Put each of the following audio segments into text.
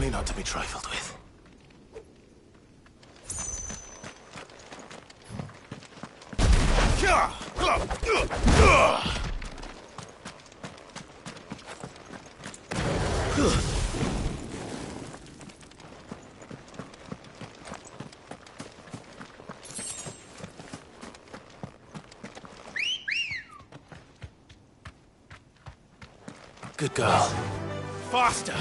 Certainly not to be trifled with. Good girl. Faster!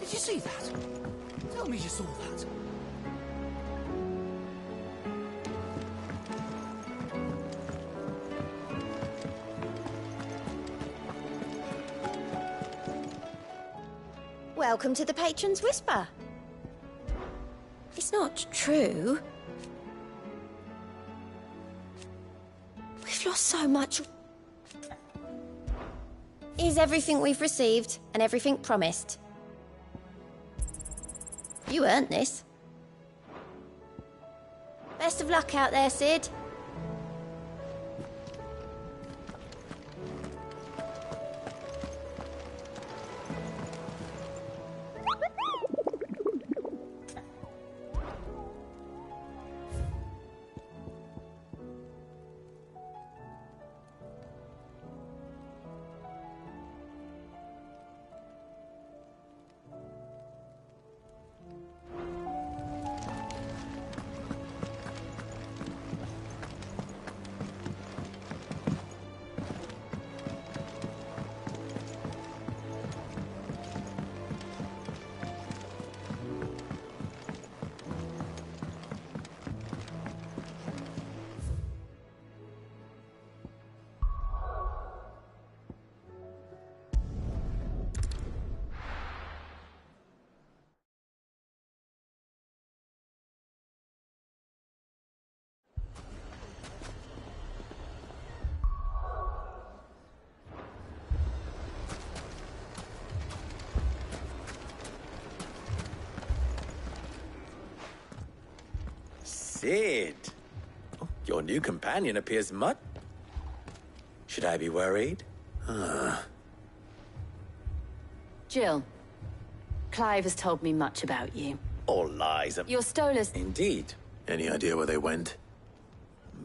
Did you see that? Tell me you saw that. Welcome to the Patron's Whisper. It's not true. We've lost so much. Is everything we've received and everything promised? You earned this. Best of luck out there, Sid. Sid! Oh, your new companion appears much... Should I be worried? Jill, Clive has told me much about you. All lies. Your Stolas... Indeed. Any idea where they went?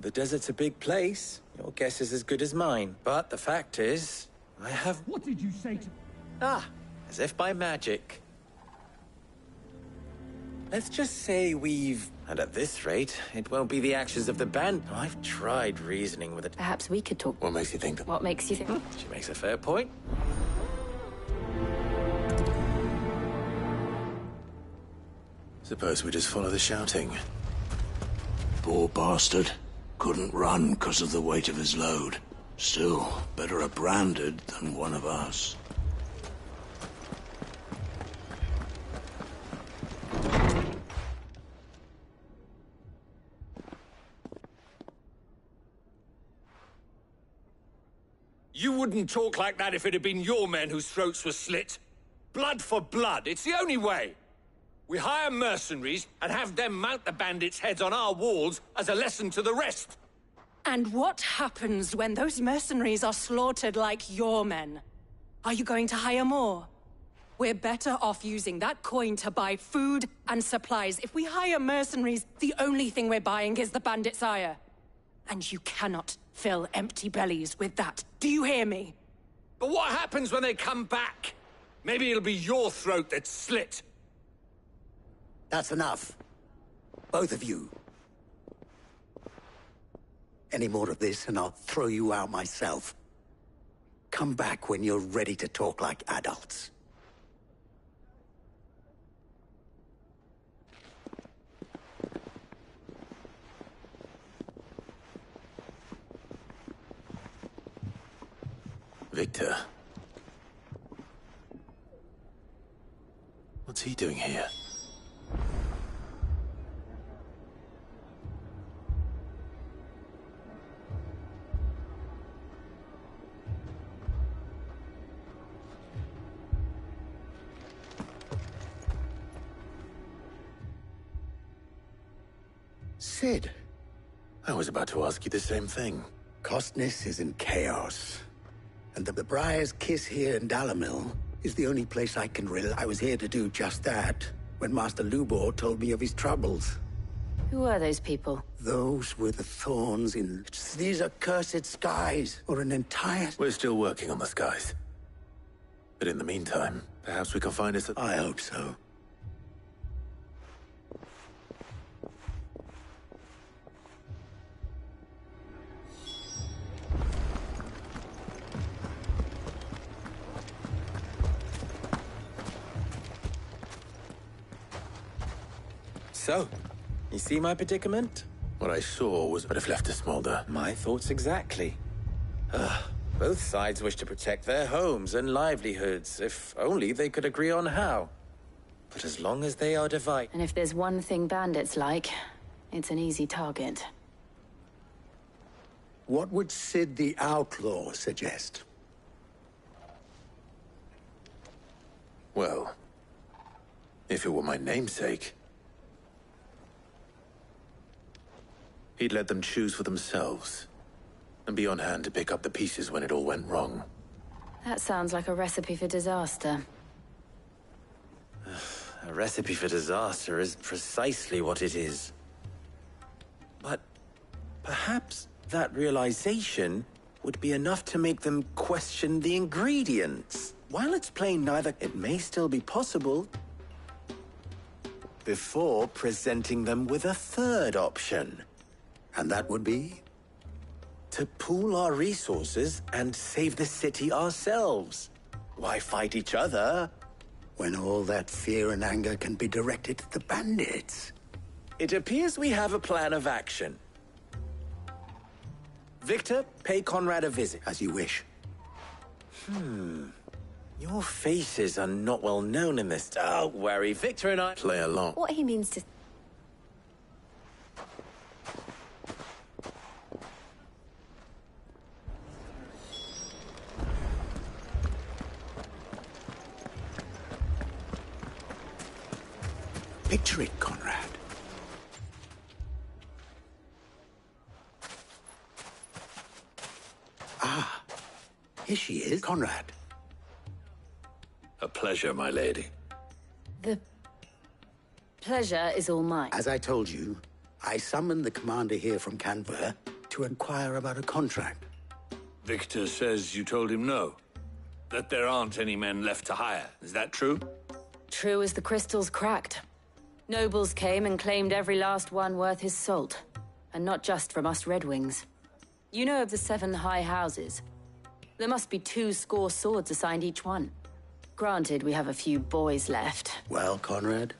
The desert's a big place. Your guess is as good as mine. But the fact is, I have... What did you say to... Ah, as if by magic. Let's just say we've... And at this rate, it won't be the actions of the band. I've tried reasoning with it. Perhaps we could talk... What makes you think that? What makes you think... She makes a fair point. Suppose we just follow the shouting. Poor bastard. Couldn't run because of the weight of his load. Still, better a branded than one of us. You wouldn't talk like that if it had been your men whose throats were slit. Blood for blood, it's the only way. We hire mercenaries and have them mount the bandits' heads on our walls as a lesson to the rest. And what happens when those mercenaries are slaughtered like your men? Are you going to hire more? We're better off using that coin to buy food and supplies. If we hire mercenaries, the only thing we're buying is the bandit's ire. And you cannot fill empty bellies with that. Do you hear me? But what happens when they come back? Maybe it'll be your throat that's slit. That's enough. Both of you. Any more of this and I'll throw you out myself. Come back when you're ready to talk like adults. Victor. What's he doing here? Sid. I was about to ask you the same thing. Costness is in chaos. And the Briar's Kiss here in Dalamil is the only place I can rely. I was here to do just that when Master Lubor told me of his troubles. Who are those people? Those were the thorns in... These are cursed skies, or an entire... We're still working on the skies. But in the meantime, perhaps we can find us a... I hope so. So, you see my predicament? What I saw was but if left to smolder. My thoughts exactly. Both sides wish to protect their homes and livelihoods, if only they could agree on how. But as long as they are divided... And if there's one thing bandits like, it's an easy target. What would Sid the Outlaw suggest? Well, if it were my namesake, he'd let them choose for themselves, and be on hand to pick up the pieces when it all went wrong. That sounds like a recipe for disaster. A recipe for disaster is precisely what it is. But perhaps that realization would be enough to make them question the ingredients. While it's plain neither, it may still be possible before presenting them with a third option. And that would be? To pool our resources and save the city ourselves. Why fight each other? When all that fear and anger can be directed at the bandits. It appears we have a plan of action. Victor, pay Conrad a visit. As you wish. Your faces are not well known in this. Don't worry, Victor and I... Play along. What he means to... Picture it, Conrad. Ah, here she is, Conrad. A pleasure, my lady. The pleasure is all mine. As I told you, I summoned the commander here from Canver to inquire about a contract. Victor says you told him no. That there aren't any men left to hire. Is that true? True as the crystals cracked. Nobles came and claimed every last one worth his salt. And not just from us Red Wings. You know of the 7 high houses. There must be 200 swords assigned each one. Granted, we have a few boys left. Well, Conrad,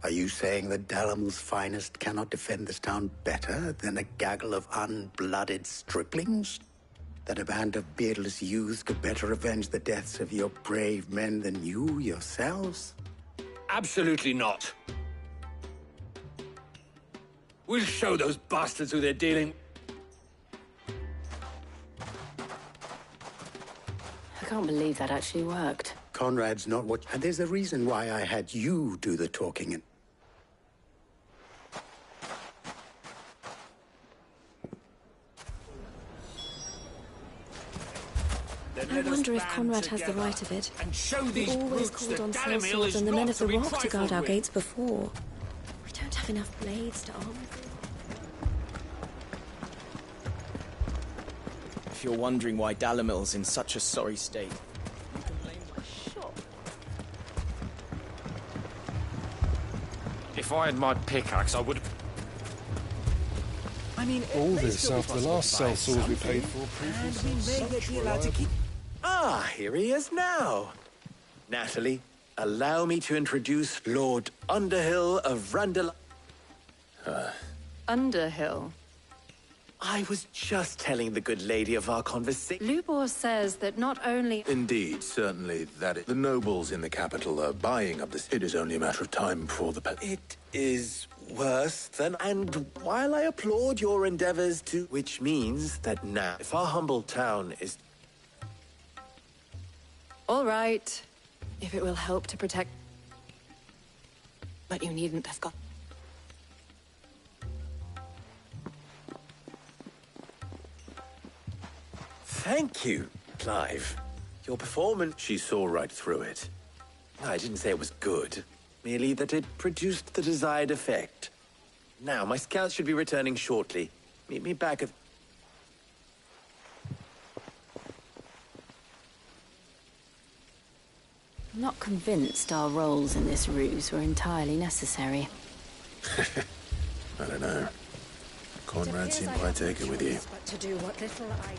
are you saying that Dalamil's finest cannot defend this town better than a gaggle of unblooded striplings? That a band of beardless youths could better avenge the deaths of your brave men than you yourselves? Absolutely not. We'll show those bastards who they're dealing... I can't believe that actually worked. Conrad's not what... And there's a reason why I had you do the talking and... I wonder if Conrad has the right of it. He always called on sellswords and the men of the Rock to guard our gates before. We don't have enough blades to arm. If you're wondering why Dalimil's in such a sorry state, you can blame my shop. If I had my pickaxe, I would. I mean, All this after the last sellswords we paid for previously. Ah, here he is now. Natalie, allow me to introduce Lord Underhill of Randall. Underhill. I was just telling the good lady of our conversation. Lubor says that not only... Indeed, certainly the nobles in the capital are buying up this. It is only a matter of time before the It is worse than... And while I applaud your endeavors to... Which means that now, if our humble town is... All right. If it will help to protect... But you needn't have got... Thank you, Clive. Your performance... She saw right through it. I didn't say it was good. Merely that it produced the desired effect. Now, my scouts should be returning shortly. Meet me back at... I'm not convinced our roles in this ruse were entirely necessary. I don't know. Conrad seemed quite taken with you. But to do what little I...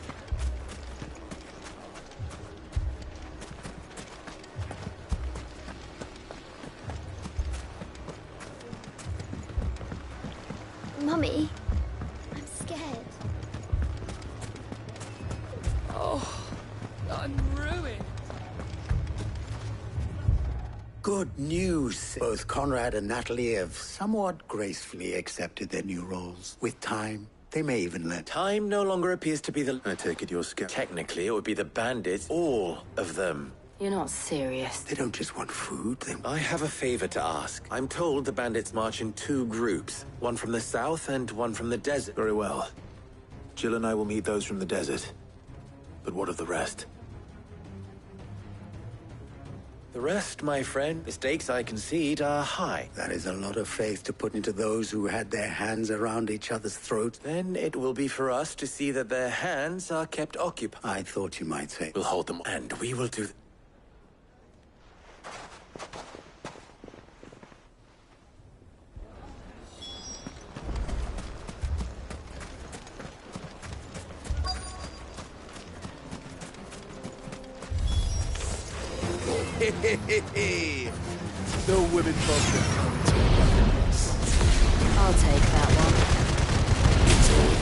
Mummy, I'm scared. Oh, I'm ruined. Good news. Both Conrad and Natalie have somewhat gracefully accepted their new roles. With time, they may even learn. Time no longer appears to be the... I take it you're scared. Technically, it would be the bandits. All of them. You're not serious. They don't just want food, they... I have a favor to ask. I'm told the bandits march in 2 groups. One from the south and one from the desert. Very well. Jill and I will meet those from the desert. But what of the rest? The rest, my friend, mistakes I concede are high. That is a lot of faith to put into those who had their hands around each other's throats. Then it will be for us to see that their hands are kept occupied. I thought you might say... We'll hold them. And we will do... No women problem. I'll take that one. It's all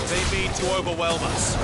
They mean to overwhelm us.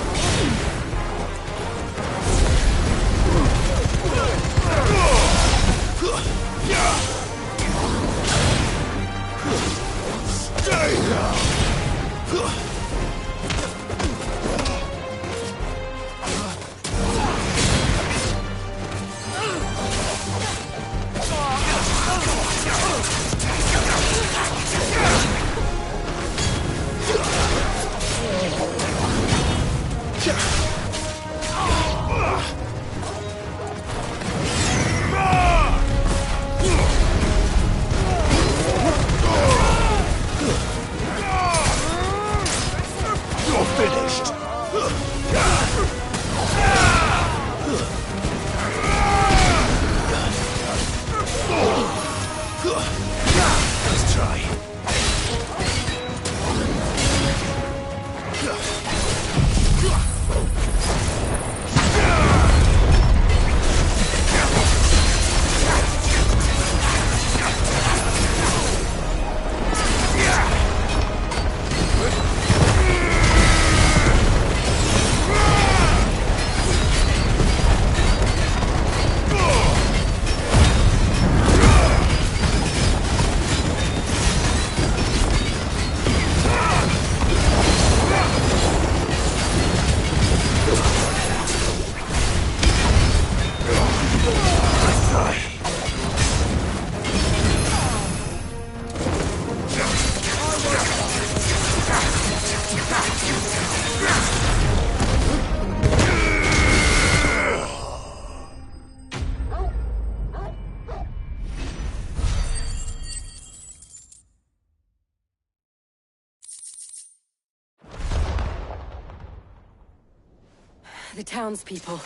The townspeople.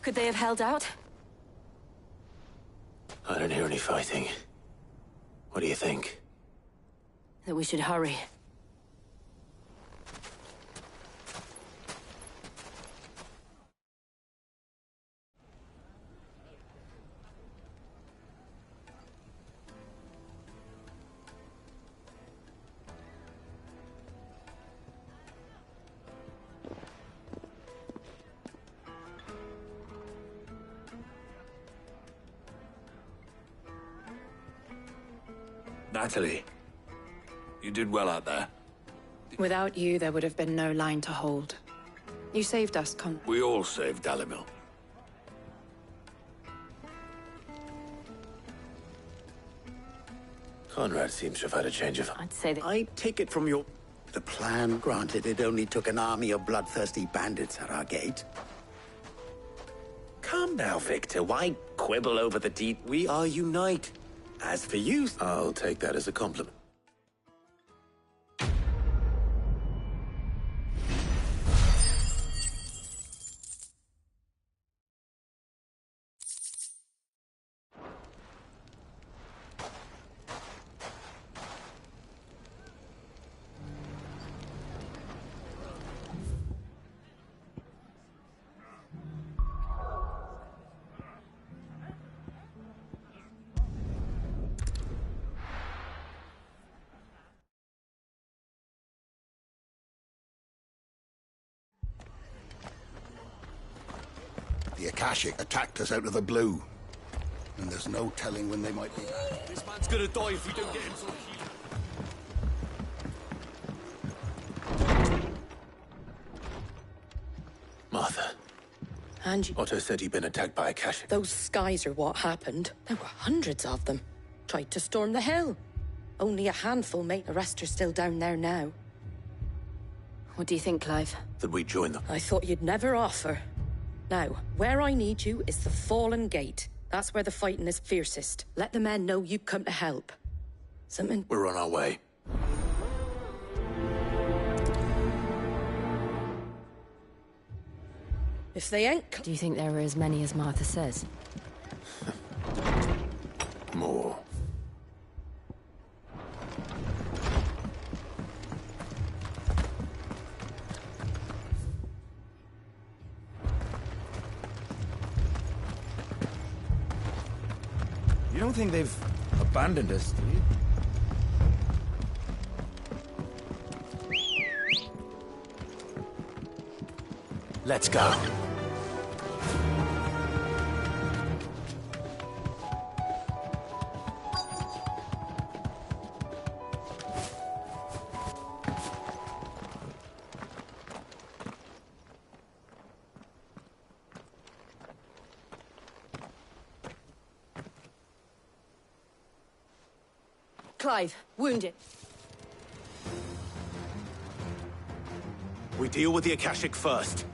Could they have held out? I don't hear any fighting. What do you think? That we should hurry. Natalie, you did well out there. Without you, there would have been no line to hold. You saved us, We all saved Dalimil. Conrad seems to have had a change of... I'd say that... I take it from your... The plan, granted, it only took an army of bloodthirsty bandits at our gate. Come now, Victor. Why quibble over the deed? We are unite. As for you... I'll take that as a compliment. The Akashic attacked us out of the blue. And there's no telling when they might be back. This man's gonna die if we don't get him some heat. Martha. And Otto said he'd been attacked by Akashic. those skies are what happened. There were hundreds of them. Tried to storm the hill. Only a handful made. The rest are still down there now. What do you think, Clive? That we join them. I thought you'd never offer. Now, where I need you is the Fallen Gate. That's where the fighting is fiercest. Let the men know you come to help. Something? We're on our way. If they ain't... Do you think there were as many as Martha says? More. You don't think they've abandoned us, do you? Let's go. Clive, wounded. We deal with the Akashic first.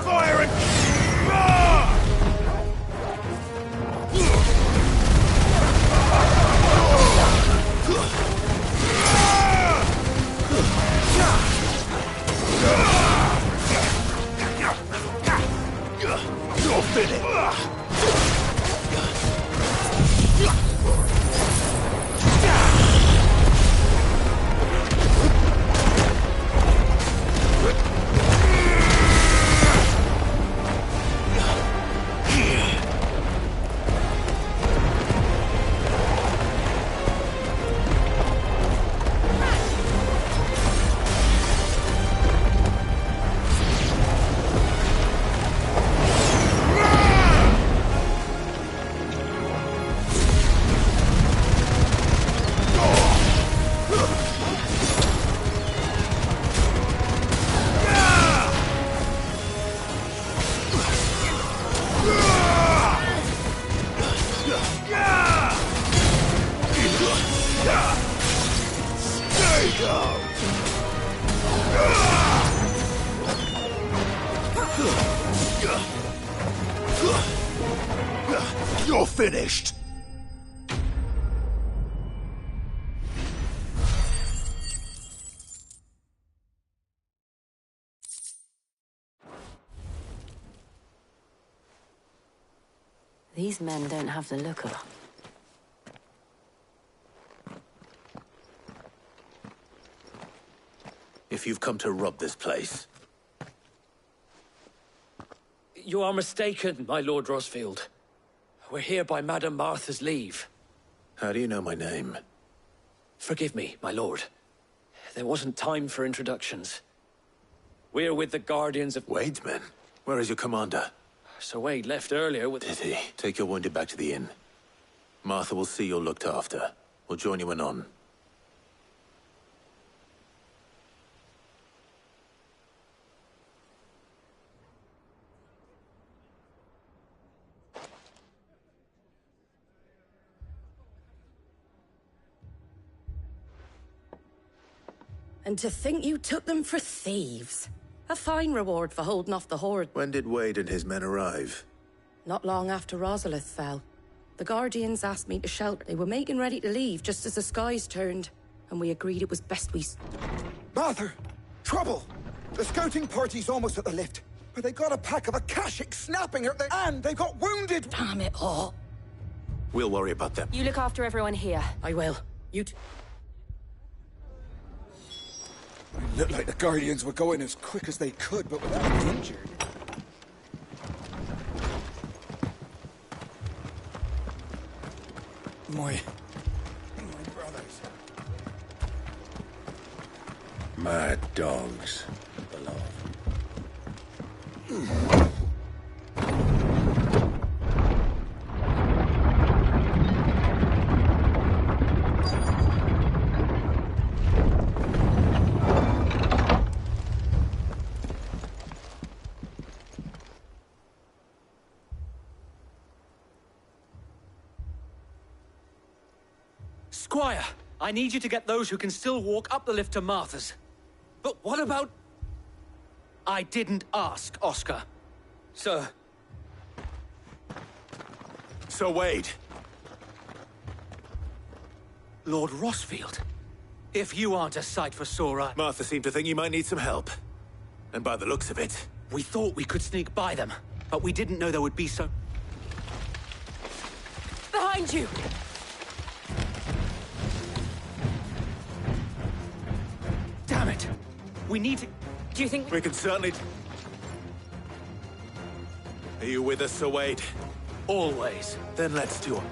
Fire and... You're finished. You're finished. These men don't have the look of... If you've come to rob this place... You are mistaken, my Lord Rosfield. We're here by Madame Martha's leave. How do you know my name? Forgive me, my lord. There wasn't time for introductions. We're with the Guardians of... Wade's men? Where is your commander? Sir Wade left earlier with... Did he? Take your wounded back to the inn. Martha will see you're looked after. We'll join you anon. And to think you took them for thieves. A fine reward for holding off the horde. When did Wade and his men arrive? Not long after Rosalith fell. The Guardians asked me to shelter. They were making ready to leave just as the skies turned, and we agreed it was best we... Martha! Trouble! The scouting party's almost at the lift, but they got a pack of Akashic snapping at the... And they got wounded! Damn it all. We'll worry about them. You look after everyone here. I will. You It looked like the Guardians were going as quick as they could, but without any injured. My brothers. Mad dogs. Squire, I need you to get those who can still walk up the lift to Martha's. But what about... I didn't ask, Oscar. Sir. Sir Wade. Lord Rosfield. If you aren't a sight for sore eyes... Martha seemed to think you might need some help. And by the looks of it... We thought we could sneak by them, but we didn't know there would be so... Behind you! Damn it! We need to... Do you think... We can certainly... Are you with us, Sir Wade? Always. Then let's do it.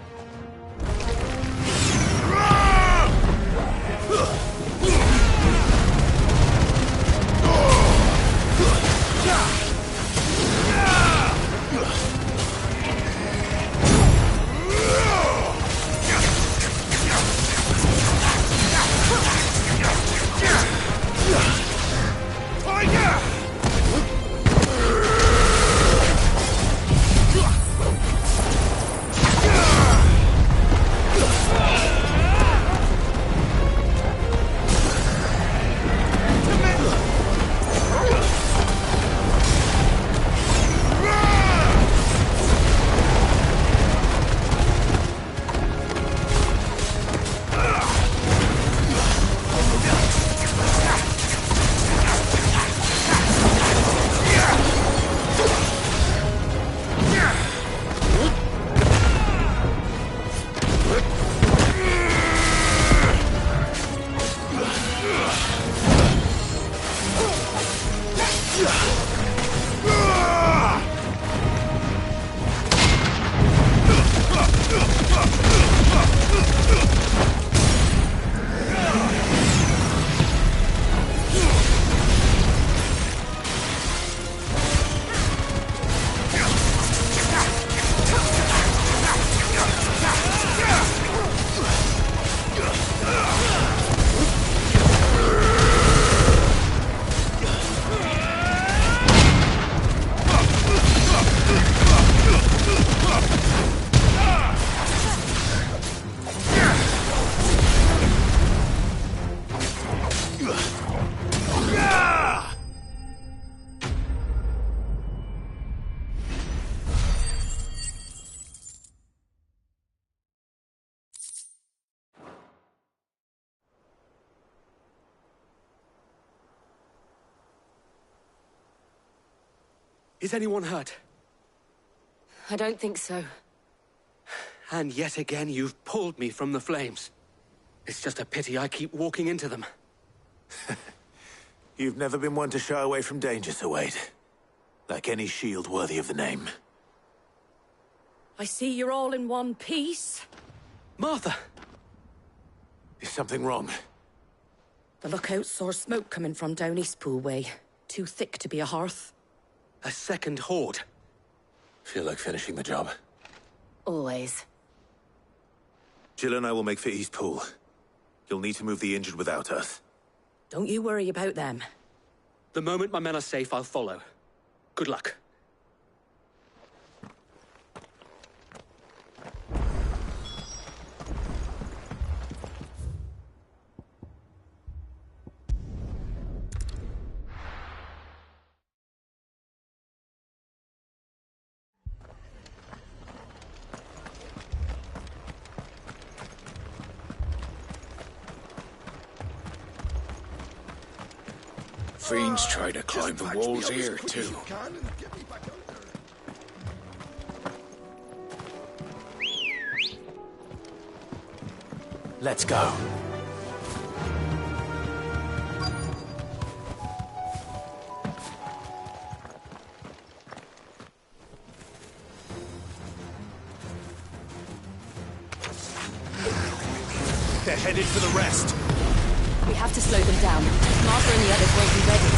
Is anyone hurt? I don't think so. And yet again, you've pulled me from the flames. It's just a pity I keep walking into them. You've never been one to shy away from danger, Sir Wade. Like any shield worthy of the name. I see you're all in one piece. Martha! Is something wrong? The lookout saw smoke coming from down Eastpool way. Too thick to be a hearth. A second horde. Feel like finishing the job. Always. Jill and I will make for Eastpool. You'll need to move the injured without us. Don't you worry about them. The moment my men are safe, I'll follow. Good luck. Fiends try to climb the walls here, too. Let's go. They're headed for the rest. We have to slow them down. Martha and the others won't be ready.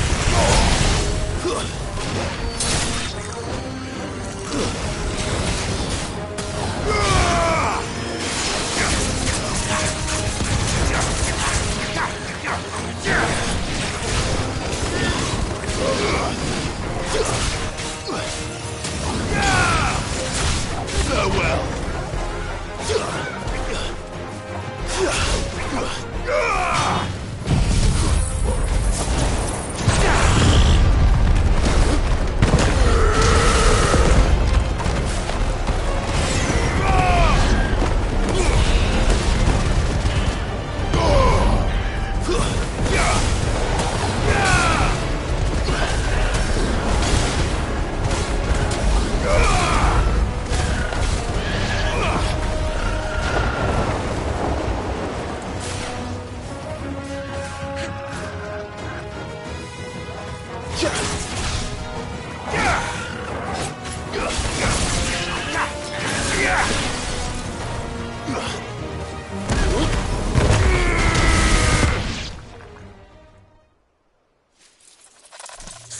Farewell.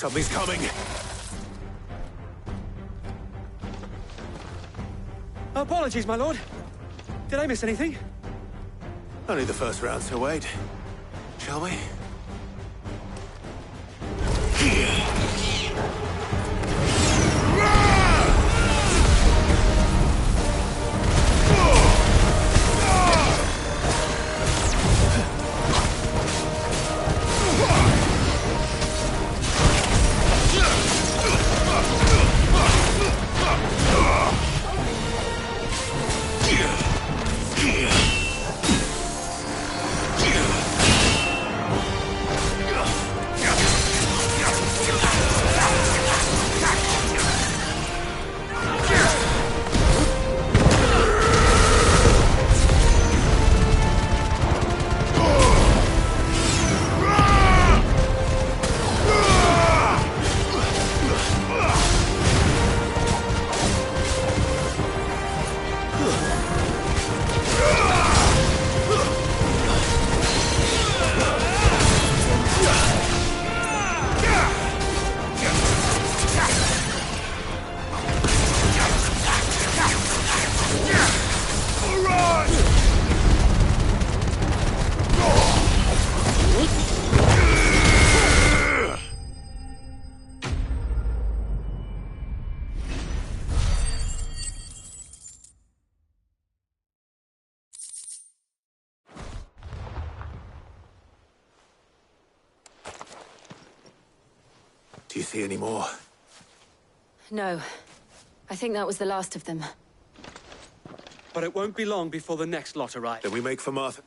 Something's coming. Apologies, my lord. Did I miss anything? Only the first round, Sir Wade. Shall we? Do you see any more? No. I think that was the last of them. But it won't be long before the next lot arrive. Then we make for Martha.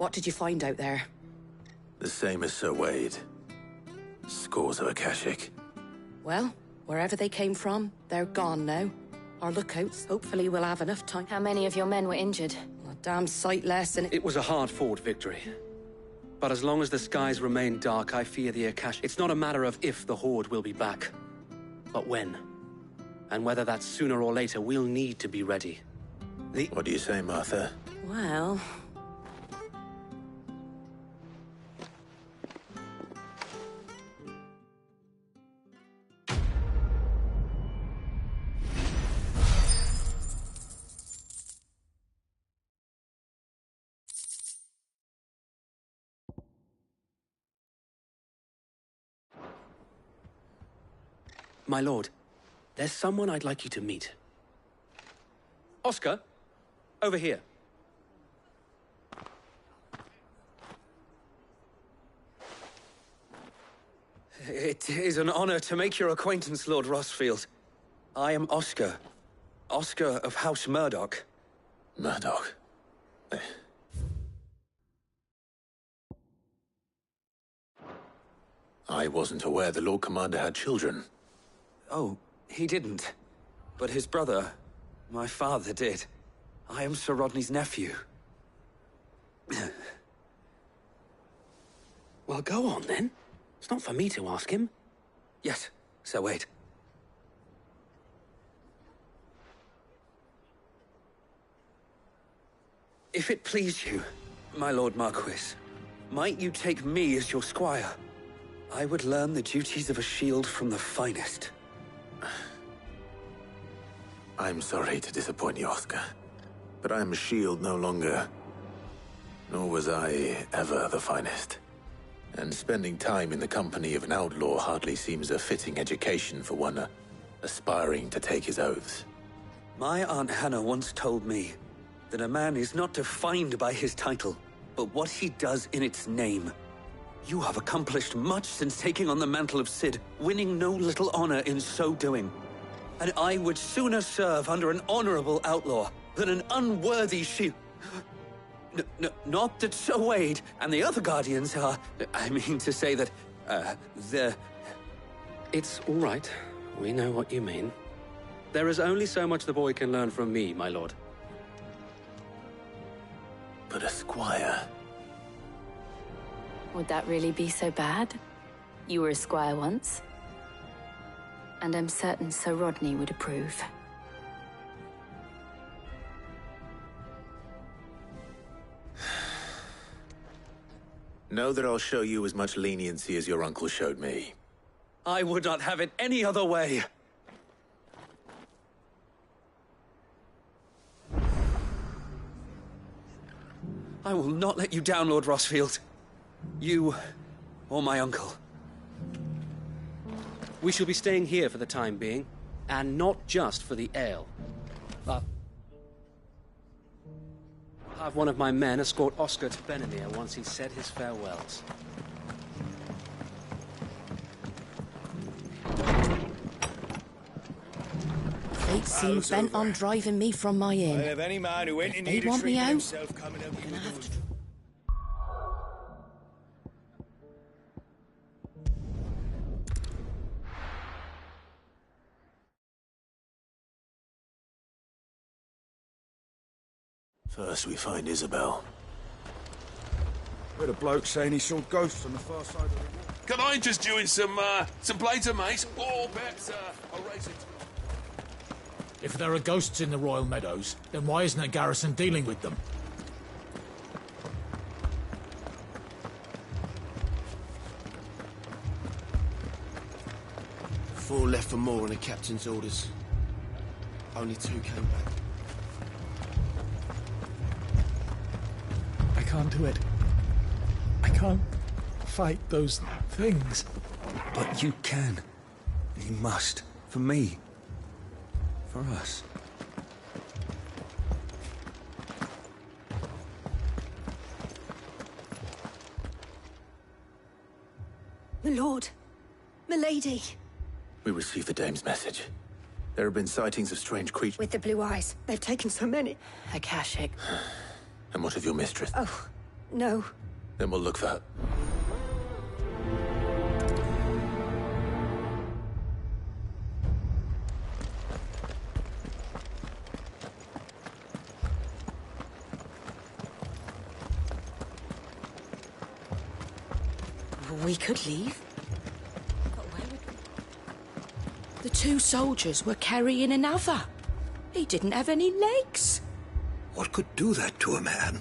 What did you find out there? The same as Sir Wade. Scores of Akashic. Well, wherever they came from, they're gone now. Our lookouts, hopefully we'll have enough time. How many of your men were injured? A damn sight less, and It was a hard-fought victory. But as long as the skies remain dark, I fear the Akashic. It's not a matter of if the Horde will be back, but when. And whether that's sooner or later, we'll need to be ready. What do you say, Martha? Well... My lord, there's someone I'd like you to meet. Oscar, over here. It is an honor to make your acquaintance, Lord Rosfield. I am Oscar. Oscar of House Murdoch. Murdoch? I wasn't aware the Lord Commander had children. Oh, he didn't. But his brother, my father, did. I am Sir Rodney's nephew. Well, go on, then. It's not for me to ask him. Yes, Sir Wade. If it please you, my Lord Marquis, might you take me as your squire? I would learn the duties of a shield from the finest. I'm sorry to disappoint you, Oscar, but I am a shield no longer. Nor was I ever the finest. And spending time in the company of an outlaw hardly seems a fitting education for one aspiring to take his oaths. My Aunt Hannah once told me that a man is not defined by his title, but what he does in its name. You have accomplished much since taking on the mantle of Cid, winning no little honor in so doing. And I would sooner serve under an honorable outlaw than an unworthy shield. Not that Sir Wade and the other Guardians are... I mean to say that, they're... It's all right. We know what you mean. There is only so much the boy can learn from me, my lord. But a squire... Would that really be so bad? You were a squire once. And I'm certain Sir Rodney would approve. Know that I'll show you as much leniency as your uncle showed me. I would not have it any other way. I will not let you down, Lord Rosfield. You, or my uncle. We shall be staying here for the time being, and not just for the ale. I'll have one of my men escort Oscar to Benimir once he's said his farewells. Fate seems bent on driving me from my inn. Well, if any man who ain't in They need of want me treating out. himself coming out in the woods. First we find Isabel. Heard a bloke saying he saw ghosts on the far side of the wall. Can I interest you in some plater, mate? Or perhaps a racing... If there are ghosts in the Royal Meadows, then why isn't a garrison dealing with them? Four left for more on the captain's orders. Only 2 came back. I can't do it. I can't fight those things. But you can. You must. For me. For us. My lord. Milady. We received the dame's message. There have been sightings of strange creatures. With the blue eyes. They've taken so many. Akashic. And what of your mistress? Oh, No. Then we'll look for her. We could leave. But where would we? The two soldiers were carrying another. He didn't have any legs. What could do that to a man?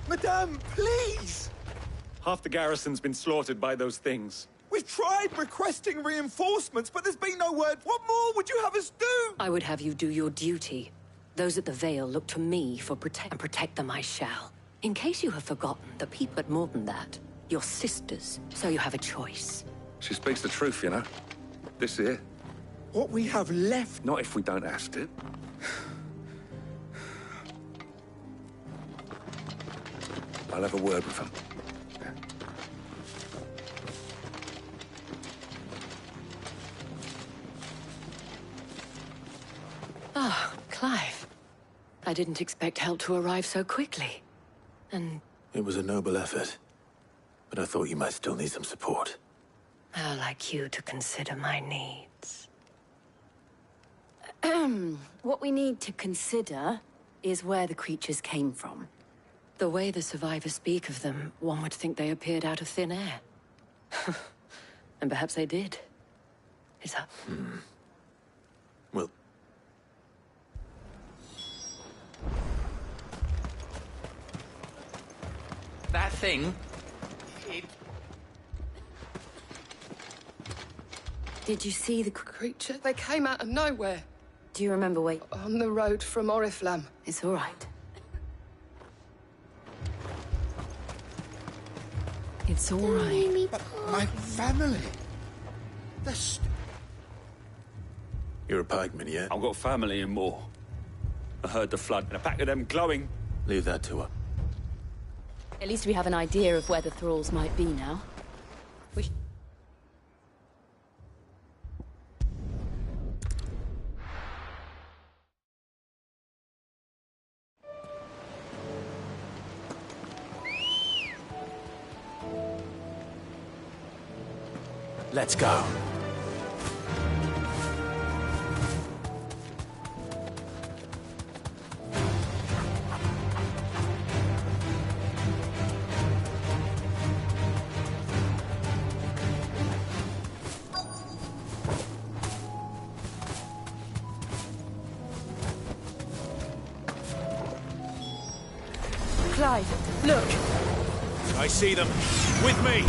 Madame, please! Half the garrison's been slaughtered by those things. We've tried requesting reinforcements, but there's been no word. What more would you have us do? I would have you do your duty. Those at the Vale look to me for protect, and protect them I shall. In case you have forgotten, the people are more than that. Your sisters, so you have a choice. She speaks the truth, you know. This here. What we have left. Not if we don't ask it. I'll have a word with him. Ah, Clive. I didn't expect help to arrive so quickly. And It was a noble effort, but I thought you might still need some support. I'd like you to consider my needs. What we need to consider is where the creatures came from. The way the survivors speak of them, one would think they appeared out of thin air. And perhaps they did. Is that... Well... That thing... Did you see the creature? They came out of nowhere. Do you remember where... On the road from Oriflamme. It's all right. It's all right. But my family... You're a pikeman, yeah? I've got family and more. I heard the flood and a pack of them glowing. Leave that to her. At least we have an idea of where the thralls might be now. Let's go. Clive, look! I see them. With me!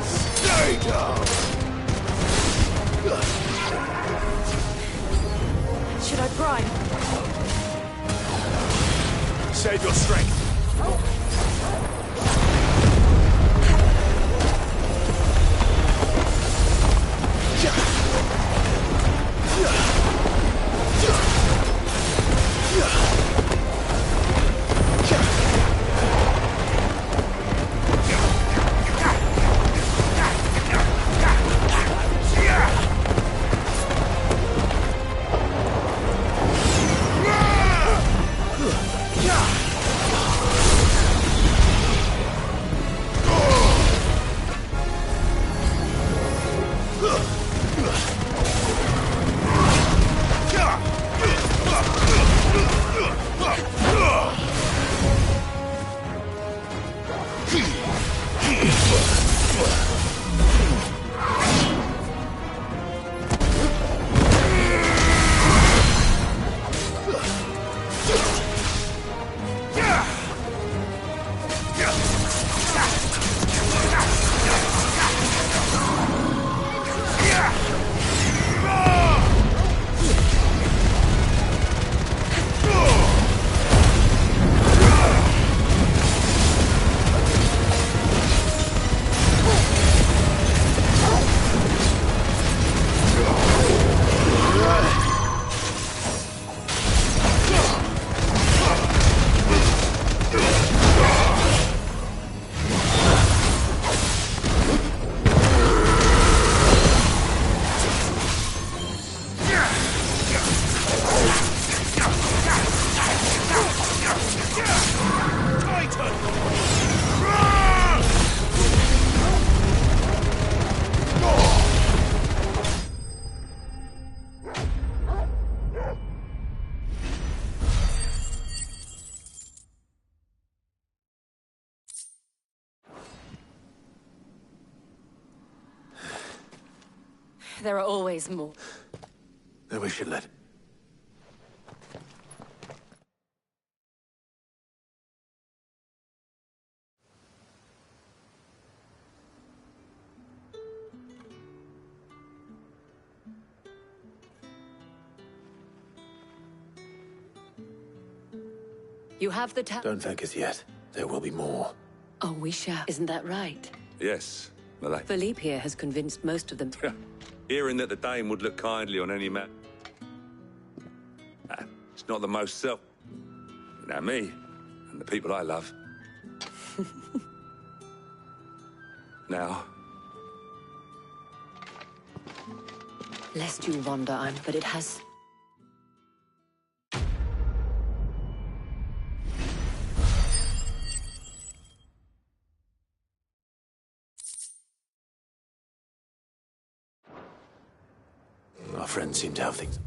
Stay down! Should I prime? Save your strength. there are always more. Then we should let... You have the Don't thank us yet. There will be more. Oh, we shall. Isn't that right? Yes, Malay. Philippe here has convinced most of them. Hearing that the Dame would look kindly on any man. It's not the most self. Now me, and the people I love. Now. Lest you wonder, but it has... Our friends seem to have things.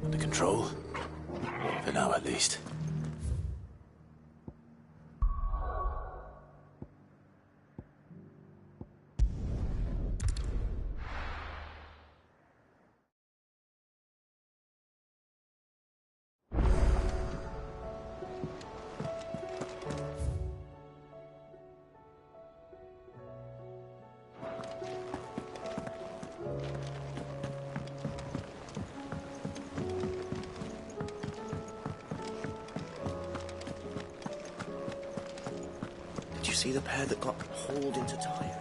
Under control. For now, at least. Did you see the pair that got hauled into tires?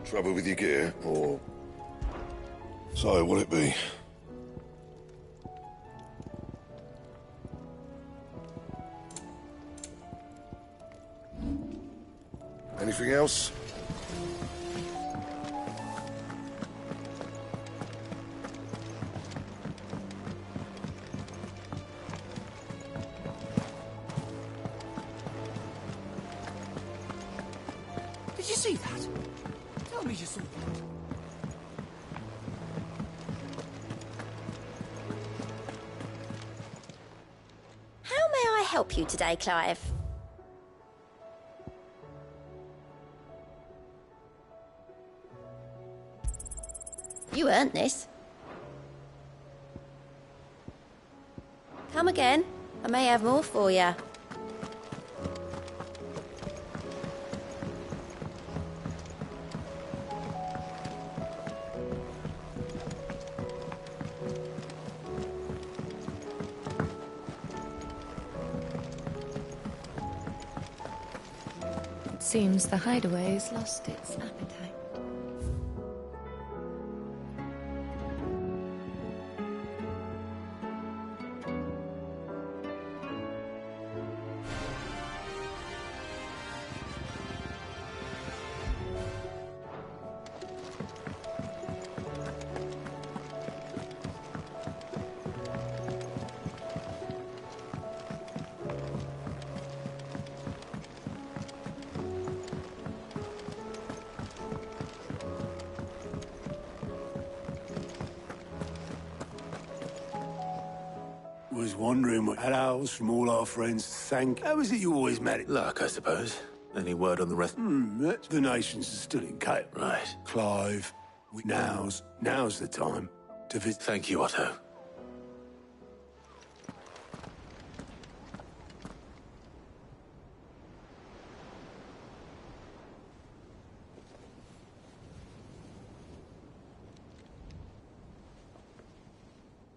Trouble with your gear, or... So, what'll it be? Anything else? Did you see that? Tell me you saw that. How may I help you today, Clive? You earned this. Come again. I may have more for you. Seems the hideaway's lost its appetite. wondering what owls from all our friends sank. How is it you always manage? Luck, I suppose. Any word on the rest? The nations are still in chaos. Right. Clive, now's the time to visit. Thank you, Otto.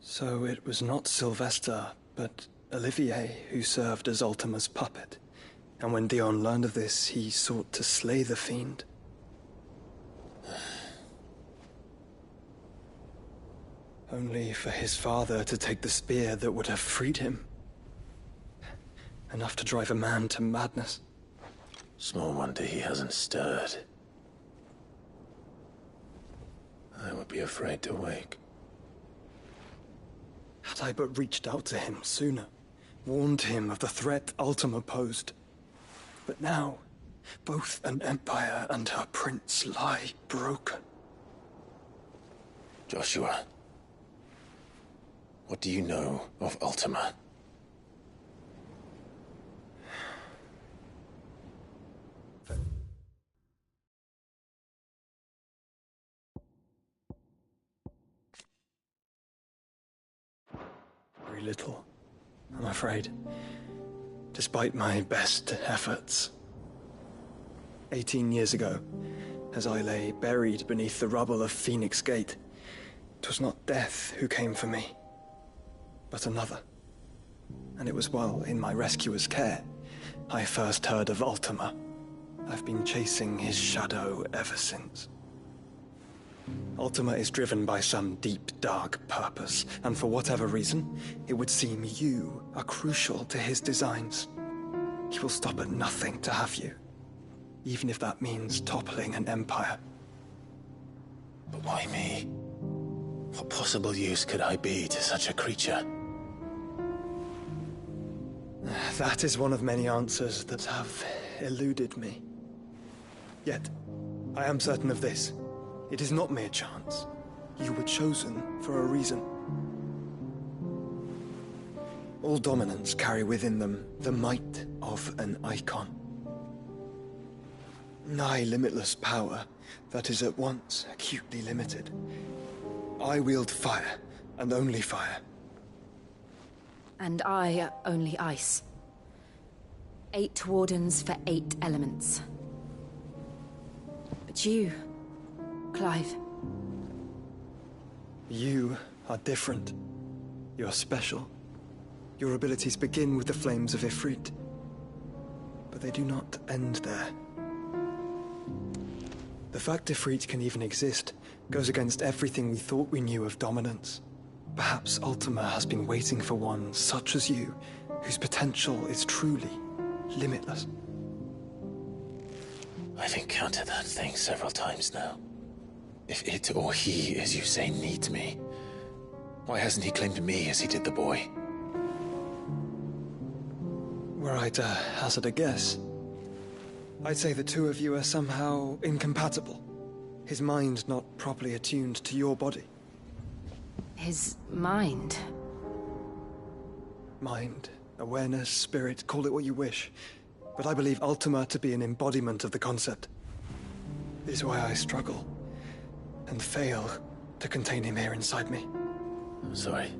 So it was not Sylvester, but Olivier who served as Ultima's puppet. And when Dion learned of this, he sought to slay the fiend. Only for his father to take the spear that would have freed him. Enough to drive a man to madness. Small wonder he hasn't stirred. I would be afraid to wake. Had I but reached out to him sooner, warned him of the threat Ultima posed. But now, both an empire and her prince lie broken. Joshua, what do you know of Ultima? Very little, I'm afraid. Despite my best efforts. 18 years ago, as I lay buried beneath the rubble of Phoenix Gate, 'twas not death who came for me, but another. And it was while in my rescuer's care I first heard of Ultima. I've been chasing his shadow ever since. Ultima is driven by some deep, dark purpose, and for whatever reason, it would seem you are crucial to his designs. He will stop at nothing to have you, even if that means toppling an empire. But why me? What possible use could I be to such a creature? That is one of many answers that have eluded me. Yet, I am certain of this. It is not mere chance. You were chosen for a reason. All dominants carry within them the might of an icon. Nigh limitless power that is at once acutely limited. I wield fire, and only fire. And I only ice. 8 wardens for 8 elements. But you, Clive. You are different. You're special. Your abilities begin with the flames of Ifrit. But they do not end there. The fact Ifrit can even exist goes against everything we thought we knew of dominance. Perhaps Ultima has been waiting for one such as you, whose potential is truly limitless. I've encountered that thing several times now. If it or he, as you say, needs me, why hasn't he claimed me as he did the boy? Were I to hazard a guess, I'd say the two of you are somehow incompatible. His mind not properly attuned to your body. His mind? Mind, awareness, spirit, call it what you wish. But I believe Ultima to be an embodiment of the concept. This is why I struggle and fail to contain him here inside me. I'm sorry.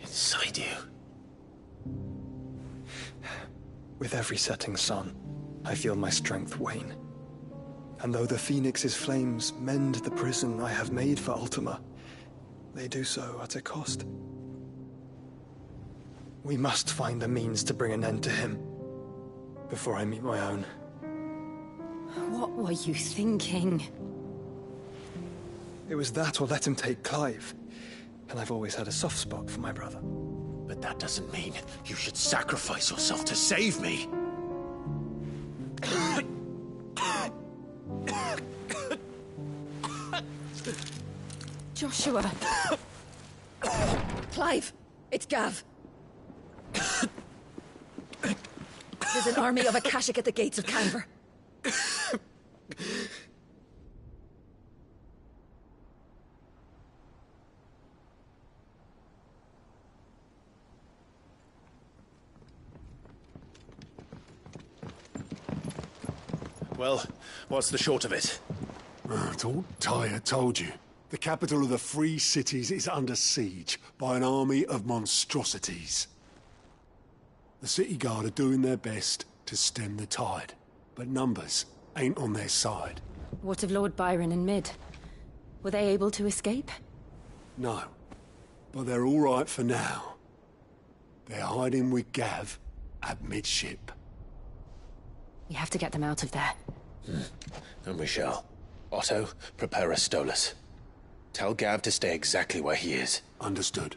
Inside you? With every setting sun, I feel my strength wane. And though the Phoenix's flames mend the prison I have made for Ultima, they do so at a cost. We must find a means to bring an end to him before I meet my own. What were you thinking? It was that or let him take Clive. And I've always had a soft spot for my brother. But that doesn't mean you should sacrifice yourself to save me. Joshua. Clive, it's Gav. There's an army of Akashic at the gates of Canver. Well, what's the short of it? It's all Tyr told you. The capital of the Free Cities is under siege by an army of monstrosities. The city guard are doing their best to stem the tide, but numbers ain't on their side. What of Lord Byron and Mid? Were they able to escape? No, but they're all right for now. They're hiding with Gav at midship. We have to get them out of there. And we shall. Otto, prepare a Stolas. Tell Gav to stay exactly where he is. Understood.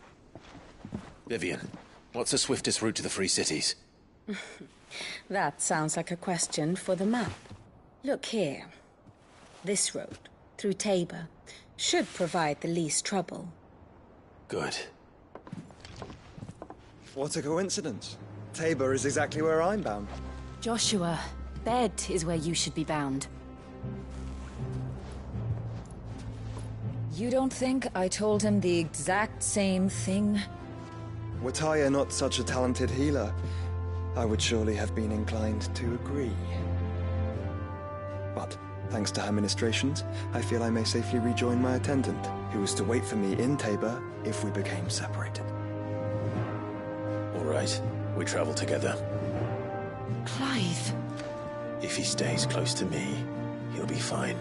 Vivian, what's the swiftest route to the Free Cities? That sounds like a question for the map. Look here. This road, through Tabor, should provide the least trouble. Good. What a coincidence. Tabor is exactly where I'm bound. Joshua, Bed is where you should be bound. You don't think I told him the exact same thing? Were Tyr not such a talented healer, I would surely have been inclined to agree. But, thanks to her ministrations, I feel I may safely rejoin my attendant, who was to wait for me in Tabor if we became separated. All right, we travel together. Clive. If he stays close to me, he'll be fine.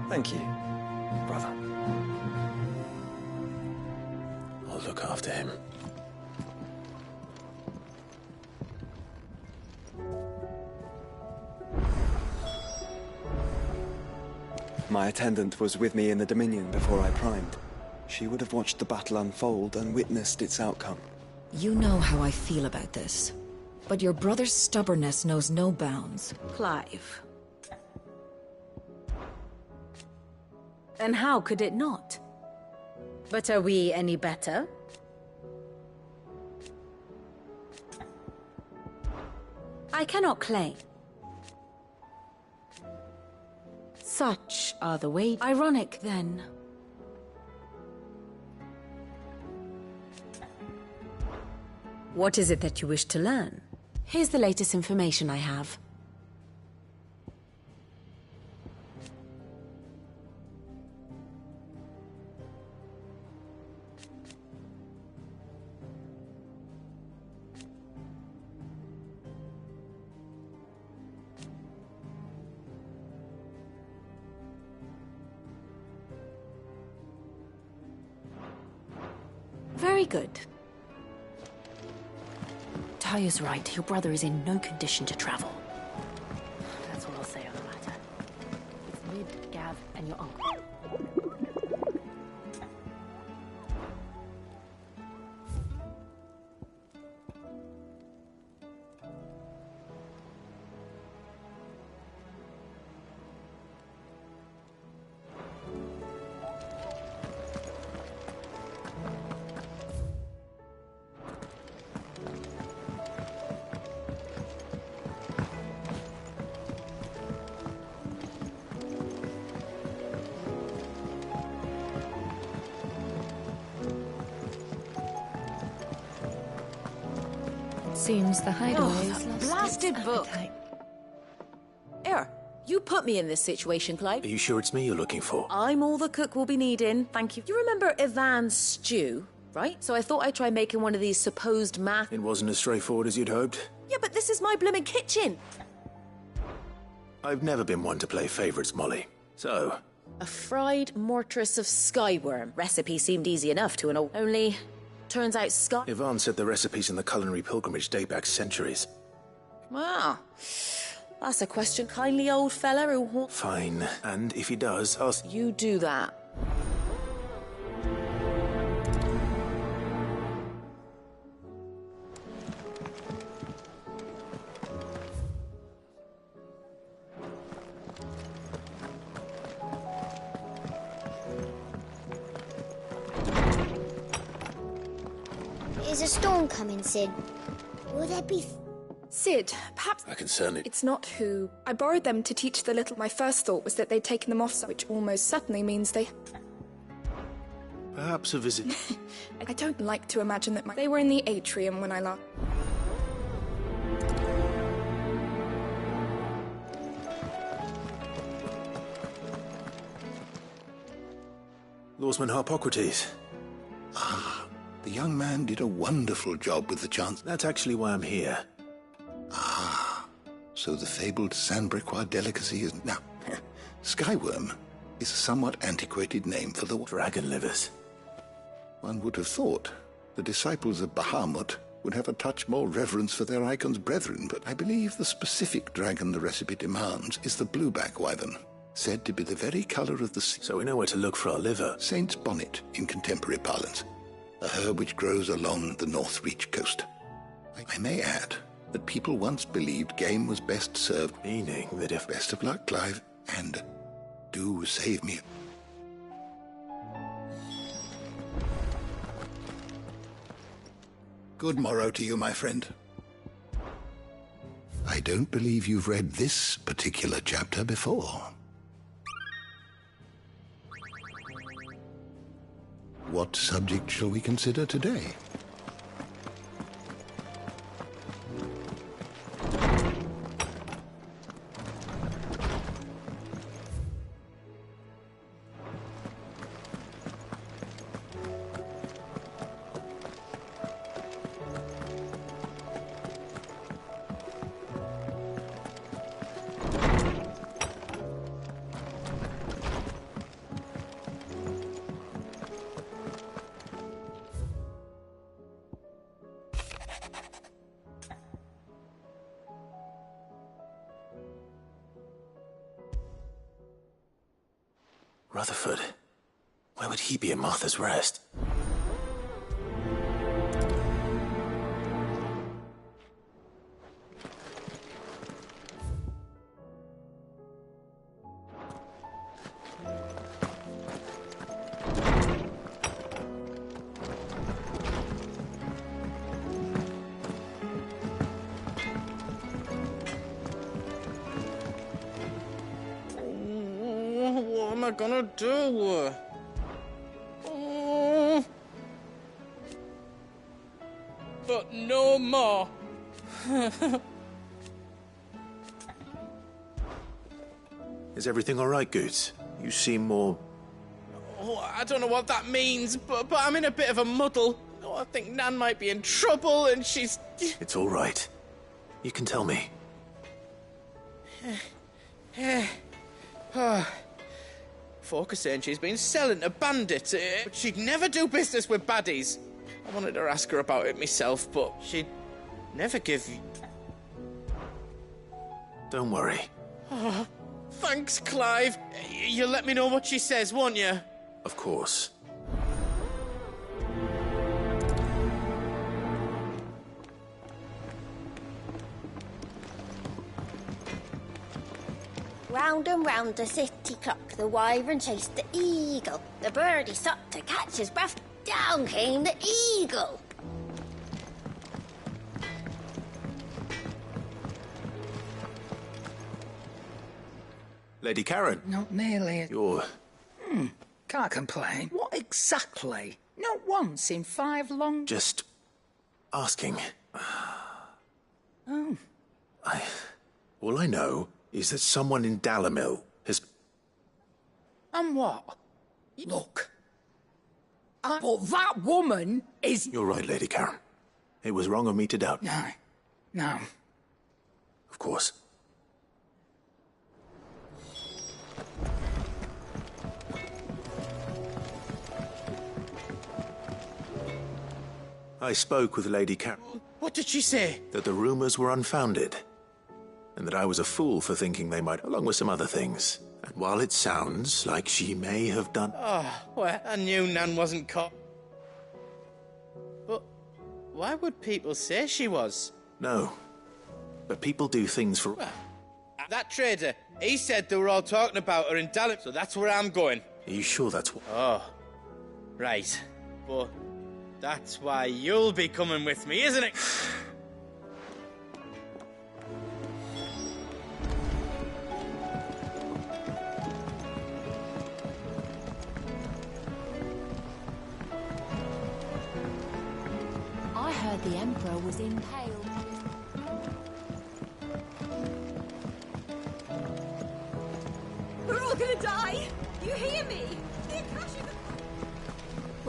Thank you, brother. I'll look after him. My attendant was with me in the Dominion before I primed. She would have watched the battle unfold and witnessed its outcome. You know how I feel about this. But your brother's stubbornness knows no bounds. Clive. And how could it not? But are we any better? I cannot claim. Such are the ways. Ironic, then. What is it that you wish to learn? Here's the latest information I have. Very good. Tyr's right. Your brother is in no condition to travel. That's all I'll say on the matter. It's Mid, Gav, and your uncle. Seems the hideaway is that lost blasted its book. appetite. You put me in this situation, Clive. Are you sure it's me you're looking for? I'm all the cook will be needing, thank you. You remember Ivan's stew, right? So I thought I'd try making one of these supposed math... It wasn't as straightforward as you'd hoped. Yeah, but this is my blooming kitchen. I've never been one to play favorites, Molly. So, A fried mortress of skyworm. Recipe seemed easy enough to an old... Only, turns out sky... Ivan said the recipes in the culinary pilgrimage date back centuries. Wow. That's a question, kindly old fella who... Fine. And if he does, I'll... You do that. Is a storm coming, Sid? Will there be... Sid, perhaps... I can certainly... It's not who. I borrowed them to teach the little... My first thought was that they'd taken them off, which almost certainly means they... Perhaps a visit... I don't like to imagine that They were in the atrium when I last... Lawsman Harpocrates. Ah, the young man did a wonderful job with the chance. That's actually why I'm here. Ah, so the fabled Sanbrequois delicacy is... Now, Skyworm is a somewhat antiquated name for the... Dragon livers. One would have thought the disciples of Bahamut would have a touch more reverence for their icon's brethren, but I believe the specific dragon the recipe demands is the blueback wyvern, said to be the very colour of the sea. So we know where to look for our liver. Saint's bonnet, in contemporary parlance, a herb which grows along the North Reach coast. I may add that people once believed game was best served, meaning that if... Best of luck, Clive, and do save me. Good morrow to you, my friend. I don't believe you've read this particular chapter before. What subject shall we consider today? Rutherford. Where would he be at Martha's Rest? What am I gonna do? Oh. But no more. Is everything all right, Goots? You seem more... Oh, I don't know what that means, but I'm in a bit of a muddle. Oh, I think Nan might be in trouble and she's... It's all right. You can tell me. Folk are saying she's been selling to bandits, but she'd never do business with baddies. I wanted to ask her about it myself, but she'd never give... Don't worry. Oh, thanks, Clive. You'll let me know what she says, won't you? Of course. Round and round the city clock, the wyvern chased the eagle. The birdie stopped to catch his breath. Down came the eagle. Lady Karen. Not nearly. You're... Can't complain. What exactly? Not once in 5 long... Just... asking. Oh. All I know is that someone in Dalimil has... And what? Look. But that woman is... You're right, Lady Karen. It was wrong of me to doubt. No. Of course. I spoke with Lady Karen. What did she say? That the rumors were unfounded. And that I was a fool for thinking they might, along with some other things. And while it sounds like she may have done... Oh, well, I knew Nan wasn't caught. But why would people say she was? No. But people do things for... Well, that trader, he said they were all talking about her in Dalimil, so that's where I'm going. Are you sure that's what... Oh, right. But that's why you'll be coming with me, isn't it? I heard the Emperor was impaled. We're all gonna die! You hear me?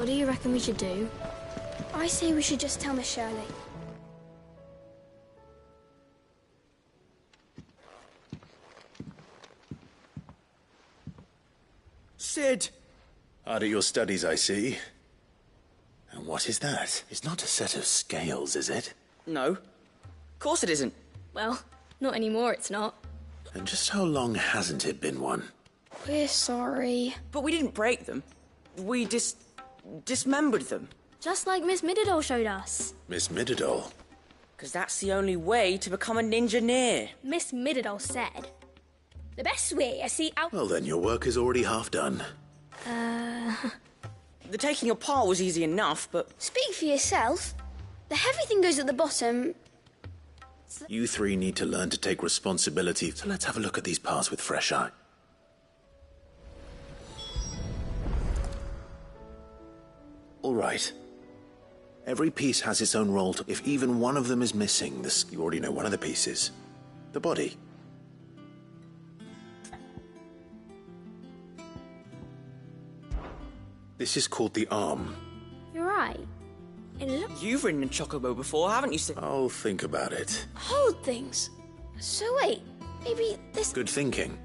What do you reckon we should do? I say we should just tell Miss Shirley. Cid! Hard at your studies, I see. And what is that? It's not a set of scales, is it? No. Of course it isn't. Well, not anymore, it's not. And just how long hasn't it been one? We're sorry. But we didn't break them. We dismembered them. Just like Miss Mididol showed us. Miss Mididol? Because that's the only way to become a ninja-neer. Miss Mididol said, the best way I see out... Well then, your work is already half done. The taking apart was easy enough, but... Speak for yourself. The heavy thing goes at the bottom. You three need to learn to take responsibility, so let's have a look at these parts with fresh eye. All right. Every piece has its own role. If even one of them is missing, you already know one of the pieces. The body. This is called the arm. You're right. You've ridden a chocobo before, haven't you, Cid? I'll think about it. Hold things. So wait, maybe this... Good thinking.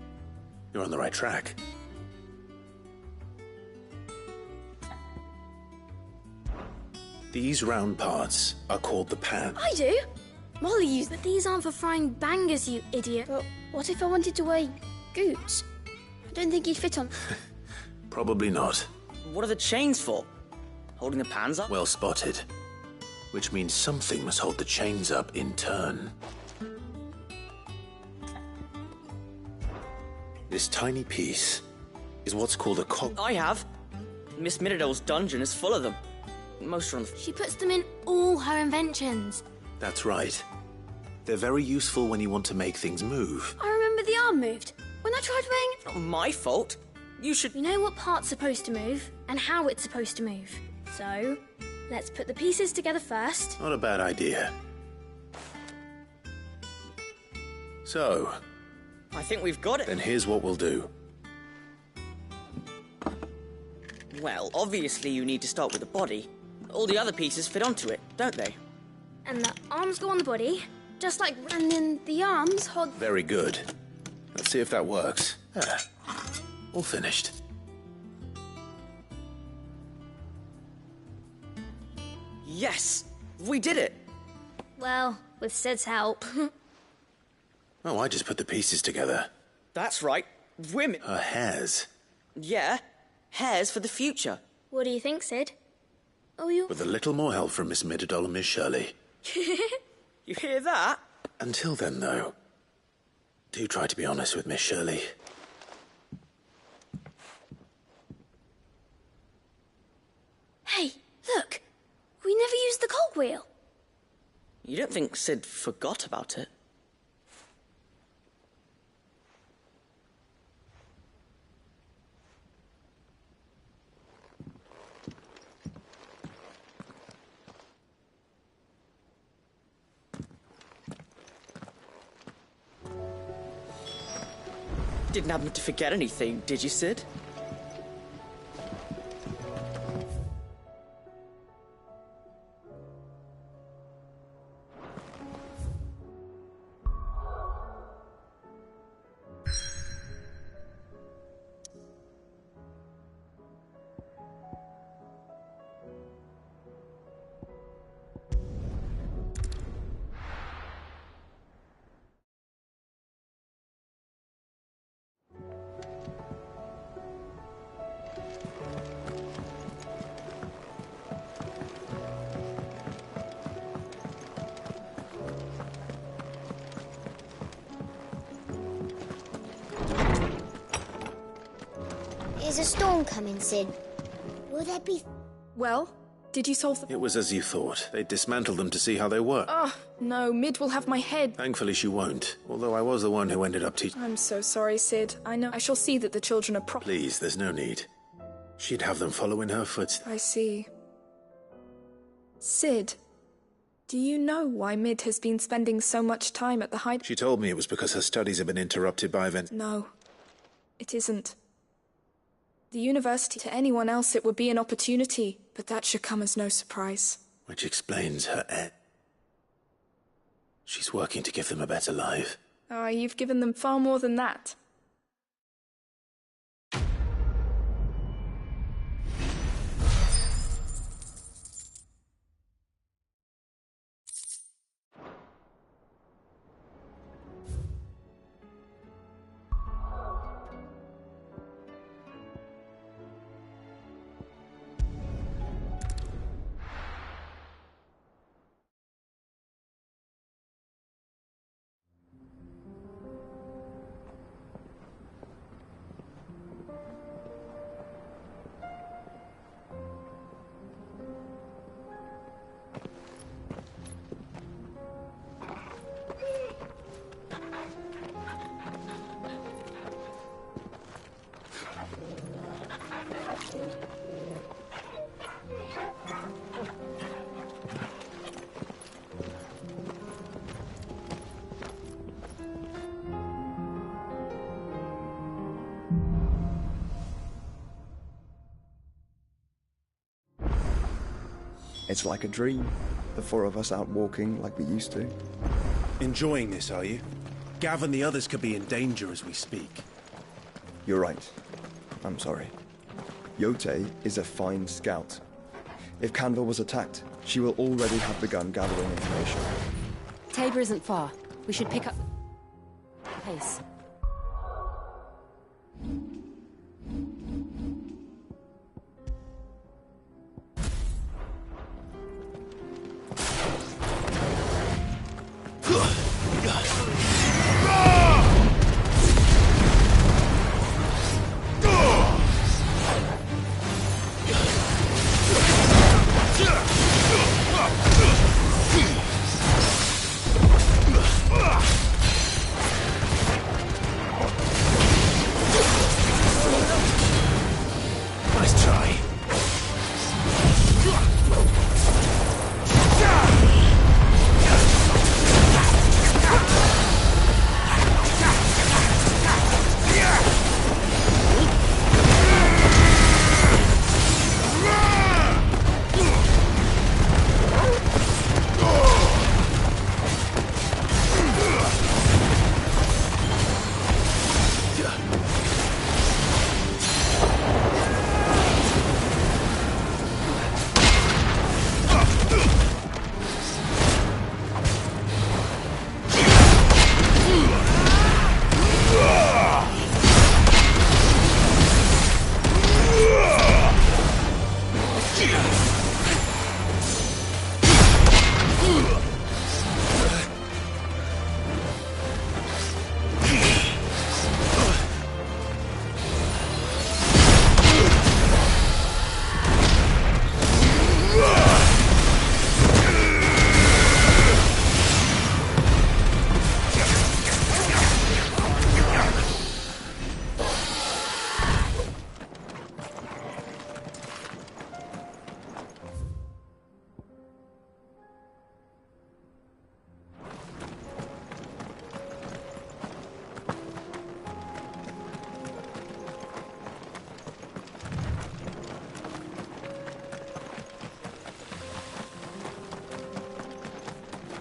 You're on the right track. These round parts are called the pan. I do. Molly used that. These aren't for frying bangers, you idiot. But what if I wanted to wear goots? I don't think he'd fit on. Probably not. What are the chains for? Holding the pans up? Well spotted. Which means something must hold the chains up in turn. This tiny piece is what's called a cock... I have. Miss Mididol's dungeon is full of them. Most are on the... She puts them in all her inventions. That's right. They're very useful when you want to make things move. I remember the arm moved. When I tried wearing it... Not my fault. You should... We know what part's supposed to move, and how it's supposed to move. So, let's put the pieces together first. Not a bad idea. So... I think we've got it. Then here's what we'll do. Well, obviously you need to start with the body. All the other pieces fit onto it, don't they? And the arms go on the body, just like... And then the arms hold... Very good. Let's see if that works. All finished. Yes! We did it! Well, with Cid's help. Oh, I just put the pieces together. That's right. Women... Her hairs. Yeah. Hairs for the future. What do you think, Cid? Oh, you... With a little more help from Miss Mididol and Miss Shirley. You hear that? Until then, though, do try to be honest with Miss Shirley. Hey, look! We never used the cogwheel. You don't think Cid forgot about it? Didn't happen to forget anything, did you, Cid? Is a storm coming, Cid? Will there be... Well, did you solve the... It was as you thought. They dismantled them to see how they work. Oh, no, Mid will have my head. Thankfully she won't, although I was the one who ended up teaching... I'm so sorry, Cid. I know. I shall see that the children are Please, there's no need. She'd have them follow in her footsteps. I see. Cid, do you know why Mid has been spending so much time at the hide... She told me it was because her studies have been interrupted by events. No, it isn't. The university, to anyone else, it would be an opportunity, but that should come as no surprise. Which explains her She's working to give them a better life. Ah, you've given them far more than that. It's like a dream. The four of us out walking like we used to. Enjoying this, are you? Gav and the others could be in danger as we speak. You're right. I'm sorry. Yote is a fine scout. If Canville was attacked, she will already have begun gathering information. Tabor isn't far. We should pick up the pace.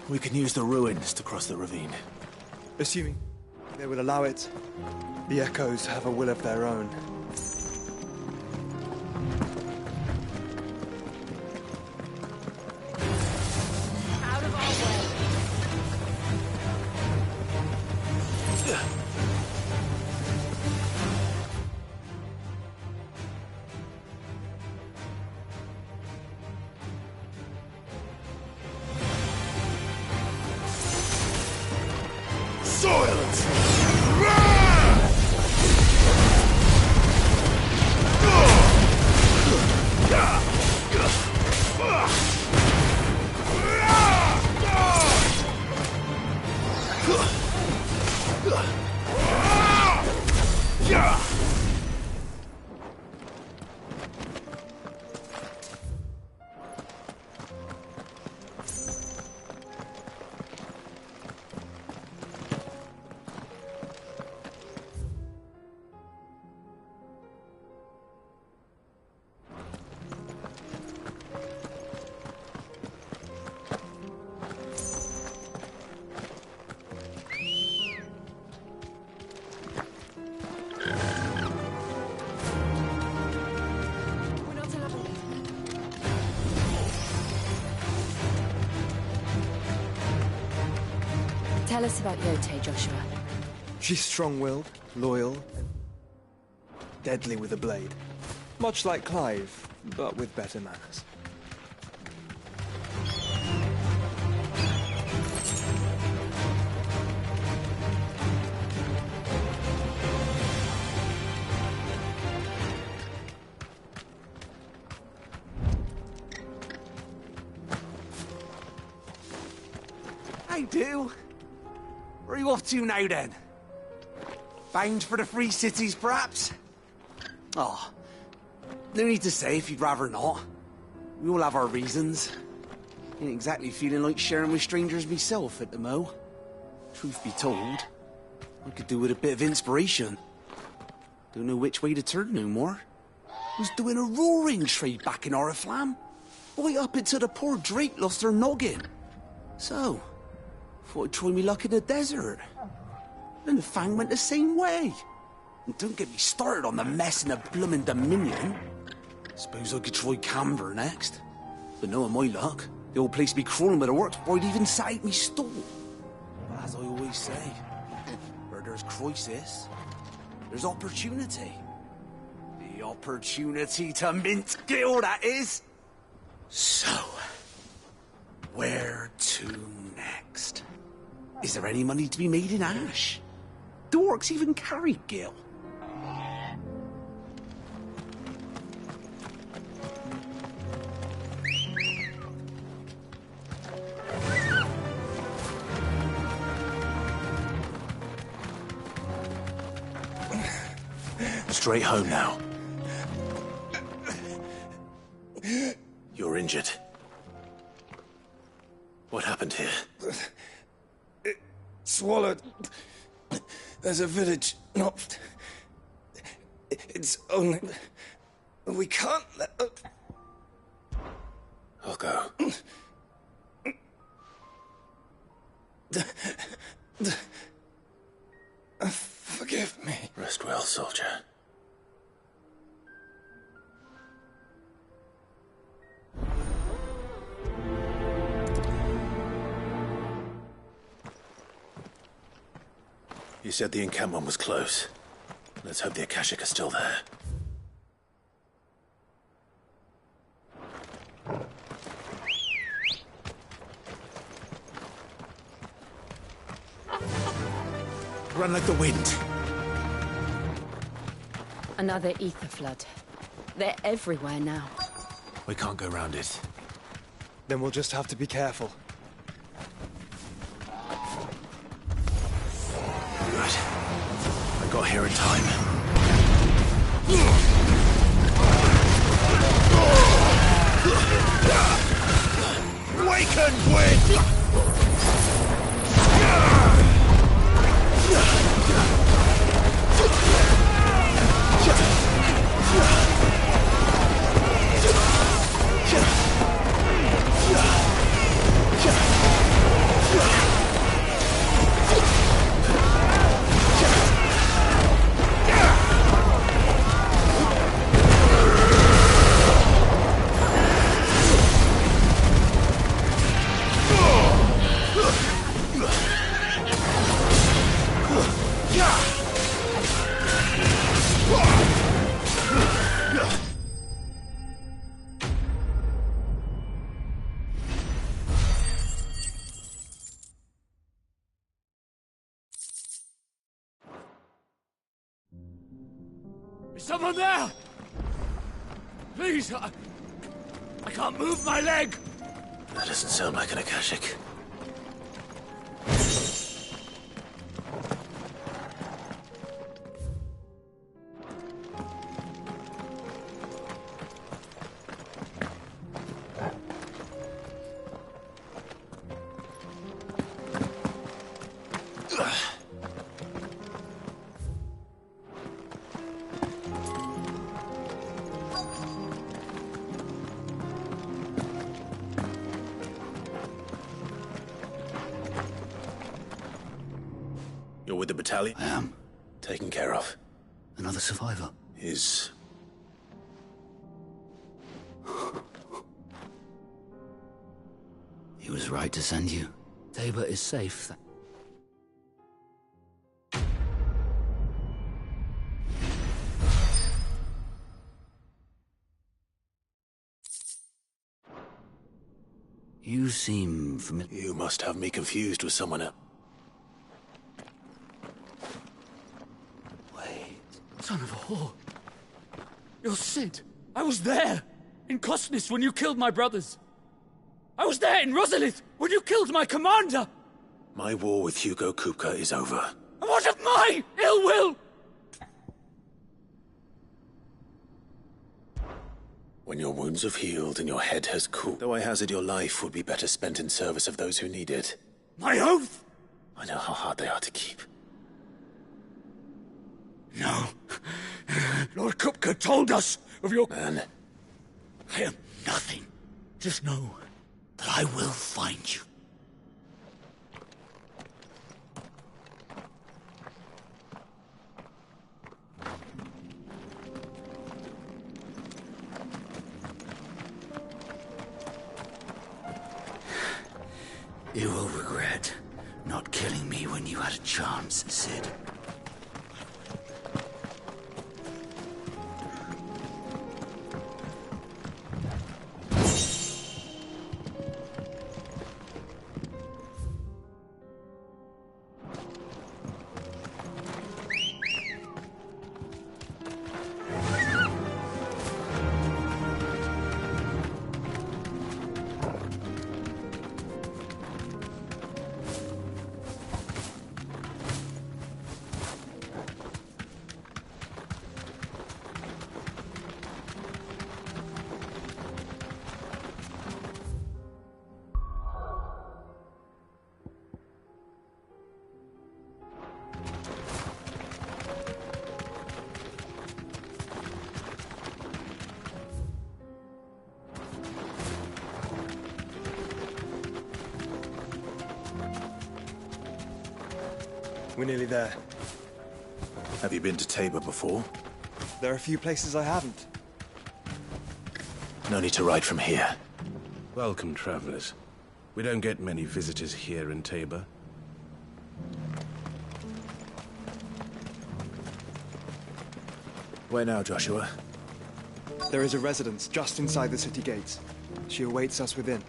We can use the ruins to cross the ravine. Assuming they will allow it, the Echoes have a will of their own. Out of our way. Silence! Tell us about Yote, Joshua. She's strong-willed, loyal, and deadly with a blade. Much like Clive, but with better manners. I do. Where are you off to now, then? Bound for the Free Cities, perhaps? Oh, no need to say if you'd rather not. We all have our reasons. Ain't exactly feeling like sharing with strangers myself at the mo. Truth be told, I could do with a bit of inspiration. Don't know which way to turn no more. Was doing a roaring trade back in Oriflamme. Right up until the poor Drake lost her noggin. So, thought I'd try me luck in the desert. And the Fang went the same way. And don't get me started on the mess in the bloomin' Dominion. Suppose I could try Camber next. But knowing my luck, the old place be crawling with the work before I'd even sat out me stall. But as I always say, where there's crisis, there's opportunity. The opportunity to mint Gil, that is. So, where to next? Is there any money to be made in Ash? Do orcs even carry Gil? Straight home now. You're injured. What happened here? It swallowed. There's a village not... It's only... We can't let... I'll go. Forgive me. Rest well, soldier. You said the encampment was close. Let's hope the Akashic are still there. Run like the wind. Another ether flood. They're everywhere now. We can't go round it. Then we'll just have to be careful. Good. I got here in time. Waken, wind! Is someone there? Please, I can't move my leg. That doesn't sound like an Akashic. You're with the battalion? I am. Taken care of. Another survivor. Is... He was right to send you. Tabor is safe. You seem familiar. You must have me confused with someone else. Son of a whore. You're Sid. I was there, in Costness, when you killed my brothers. I was there in Rosalith, when you killed my commander. My war with Hugo Kupka is over. And what of my ill will? When your wounds have healed and your head has cooled, though I hazard your life would be better spent in service of those who need it. My oath! I know how hard they are to keep. No. Lord Kupka told us of your... Man. I am nothing. Just know that I will find you. You will regret not killing me when you had a chance, Sid. We're nearly there. Have you been to Tabor before? There are a few places I haven't. No need to ride from here. Welcome, travelers. We don't get many visitors here in Tabor. Where now, Joshua? There is a residence just inside the city gates. She awaits us within.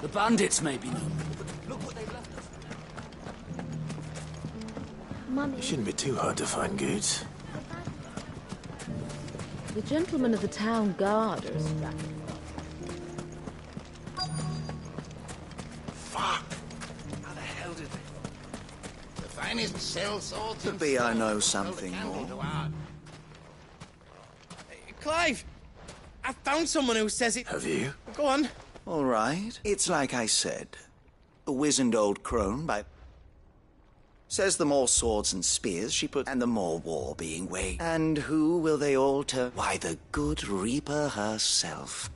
The bandits may be known. Mummy. It shouldn't be too hard to find goods. The gentlemen of the town guard are Fuck! How the hell did they... The finest cell swords... Could be I know something more. Clive! I found someone who says it... Have you? Go on. All right. It's like I said. A wizened old crone by... Says the more swords and spears she put, and the more war being waged. And who will they all turn? Why, the good Reaper herself.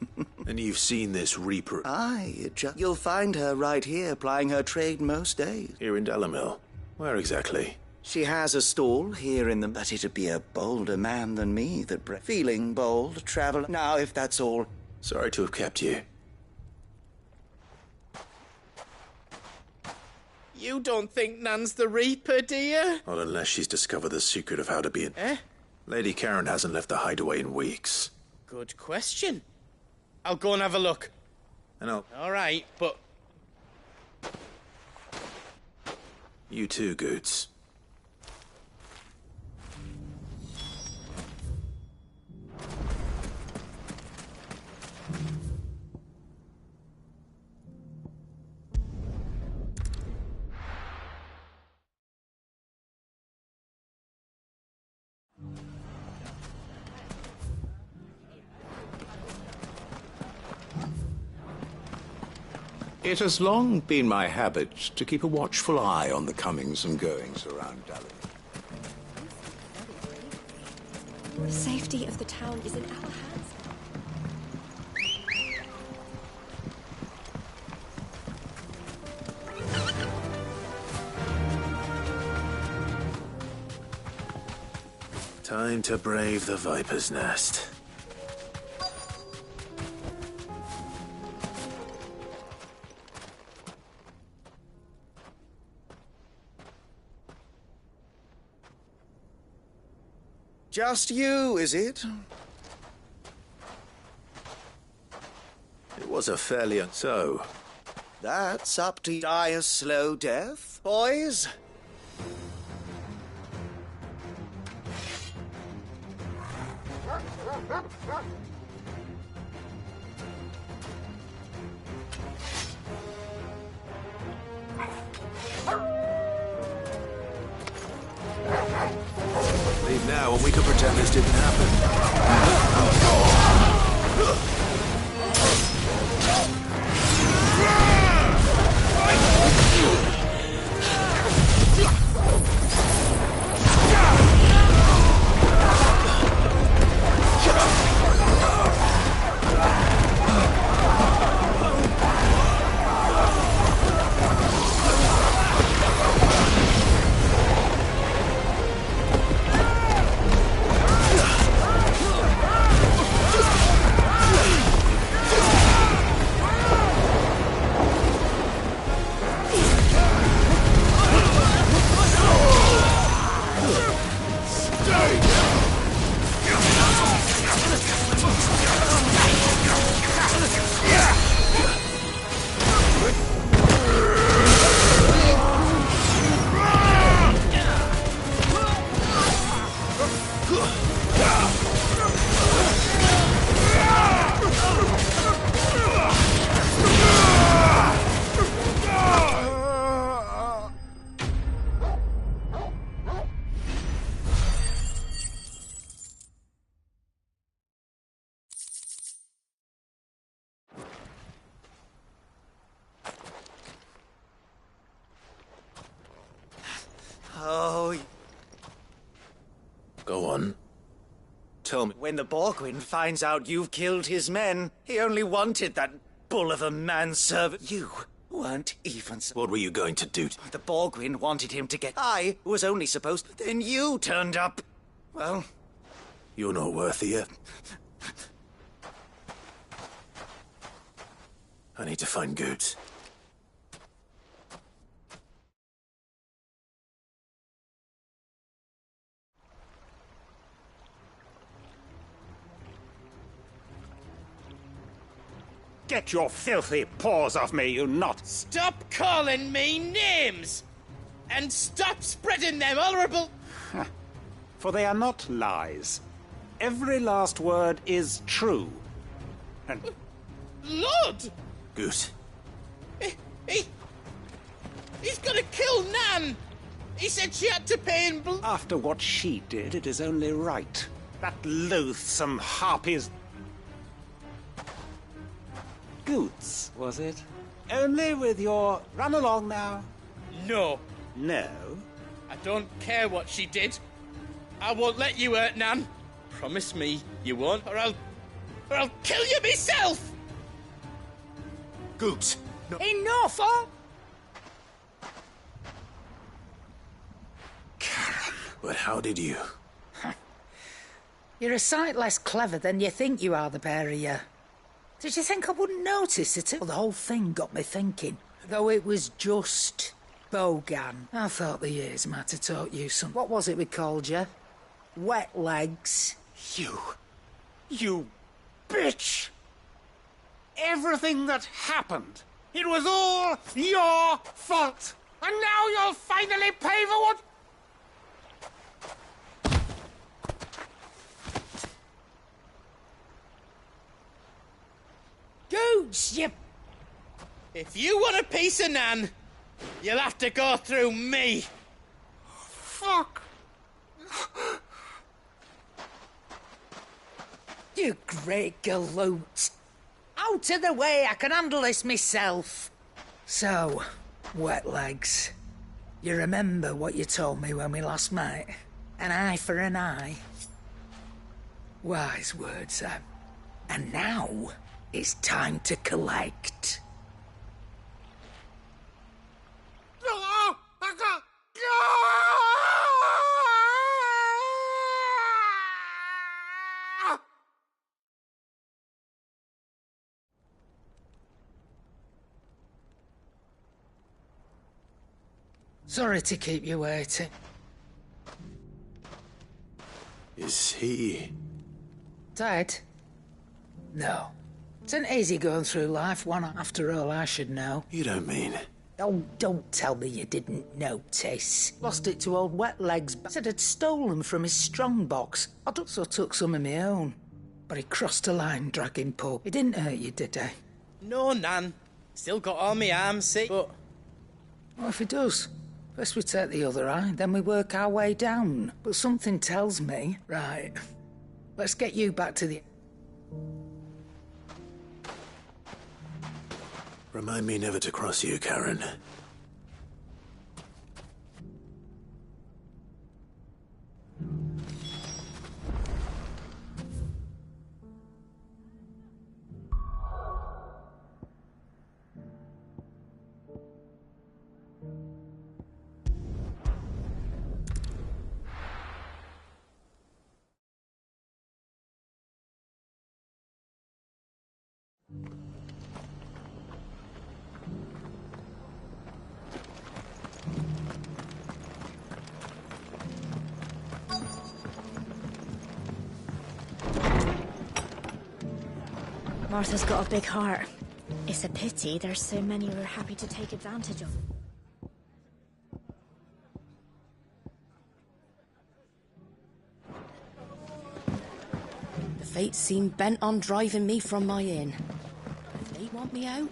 And you've seen this Reaper? Aye, you'll find her right here, plying her trade most days. Here in Delamil? Where exactly? She has a stall here in the... But it'd be a bolder man than me that... Feeling bold, traveler. Now, if that's all... Sorry to have kept you. You don't think Nan's the Reaper, do you? Not unless she's discovered the secret of how to be an... Lady Karen hasn't left the hideaway in weeks. Good question. I'll go and have a look. And I'll... All right, but... You too, Goots. It has long been my habit to keep a watchful eye on the comings and goings around Dallin. The safety of the town is in our hands. Time to brave the Viper's Nest. Just you, is it? It was a fairly... So... That's up to die a slow death, boys. Leave now and we can pretend this didn't happen. Oh... Go on. Tell me. When the Borgwyn finds out you've killed his men, he only wanted that bull of a manservant. You weren't even... What were you going to do? The Borgwyn wanted him to get... I was only supposed... Then you turned up. Well... You're not worthy yet. I need to find Goods. Get your filthy paws off me, you not! Stop calling me names! And stop spreading them horrible... For they are not lies. Every last word is true. And... Lord! Goose. He's gonna kill Nan! He said she had to pay in blood. After what she did, it is only right. That loathsome harpy's... Goots, was it? Only with your... Run along now. No. No? I don't care what she did. I won't let you hurt Nan. Promise me you won't, or I'll kill you myself! Goots! No. Enough, huh? Karen. But how did you? You're a sight less clever than you think you are, the pair of you. Did you think I wouldn't notice it? Well, the whole thing got me thinking. Though it was just Bogan. I thought the years might have taught you some... What was it we called you? Wet legs. You bitch! Everything that happened, it was all your fault! And now you'll finally pay for what... Goots, you... If you want a piece of Nan, you'll have to go through me. Fuck! You great galoot. Out of the way, I can handle this myself. So, wet legs. You remember what you told me when we last met? An eye for an eye. Wise words, Sam. And now, it's time to collect. Sorry to keep you waiting. Is he... Dead? No. It's an easy going through life, one after all I should know. You don't mean... Oh, don't tell me you didn't notice. Lost it to old Wet Legs. Said I'd stolen from his strongbox. I also took some of my own. But he crossed a line, dragging Pope. He didn't hurt you, did he? No, Nan. Still got all my arms, see? But... What if he does? First we take the other eye, then we work our way down. But something tells me... Right. Let's get you back to the... Remind me never to cross you, Karen. Martha's got a big heart. It's a pity there's so many who are happy to take advantage of it. The fates seem bent on driving me from my inn. If they want me out,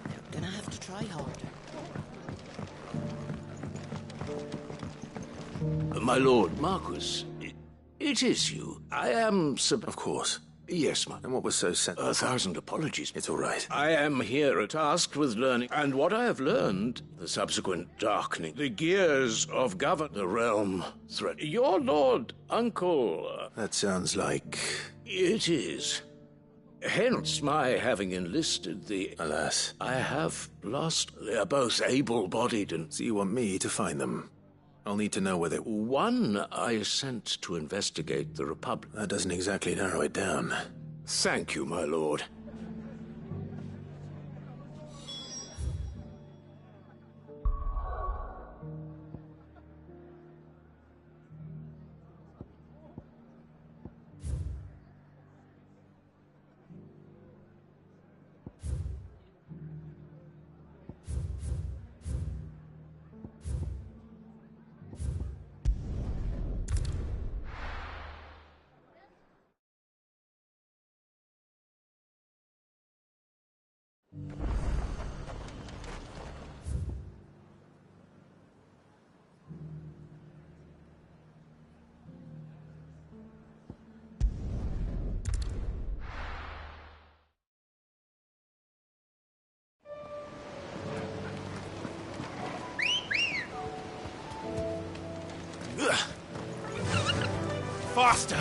they're gonna have to try harder. My lord Marquis, it is you. I am Of course. Yes, my... And what was so sent? 1,000 apologies. It's all right. I am here tasked with learning, and what I have learned, the subsequent darkening, the gears of govern the realm threat. Your lord uncle... That sounds like... It is. Hence my having enlisted the... Alas. I have lost... They are both able-bodied and... So you want me to find them? I'll need to know whether... One I sent to investigate the Republic. That doesn't exactly narrow it down. Thank you, my lord. Faster!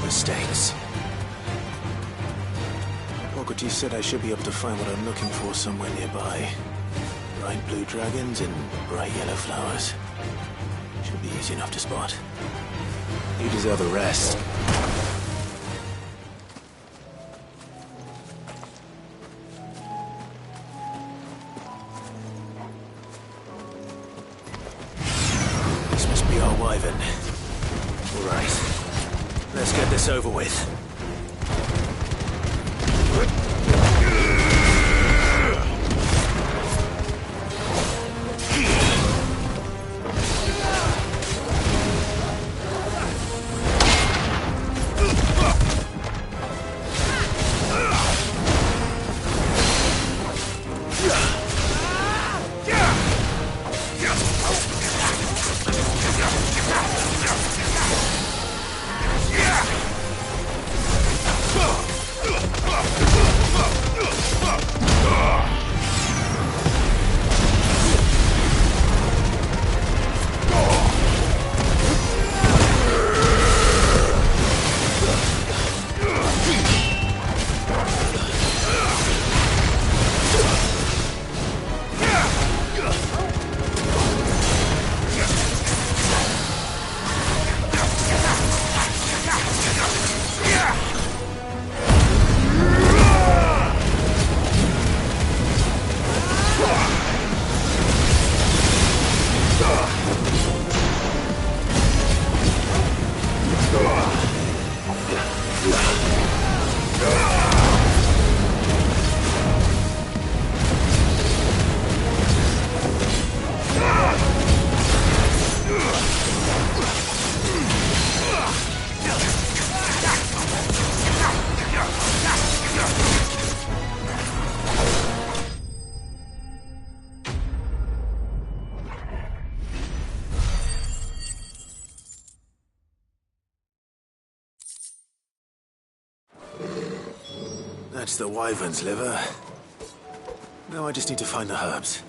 Mistakes. Socrates said I should be able to find what I'm looking for somewhere nearby. Bright blue dragons and bright yellow flowers. Should be easy enough to spot. You deserve a rest. This must be our wyvern. All right. Let's get this over with. That's the wyvern's liver. Now I just need to find the herbs.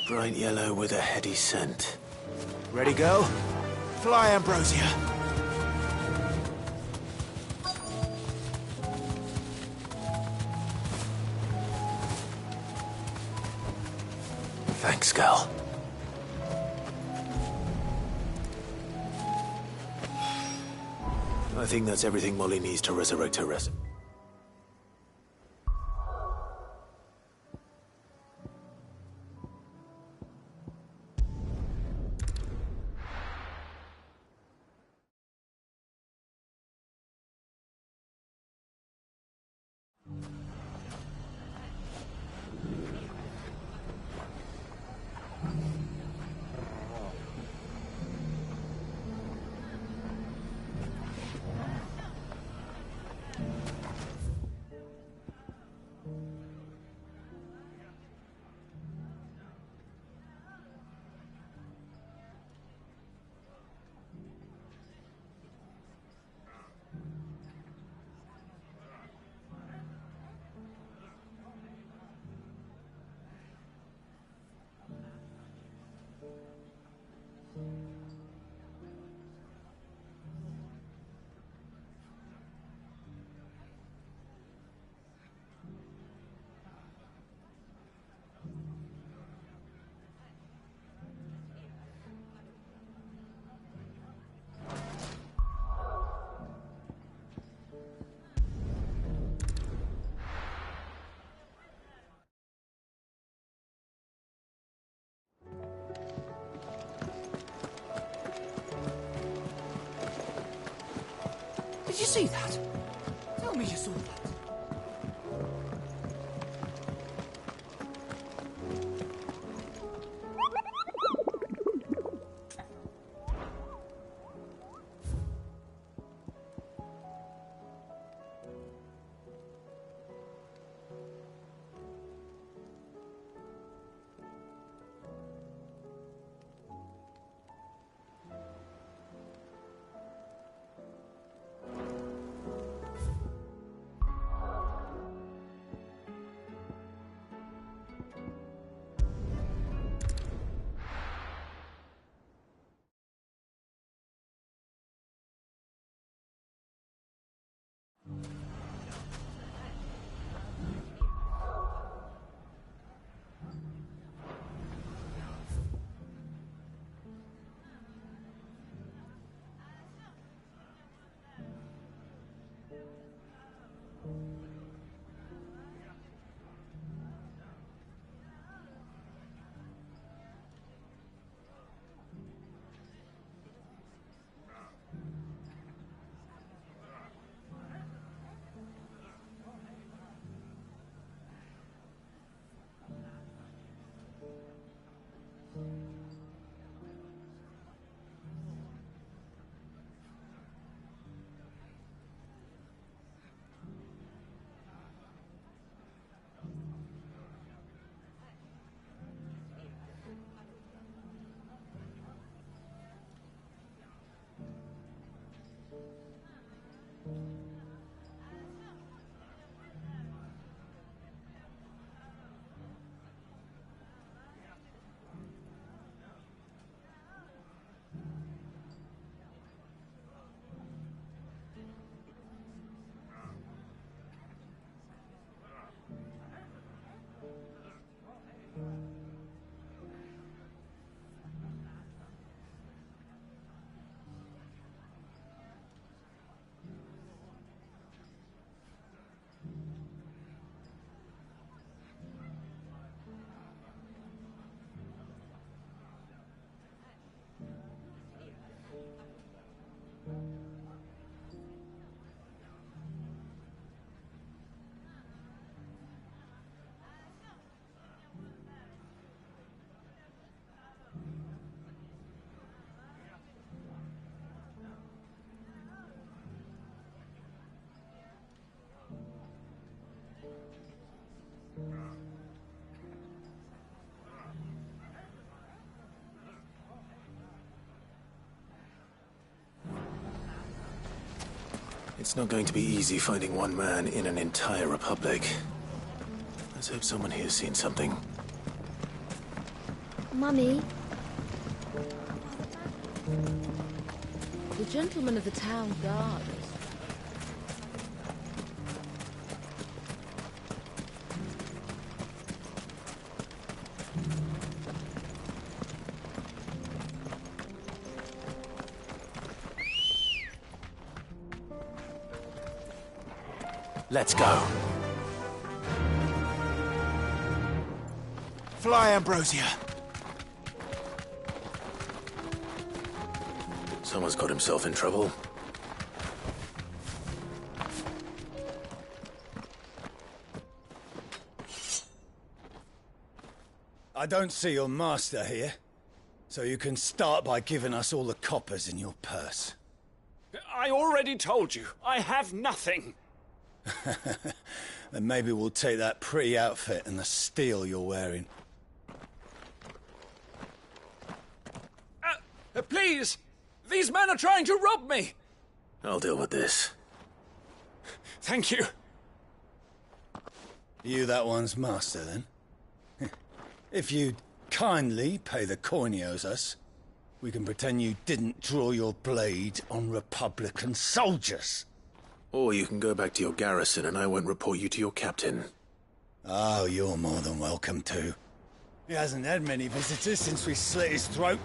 Bright yellow with a heady scent. Ready, go? Fly, Ambrosia. Thanks, Gal. I think that's everything Molly needs to resurrect her recipe. Did you see that? Tell me you saw that. It's not going to be easy finding one man in an entire republic. Let's hope someone here's seen something. Mummy? The gentleman of the town guard. Let's go. Fly, Ambrosia. Someone's got himself in trouble. I don't see your master here, so you can start by giving us all the coppers in your purse. I already told you, I have nothing. Then maybe we'll take that pretty outfit and the steel you're wearing. Please! These men are trying to rob me! I'll deal with this. Thank you. You that one's master, then? If you'd kindly pay the coin he owes us, we can pretend you didn't draw your blade on Republican soldiers. Or you can go back to your garrison and I won't report you to your captain. Oh, you're more than welcome to. He hasn't had many visitors since we slit his throat.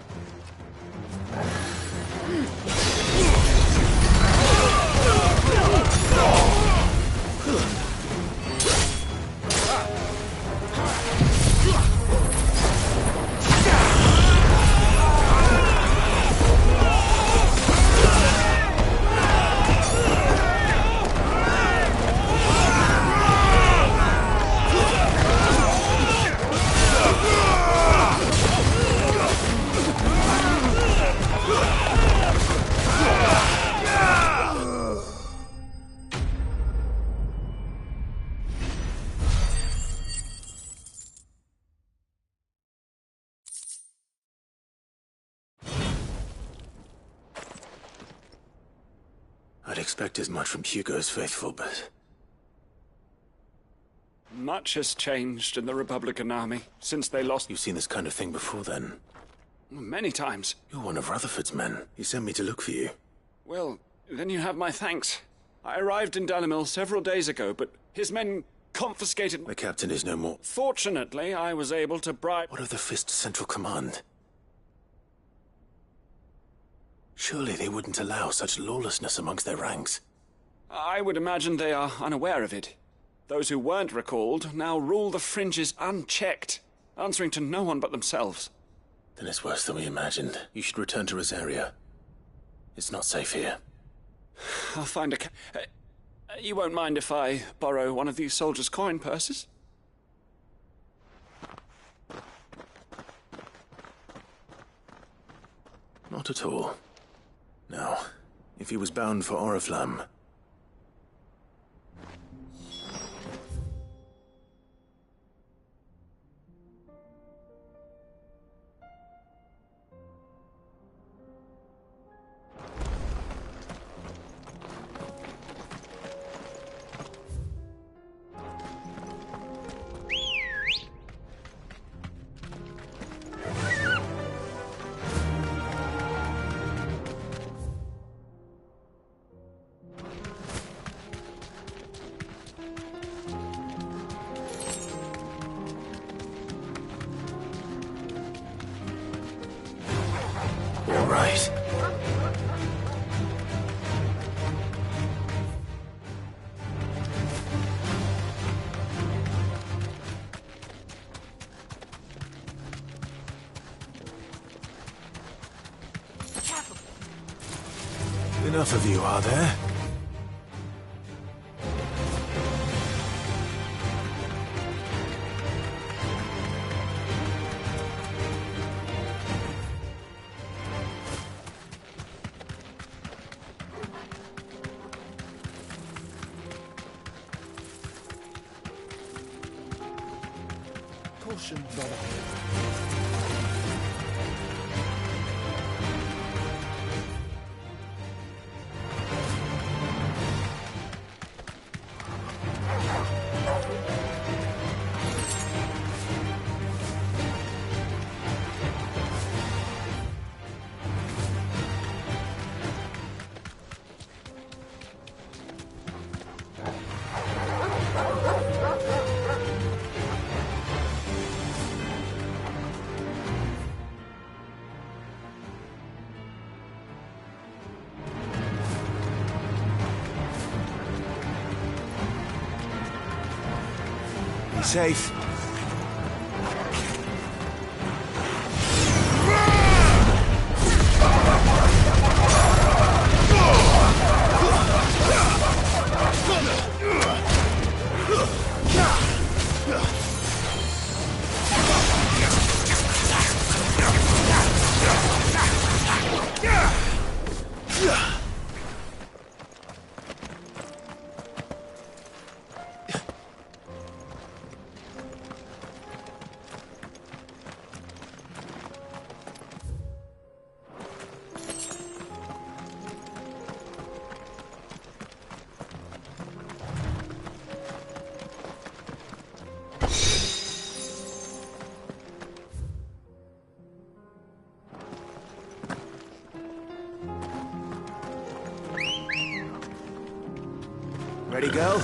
I'd expect as much from Hugo's faithful, but... Much has changed in the Republican army since they lost... You've seen this kind of thing before, then? Many times. You're one of Rutherford's men. He sent me to look for you. Well, then you have my thanks. I arrived in Dalimil several days ago, but his men confiscated... The captain is no more. Fortunately, I was able to bribe... What of the Fist Central Command? Surely they wouldn't allow such lawlessness amongst their ranks. I would imagine they are unaware of it. Those who weren't recalled now rule the fringes unchecked, answering to no one but themselves. Then it's worse than we imagined. You should return to Rosaria. It's not safe here. I'll find a... you won't mind if I borrow one of these soldiers' coin purses? Not at all. Now, if he was bound for Oriflamme... Right. Enough of you, are there? Caution, brother. Be safe. Ready, go?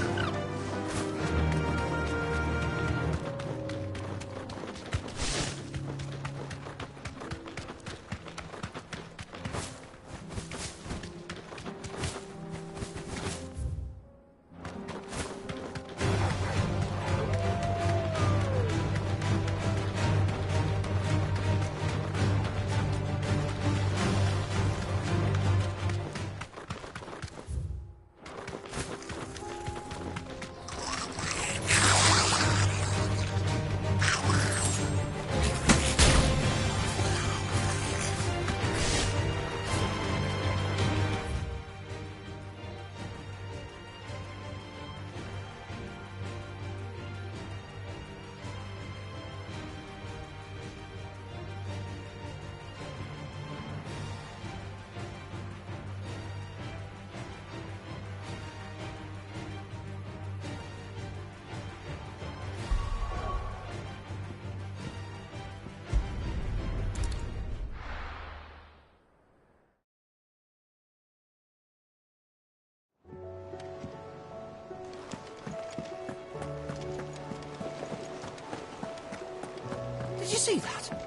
Did you see that?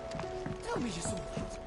Tell me you saw that.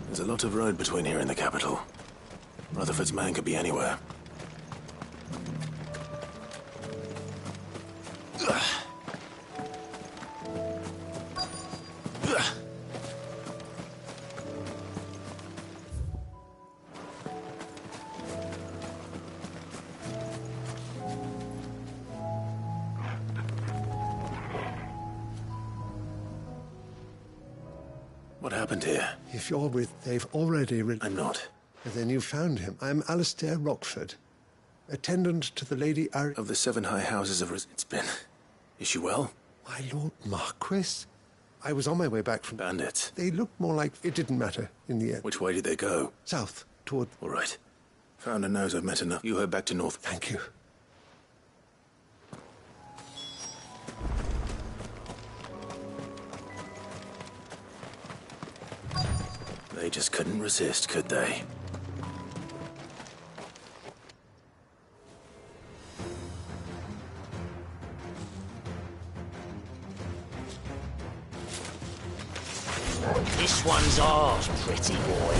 There's a lot of road between here and the capital. Rutherford's man could be anywhere. What happened here? If you're with, they've already... I'm not. Then you found him. I'm Alistair Rockford, attendant to the Lady Of the 7 high houses of... It's been... Is she well? My Lord Marquis? I was on my way back from... Bandits. They looked more like... It didn't matter in the end. Which way did they go? South, toward... All right. Founder knows I've met enough. You head back to north. Thank you. They just couldn't resist, could they? This one's ours, pretty boy.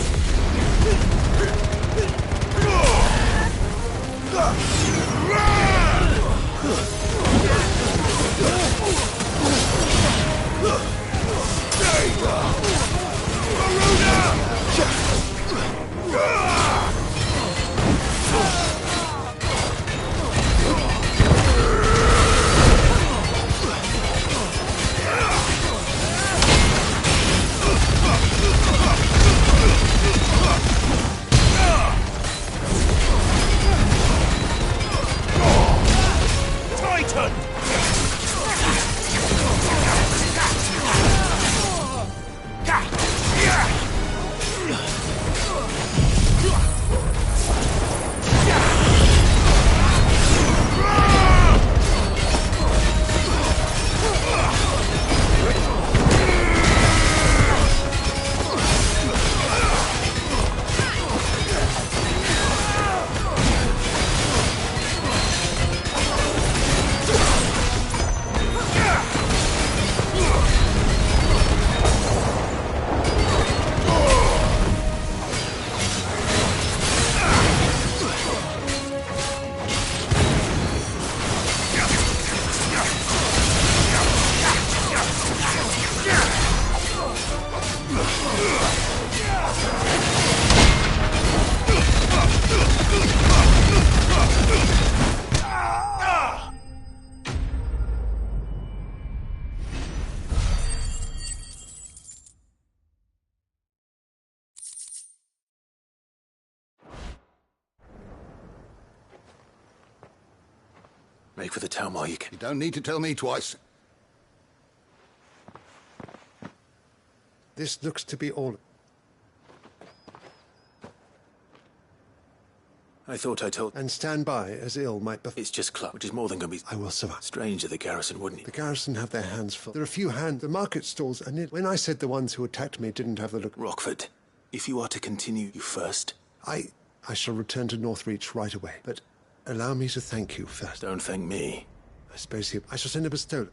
Make for the town while you can. You don't need to tell me twice. This looks to be all... I thought I told... And stand by, as ill might befall. It's just Club, which is more than gonna be... I will survive. Strange of the garrison, wouldn't it? The garrison have their hands full. There are a few hands. The market stalls are near... When I said the ones who attacked me didn't have the look... Rockford, if you are to continue, you first. I shall return to Northreach right away, but allow me to thank you first. Don't thank me. I suppose I shall send a bestow.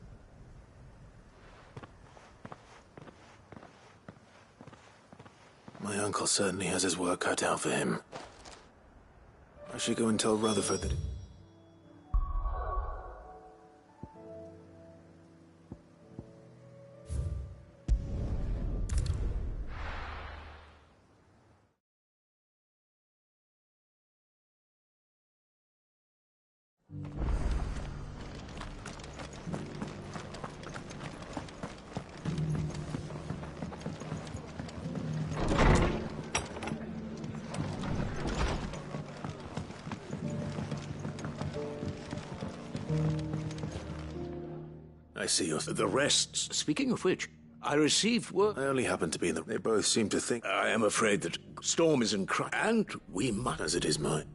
My uncle certainly has his work cut out for him. I should go and tell Rutherford that... I see your... The rests. Speaking of which, I received word... I only happened to be in the... They both seem to think... I am afraid that Storm is in crime, and we must... As it is mine.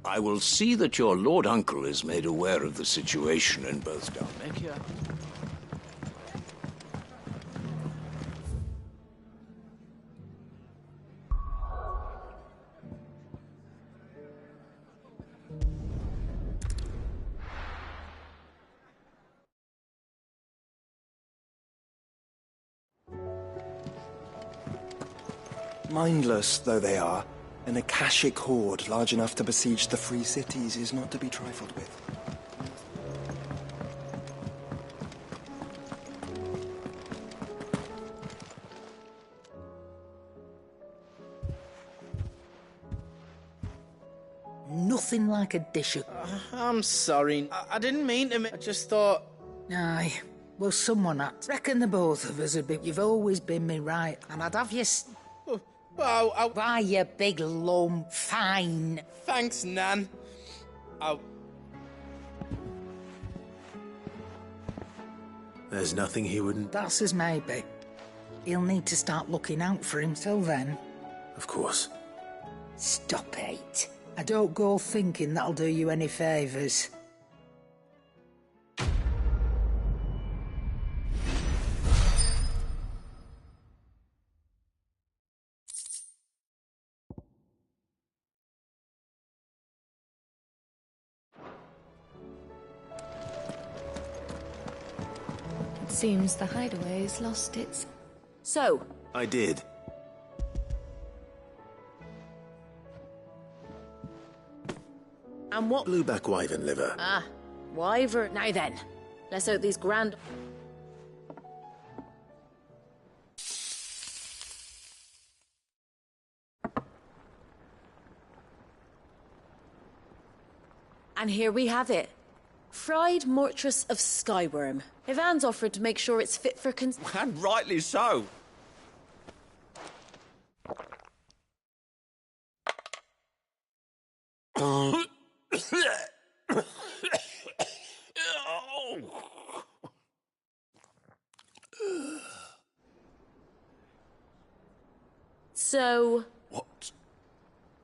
I will see that your Lord Uncle is made aware of the situation in both Dalmekia. Mindless though they are, an Akashic horde large enough to besiege the Free Cities is not to be trifled with. nothing like a dish of... I'm sorry. I didn't mean to... I just thought... Aye. Well, someone had. Reckon the both of us would be... You've always been me right, and I'd have you... Why, you big lump. Fine. Thanks, Nan. There's nothing he wouldn't... That's as may be. He'll need to start looking out for him till then. Of course. Stop it. I don't go thinking that'll do you any favours. It seems the hideaway's lost its... So? I did. And what? Blueback wyvern liver. Ah, wyvern. Now then, let's hope these grand... And here we have it. Fried Mortress of Skyworm. Ivan's offered to make sure it's fit for And rightly so. So...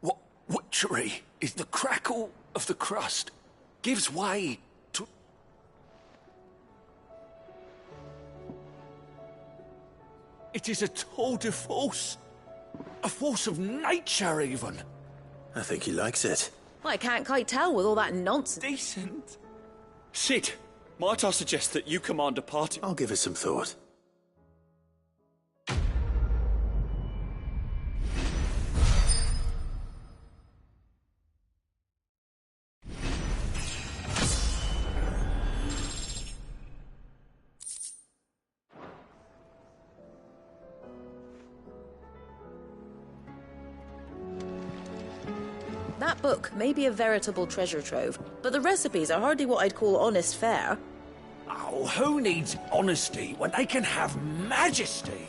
What witchery is the crackle of the crust gives way to... It is a tour de force. A force of nature, even. I think he likes it. I can't quite tell with all that nonsense. Decent. Cid, might I suggest that you command a party... I'll give it some thought. That book may be a veritable treasure trove, but the recipes are hardly what I'd call honest fare. Oh, who needs honesty when they can have majesty?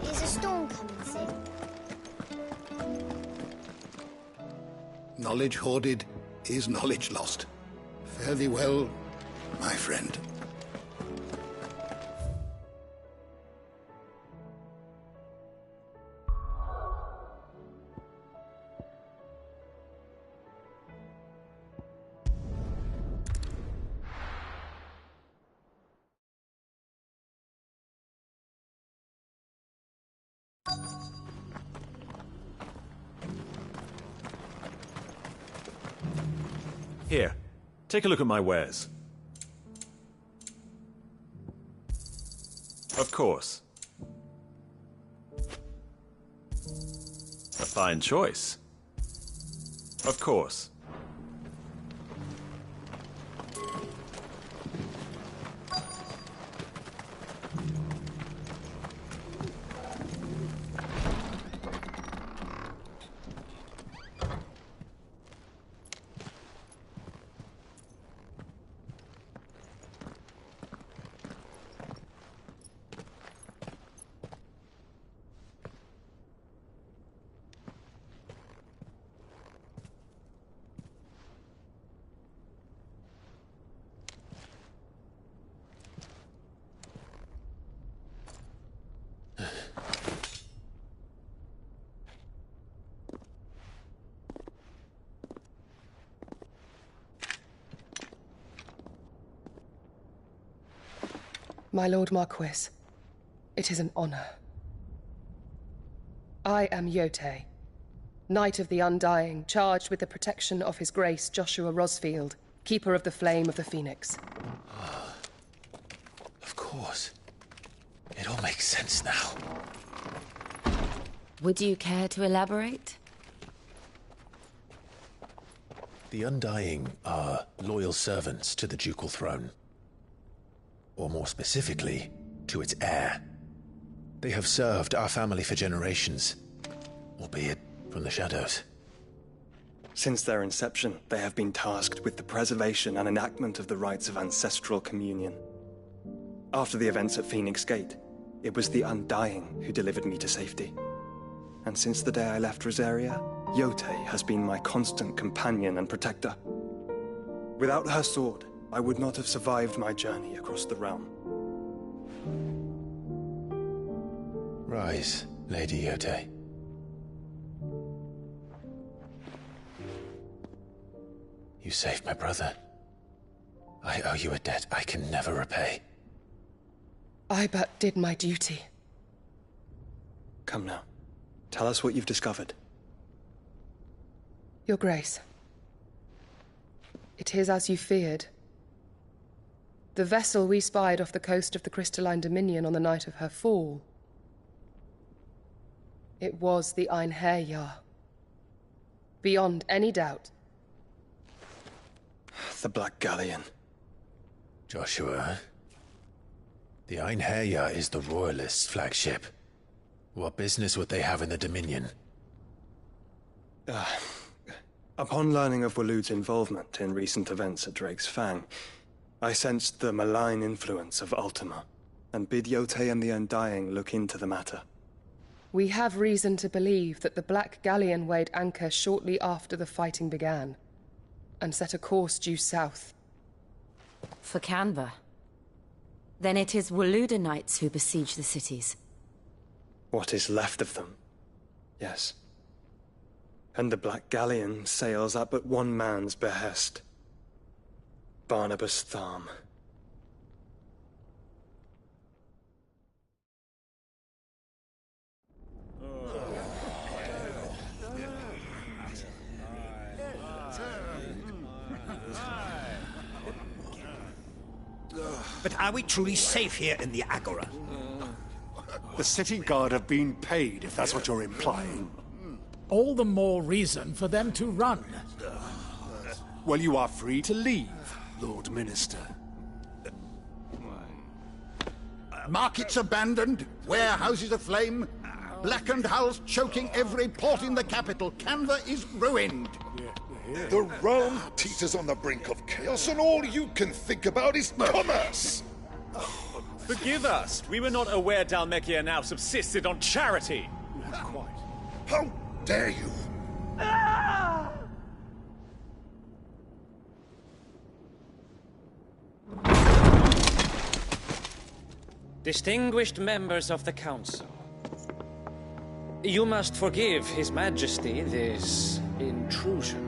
Is a storm coming soon? Knowledge hoarded is knowledge lost. Fare thee well, my friend. Here, take a look at my wares. Of course. A fine choice. Of course. My Lord Marquis, it is an honor. I am Yote, Knight of the Undying, charged with the protection of His Grace Joshua Rosfield, Keeper of the Flame of the Phoenix. Of course. It all makes sense now. Would you care to elaborate? The Undying are loyal servants to the ducal throne. Or more specifically, to its heir. They have served our family for generations, albeit from the shadows. Since their inception, they have been tasked with the preservation and enactment of the rites of ancestral communion. After the events at Phoenix Gate, it was the Undying who delivered me to safety. And since the day I left Rosaria, Yotei has been my constant companion and protector. Without her sword, I would not have survived my journey across the realm. Rise, Lady Yotei. You saved my brother. I owe you a debt I can never repay. I but did my duty. Come now. Tell us what you've discovered. Your Grace. It is as you feared. The vessel we spied off the coast of the Crystalline Dominion on the night of her fall. It was the Einherjar. Beyond any doubt. The Black Galleon. Joshua, the Einherjar is the Royalists' flagship. What business would they have in the Dominion? Upon learning of Waloed's involvement in recent events at Drake's Fang, I sensed the malign influence of Ultima, and bid Yotei and the Undying look into the matter. We have reason to believe that the Black Galleon weighed anchor shortly after the fighting began, and set a course due south. For Canva? Then it is Waloed knights who besiege the cities. What is left of them, yes. And the Black Galleon sails at but one man's behest. Barnabas Tharm. But are we truly safe here in the Agora? The city guard have been paid, if that's what you're implying. All the more reason for them to run. Well, you are free to leave, Lord Minister. Markets abandoned, warehouses aflame, blackened hulls choking every port in the capital. Canva is ruined. The realm teeters on the brink of chaos, and all you can think about is commerce! Forgive us! We were not aware Dhalmekia now subsisted on charity! Quite. How dare you! Distinguished members of the Council, you must forgive His Majesty this intrusion.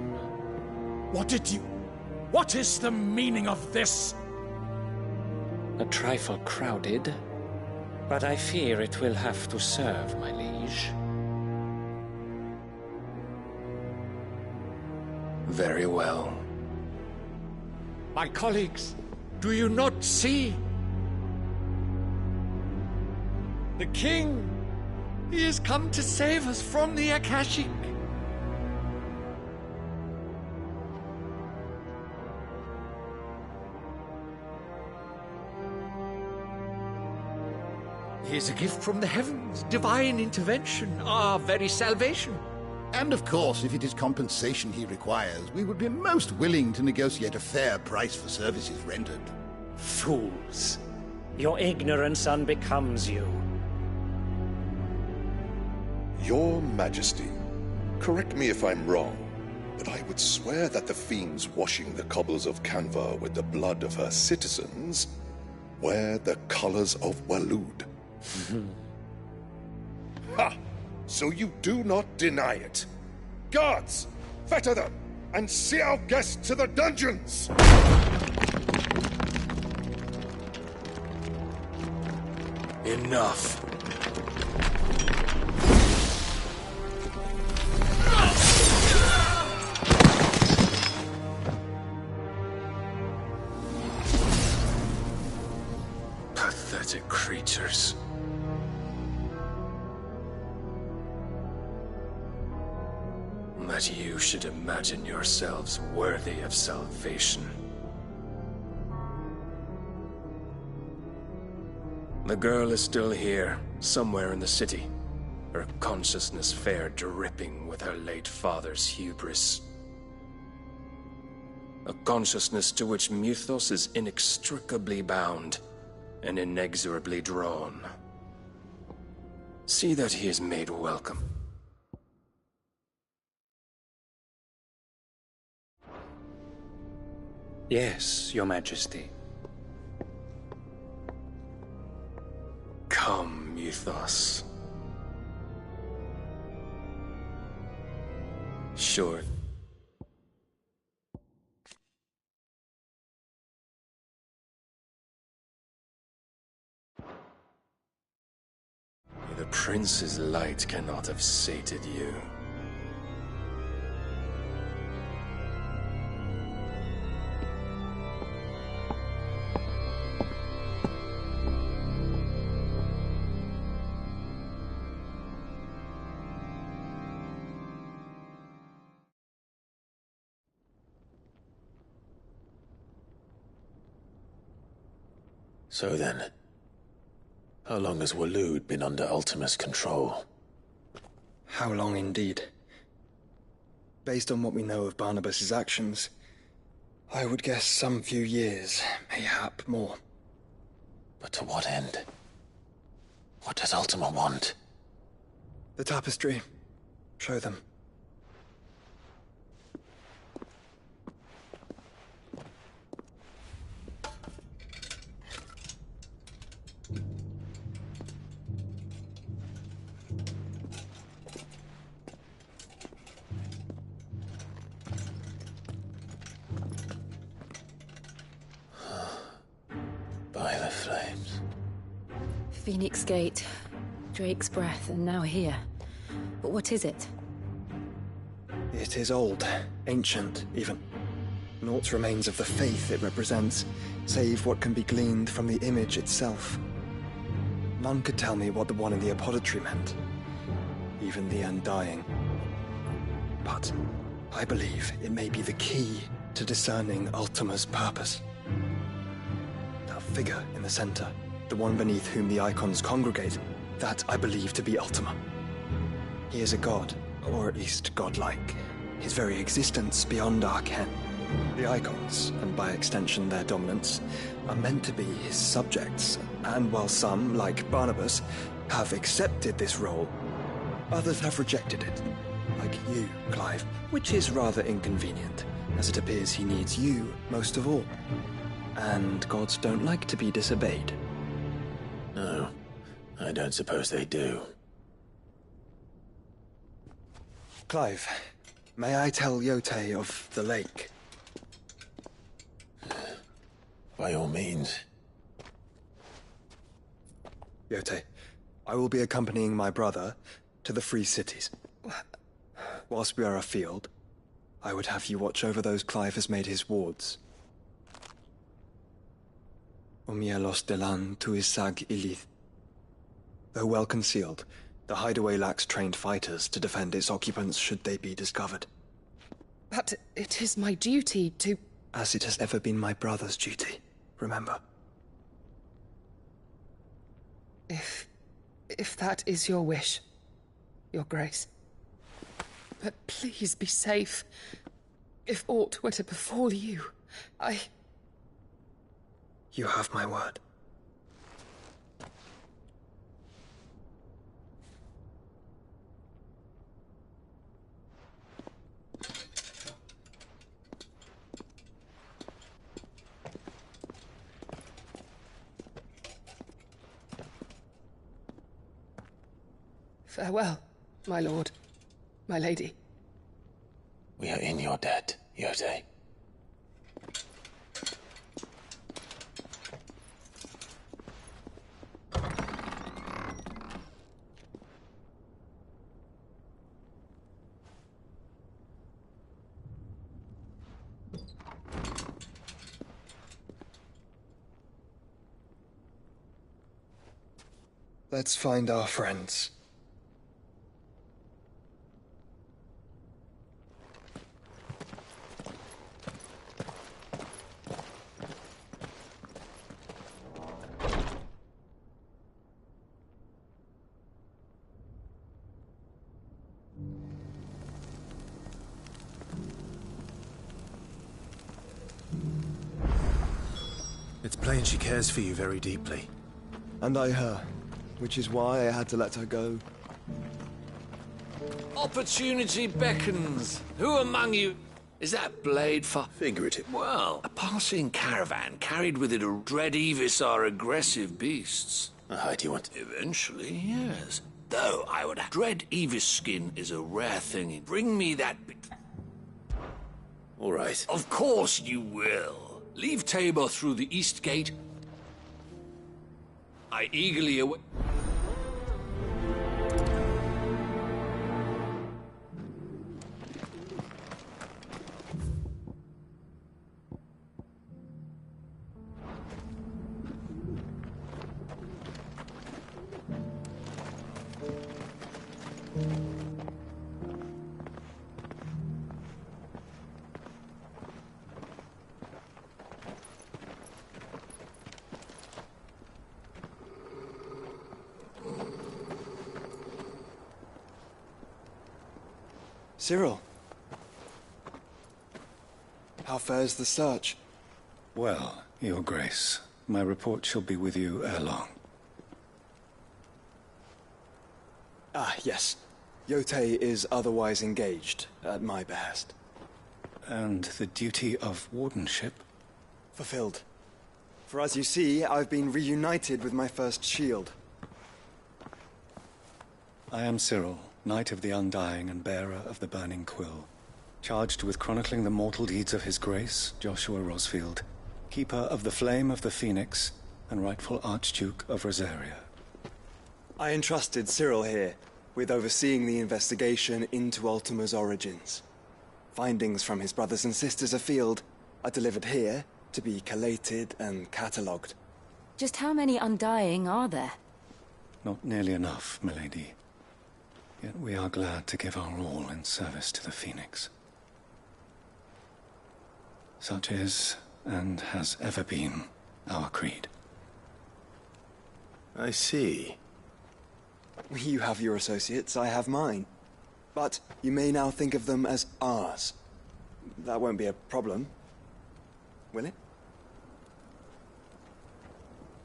What is the meaning of this? A trifle crowded, but I fear it will have to serve, my liege. Very well. My colleagues, do you not see? The King! He has come to save us from the Akashic! He is a gift from the heavens, divine intervention, our very salvation. And of course, if it is compensation he requires, we would be most willing to negotiate a fair price for services rendered. Fools! Your ignorance unbecomes you. Your Majesty, correct me if I'm wrong, but I would swear that the fiends washing the cobbles of Canva with the blood of her citizens wear the colors of Waloed. Ha! So you do not deny it. Guards, fetter them, and see our guests to the dungeons! Enough. Pathetic creatures. That you should imagine yourselves worthy of salvation. The girl is still here, somewhere in the city. Her consciousness fair dripping with her late father's hubris. A consciousness to which Mythos is inextricably bound and inexorably drawn. See that he is made welcome. Yes, Your Majesty. Come, Mythos. Sure. The prince's light cannot have sated you. So then, how long has Waloed been under Ultima's control? How long indeed? Based on what we know of Barnabas's actions, I would guess some few years, mayhap more. But to what end? What does Ultima want? The tapestry. Show them. By the flames. Phoenix Gate, Drake's Breath, and now here. But what is it? It is old, ancient, even. Naught remains of the faith it represents, save what can be gleaned from the image itself. None could tell me what the one in the apothecary meant, even the Undying. But I believe it may be the key to discerning Ultima's purpose. That figure in the center, the one beneath whom the icons congregate, that I believe to be Ultima. He is a god, or at least godlike, his very existence beyond our ken. The icons, and by extension their dominants, are meant to be his subjects, and while some, like Barnabas, have accepted this role, others have rejected it. Like you, Clive, which is rather inconvenient, as it appears he needs you most of all. And gods don't like to be disobeyed. No, I don't suppose they do. Clive, may I tell Yote of the lake? By all means. Yote, I will be accompanying my brother to the Free Cities. Whilst we are afield, I would have you watch over those Clive has made his wards. Umielos delan tuisag ilith. Though well concealed, the hideaway lacks trained fighters to defend its occupants should they be discovered. But it is my duty to... As it has ever been my brother's duty, remember. If that is your wish, Your Grace. But please be safe. If aught were to befall you, You have my word. Farewell, my lord, my lady. We are in your debt, Yote. Let's find our friends. It's plain she cares for you very deeply. And I her, which is why I had to let her go. Opportunity beckons. Who among you is that blade for? Figurative. Well, a passing caravan carried with it a dread Evis are aggressive beasts. Do you want? Eventually, yes. Though I would dread Evis skin is a rare thing. Bring me that bit. All right. Of course you will. Leave Tabor through the east gate. I eagerly await. Cyril. How fares the search? Well, Your Grace, my report shall be with you ere long. Ah, yes. Yotei is otherwise engaged, at my behest. And the duty of wardenship? Fulfilled. For as you see, I've been reunited with my first shield. I am Cyril, Knight of the Undying and bearer of the Burning Quill, charged with chronicling the mortal deeds of His Grace, Joshua Rosfield, Keeper of the Flame of the Phoenix, and rightful Archduke of Rosaria. I entrusted Cyril here with overseeing the investigation into Ultima's origins. Findings from his brothers and sisters afield are delivered here to be collated and catalogued. Just how many Undying are there? Not nearly enough, milady. Yet we are glad to give our all in service to the Phoenix. Such is, and has ever been, our creed. I see. You have your associates, I have mine. But you may now think of them as ours. That won't be a problem, will it?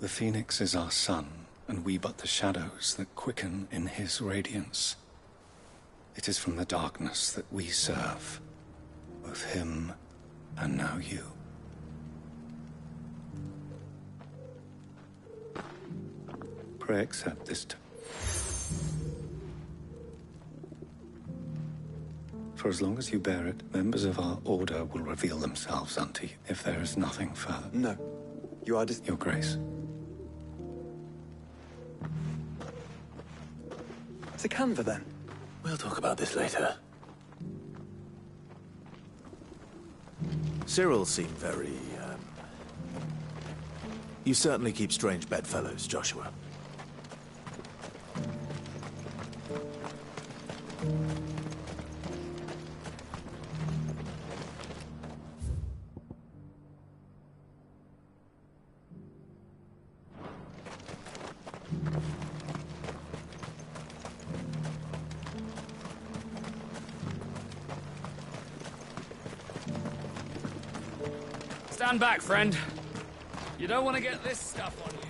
The Phoenix is our sun, and we but the shadows that quicken in his radiance. It is from the darkness that we serve, both him and now you. Pray accept this. For as long as you bear it, members of our order will reveal themselves unto you if there is nothing further. No. You are Your Grace. To Canva, then? We'll talk about this later. Cyril seemed very, You certainly keep strange bedfellows, Joshua. Stand back, friend. You don't want to get this stuff on you.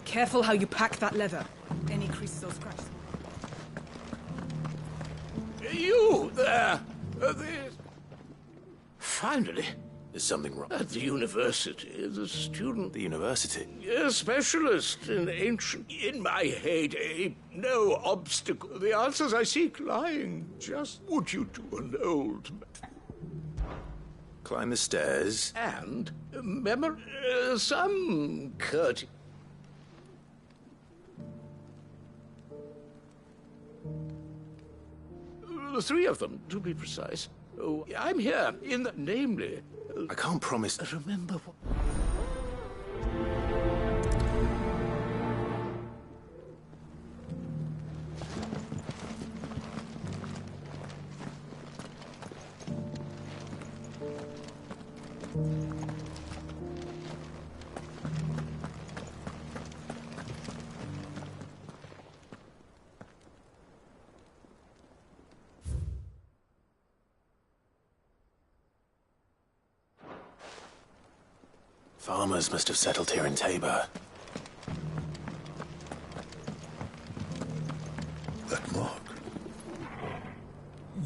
Careful how you pack that leather. Any creases or scratches. You there! Finally. Is something wrong? At the university, the student... The university? A specialist in ancient... In my heyday, no obstacle. The answers I seek lying just what you to an old man. Climb the stairs. And some courtesy. The three of them, to be precise. Oh, I'm here, namely... I can't promise... Remember what... Farmers must have settled here in Tabor. That mark.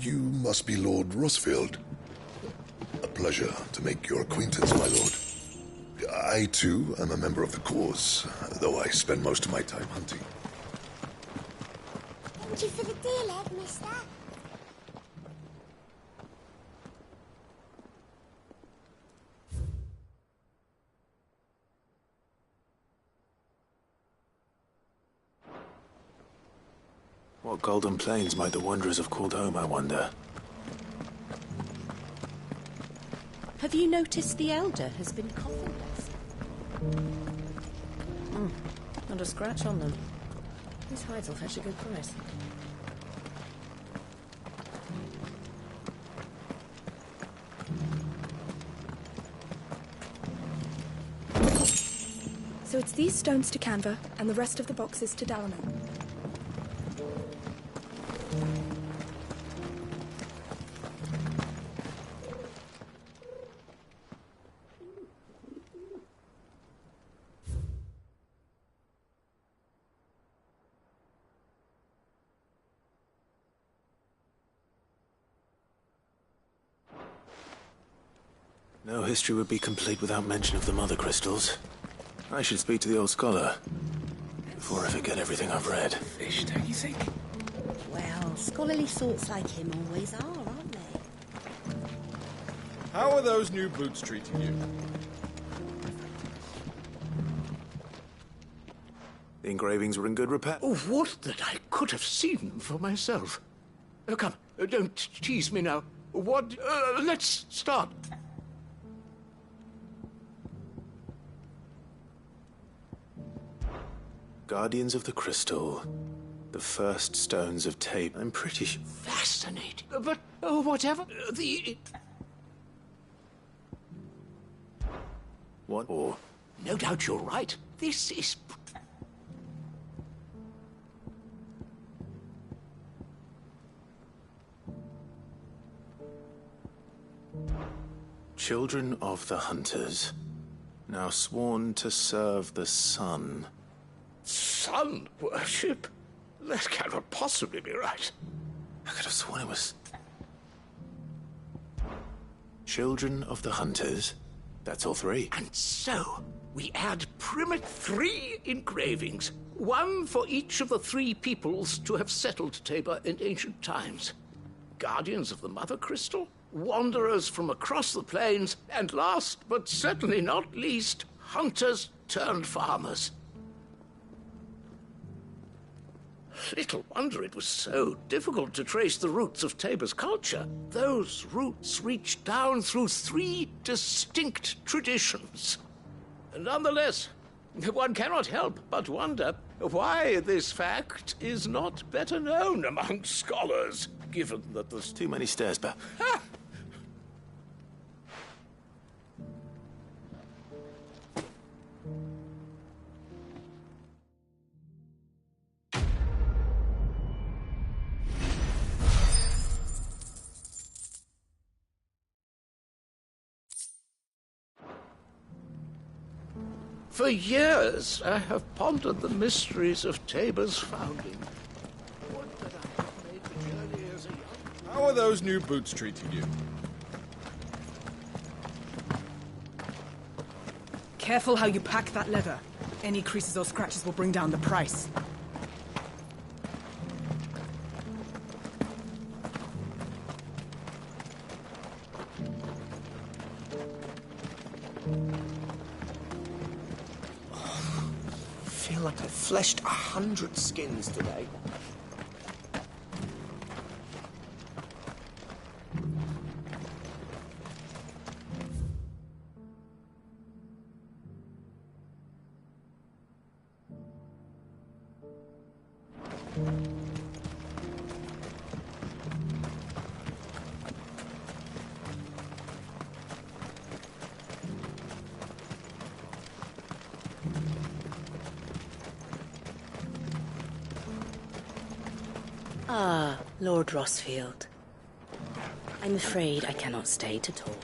You must be Lord Rosfield. A pleasure to make your acquaintance, my lord. I, too, am a member of the cause, though I spend most of my time hunting. Thank you for the deal, Ed, mister. What golden plains might the Wanderers have called home, I wonder? Have you noticed the Elder has been coffinless? Not a scratch on them. These hides will fetch a good price. So it's these stones to Canva, and the rest of the boxes to Dalaman. No history would be complete without mention of the Mother Crystals. I should speak to the old scholar before I forget everything I've read. Fish, don't you think? Well, scholarly sorts like him always are, aren't they? How are those new boots treating you? The engravings were in good repair. Oh, would that I could have seen them for myself. Oh, come, don't tease me now. What? Let's start. Guardians of the Crystal. The first stones of Tabor. I'm pretty sure. Fascinating. But, whatever. What? Or. No doubt you're right. This is. Children of the Hunters. Now sworn to serve the sun. Sun worship? That cannot possibly be right. I could have sworn it was... Children of the Hunters. That's all three. And so, we add Primet 3 engravings. One for each of the 3 peoples to have settled Tabor in ancient times. Guardians of the Mother Crystal, wanderers from across the plains, and last, but certainly not least, hunters turned farmers. Little wonder it was so difficult to trace the roots of Tabor's culture. Those roots reach down through 3 distinct traditions. Nonetheless, one cannot help but wonder why this fact is not better known among scholars, given that there's too many stairs, but... For years, I have pondered the mysteries of Tabor's founding. Would that I had made the journey as a young... How are those new boots treating you? Careful how you pack that leather. Any creases or scratches will bring down the price. I feel like I've fleshed 100 skins today. Ah, Lord Rosfield. I'm afraid I cannot stay to talk.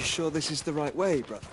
sure this is the right way, brother?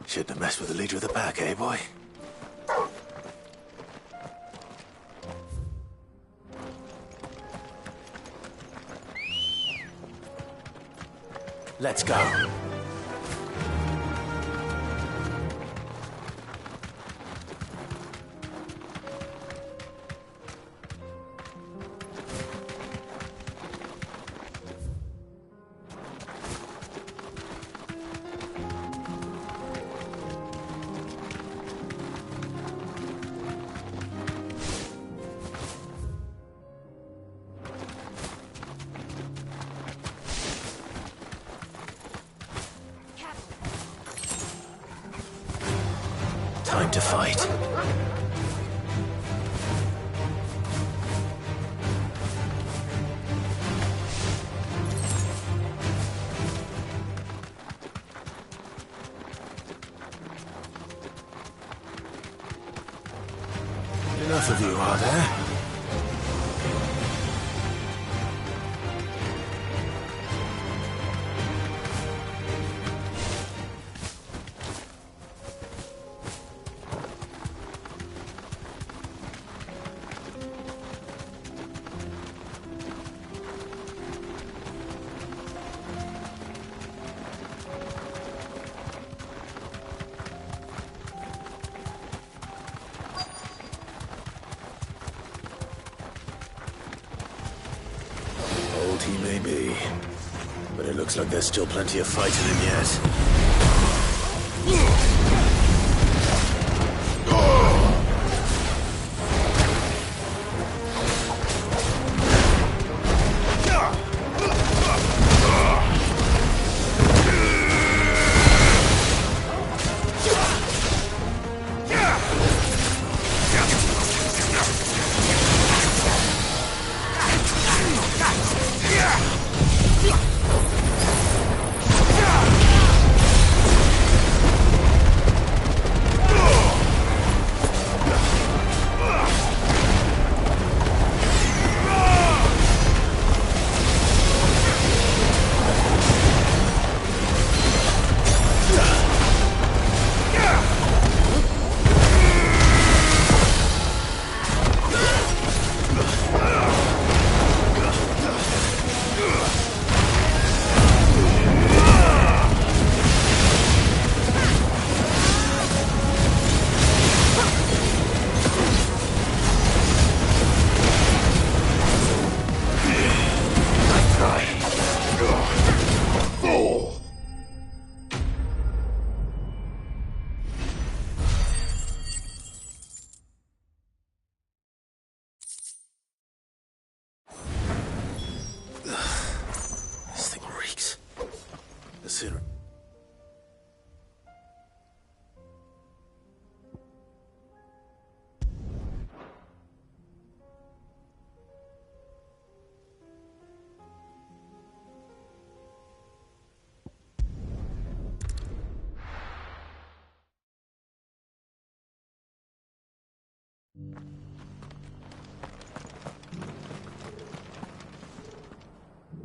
Shouldn't have messed with the leader of the pack, eh, boy? Let's go. Time to fight. Enough of you, are there? But it looks like there's still plenty of fight in him yet.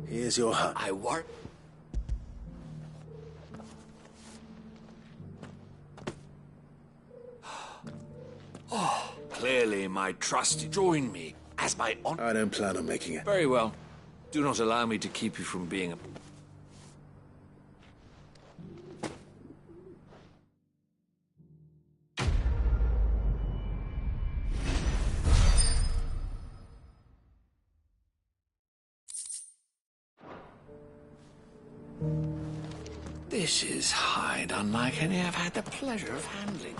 Here's your hut. I work. Oh, clearly my trust join me as my honor. I don't plan on making it. Very well. Do not allow me to keep you from being a... This is hide unlike any I've had the pleasure of handling.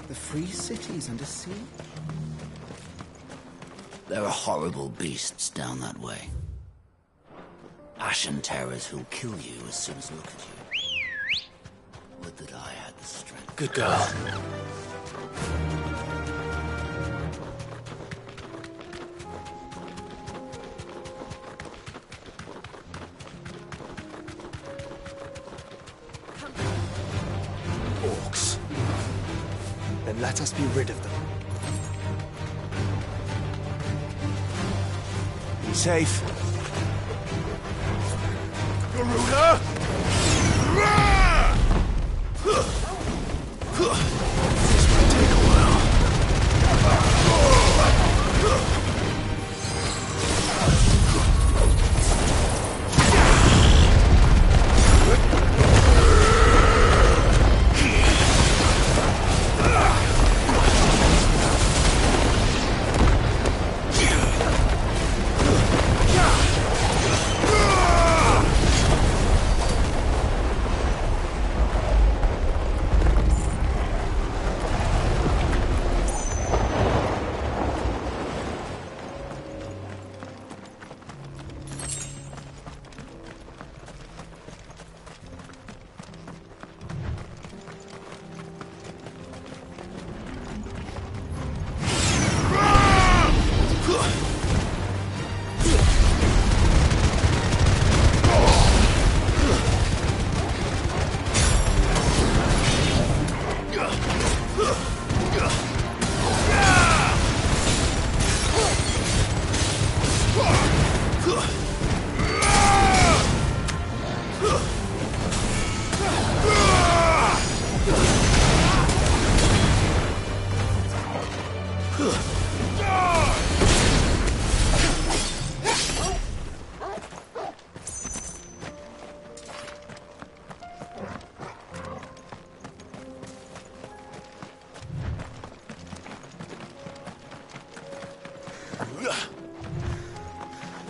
The free cities under siege? There are horrible beasts down that way. Ashen terrors who'll kill you as soon as look at you. Would that I had the strength. Good girl. Orcs. Then let us be rid of them. Be safe. Garuda! This might take a while.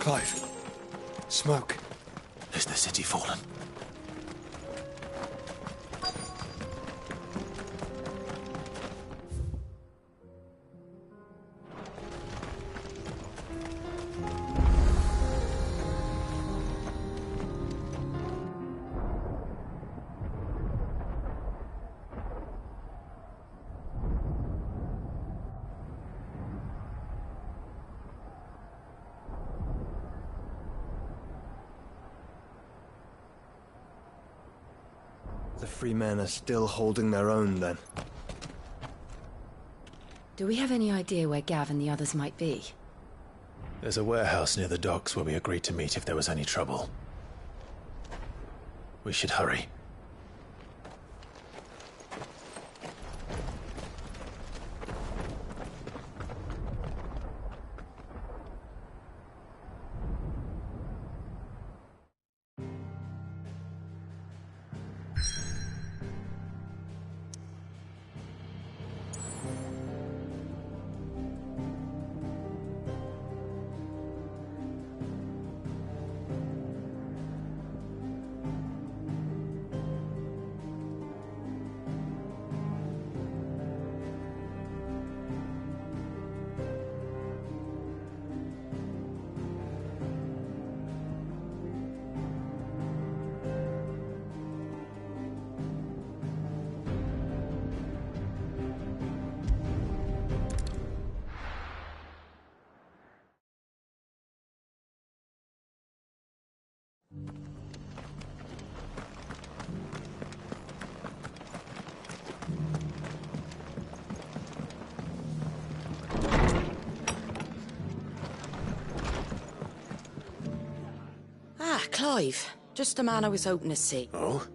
Clive. Smoke. Is the city fallen? The free men are still holding their own, then. Do we have any idea where Gav and the others might be? There's a warehouse near the docks where we agreed to meet if there was any trouble. We should hurry. Clive, just the man I was hoping to see. Oh?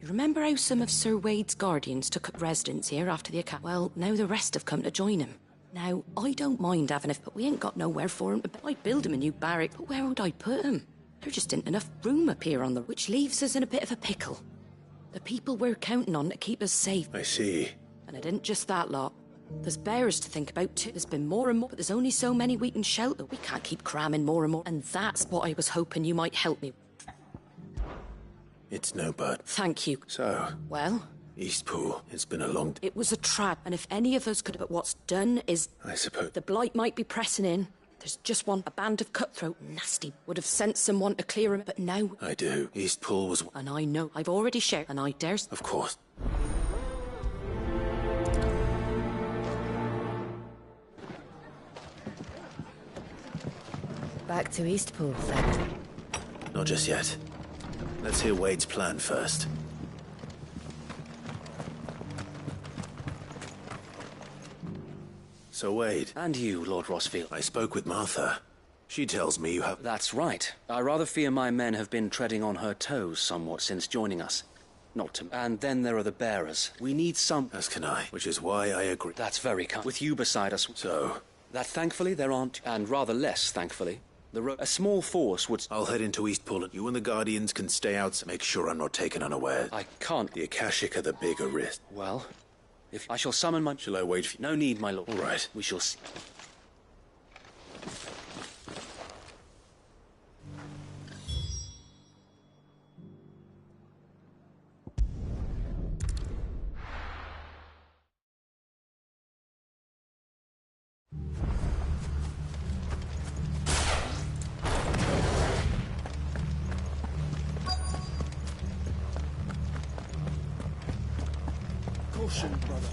You remember how some of Sir Wade's guardians took up residence here after the attack? Well, now the rest have come to join him. Now, I don't mind having it, but we ain't got nowhere for him. I'd build him a new barrack, but where would I put him? There just ain't enough room up here on the... which leaves us in a bit of a pickle. The people we're counting on to keep us safe. I see. And it isn't just that lot. There's bears to think about too. There's been more and more, but there's only so many we can shelter. We can't keep cramming more and more. And that's what I was hoping you might help me. It's no bird. Thank you. So? Well? Eastpool. It's been a long... It was a trap, and if any of us could... But what's done is... I suppose... The Blight might be pressing in. There's just one. A band of cutthroat. Nasty. Would have sent someone to clear him, but now... I do. Eastpool was... And I know. I've already shared, and I dare... Of course. Back to Eastpool, then. Not just yet. Let's hear Wade's plan first. So, Wade. And you, Lord Rosfield. I spoke with Martha. She tells me you have... That's right. I rather fear my men have been treading on her toes somewhat since joining us. Not to... And then there are the bearers. We need some... As can I, which is why I agree. That's very kind. With you beside us... So? That thankfully there aren't, and rather less thankfully, a small force would... I'll head into Eastpool, and you and the Guardians can stay out to make sure I'm not taken unawares. I can't... The Akashic are the bigger risk. Well, if I shall summon my... Shall I wait for you? No need, my lord. All right. We shall see. Brother.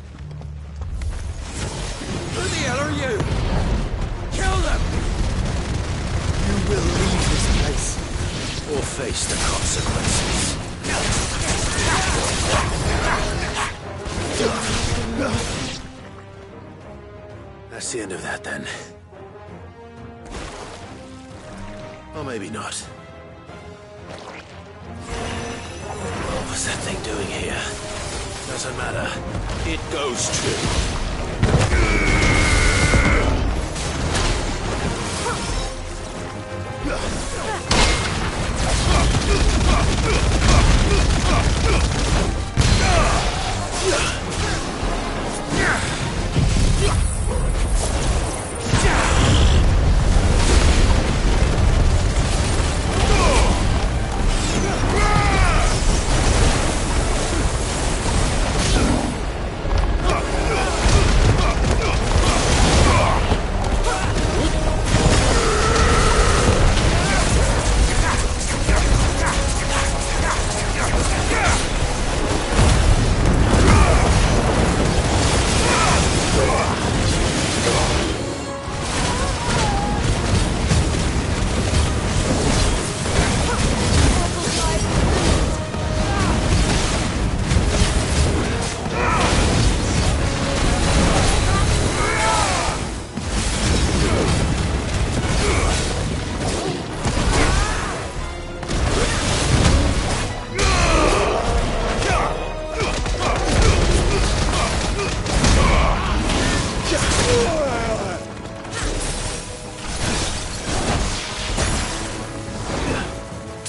Who the hell are you? Kill them! You will leave this place, or face the consequences. That's the end of that, then. Or maybe not. What was that thing doing here? Doesn't matter. It goes too.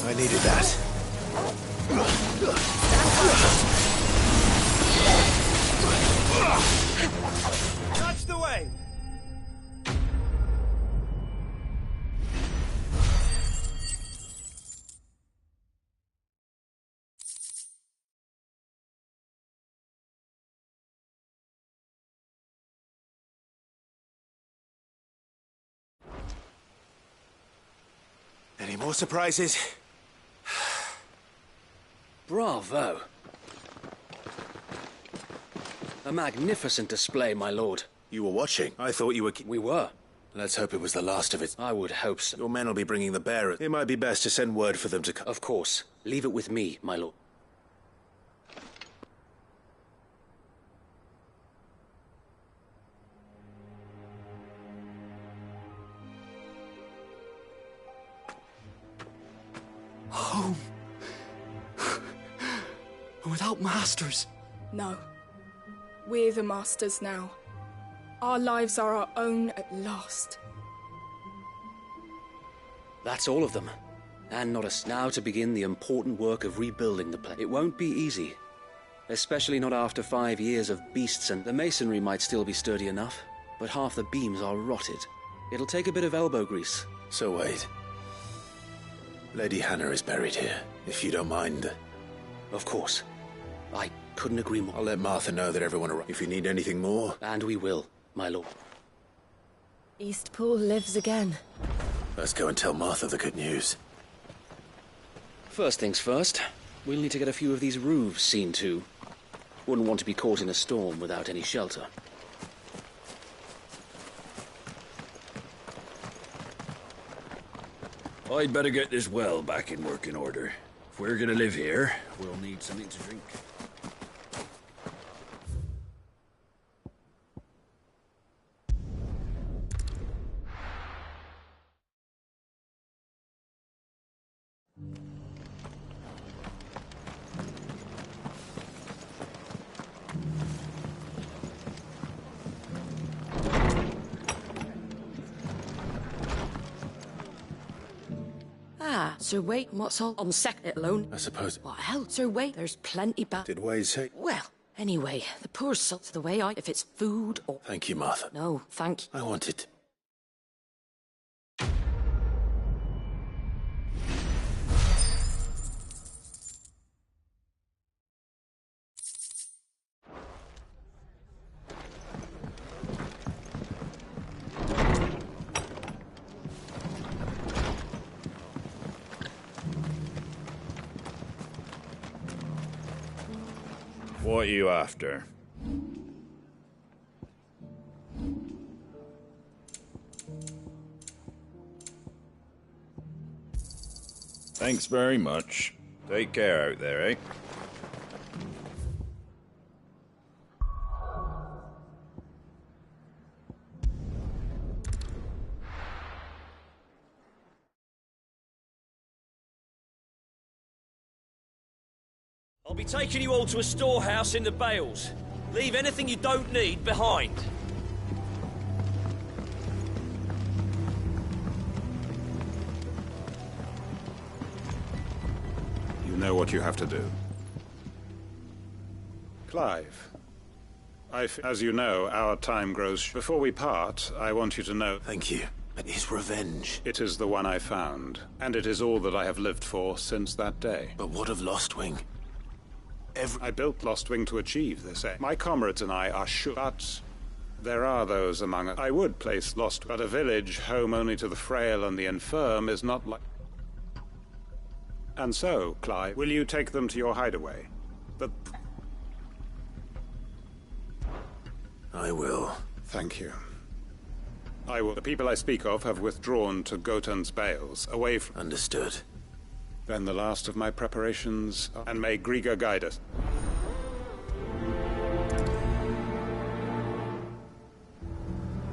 I needed that. That's the way! Any more surprises? Bravo! A magnificent display, my lord. You were watching? I thought you were... We were. Let's hope it was the last of it. I would hope so. Your men will be bringing the bearer. It might be best to send word for them to come. Of course. Leave it with me, my lord. Home. Without masters. No. We're the masters now. Our lives are our own at last. That's all of them. And not us. Now to begin the important work of rebuilding the place. It won't be easy. Especially not after 5 years of beasts, and the masonry might still be sturdy enough, but half the beams are rotted. It'll take a bit of elbow grease. So wait. Lady Hannah is buried here, if you don't mind. Of course. I couldn't agree more. I'll let Martha know that everyone arrived. If you need anything more... And we will, my lord. Eastpool lives again. Let's go and tell Martha the good news. First things first, we'll need to get a few of these roofs seen to. Wouldn't want to be caught in a storm without any shelter. I'd better get this well back in working order. If we're gonna live here, we'll need something to drink. Sir Wade, what's all on second alone? I suppose... What hell, Sir Wade? There's plenty back. Did Wade say... Well, anyway, the poor soul's the way if it's food or... Thank you, Martha. No, thank you. I wanted... What are you after? Thanks very much. Take care out there, eh? I'll be taking you all to a storehouse in the Bales. Leave anything you don't need behind. You know what you have to do. Clive, as you know, our time grows... Before we part, I want you to know... Thank you. But his revenge... It is the one I found, and it is all that I have lived for since that day. But what of Lostwing? I built Lostwing to achieve this aim. My comrades and I are sure, but there are those among us. I would place Lostwing, but a village home only to the frail and the infirm is not like... And so, Clive, will you take them to your hideaway? I will. Thank you. I will. The people I speak of have withdrawn to Gotan's Bales, away from... Understood. Then the last of my preparations, and may Griga guide us.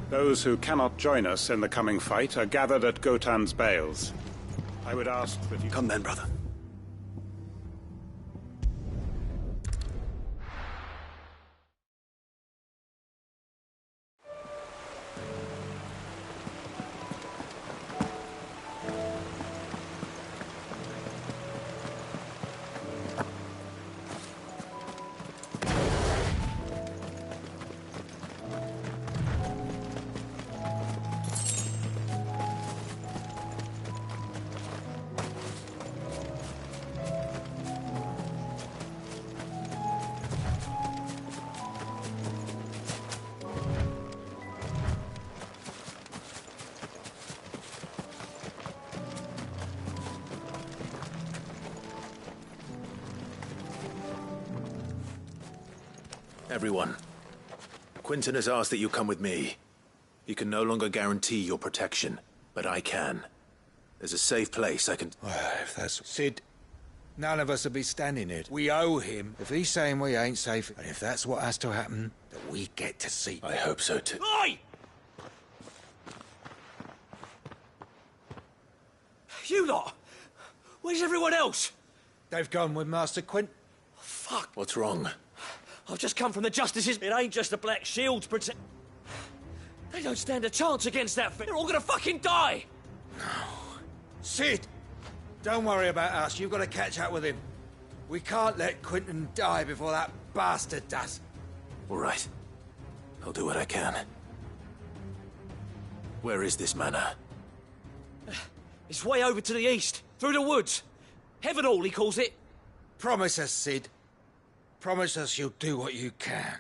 Those who cannot join us in the coming fight are gathered at Gotan's Bales. I would ask that you... Come then, brother. Everyone. Quentin has asked that you come with me. He can no longer guarantee your protection, but I can. There's a safe place I can... Well, if that's... Sid, none of us will be standing here. We owe him. If he's saying we ain't safe, and if that's what has to happen, that we get to see. I hope so too. Oi! You lot! Where's everyone else? They've gone with Master Quint. Fuck! What's wrong? I've just come from the Justices. It ain't just the Black Shields protect... They don't stand a chance against that thing. They're all gonna fucking die! Sid! Don't worry about us. You've got to catch up with him. We can't let Quentin die before that bastard does. All right. I'll do what I can. Where is this manor? It's way over to the east, through the woods. Heavenhall, he calls it. Promise us, Sid. Promise us you'll do what you can.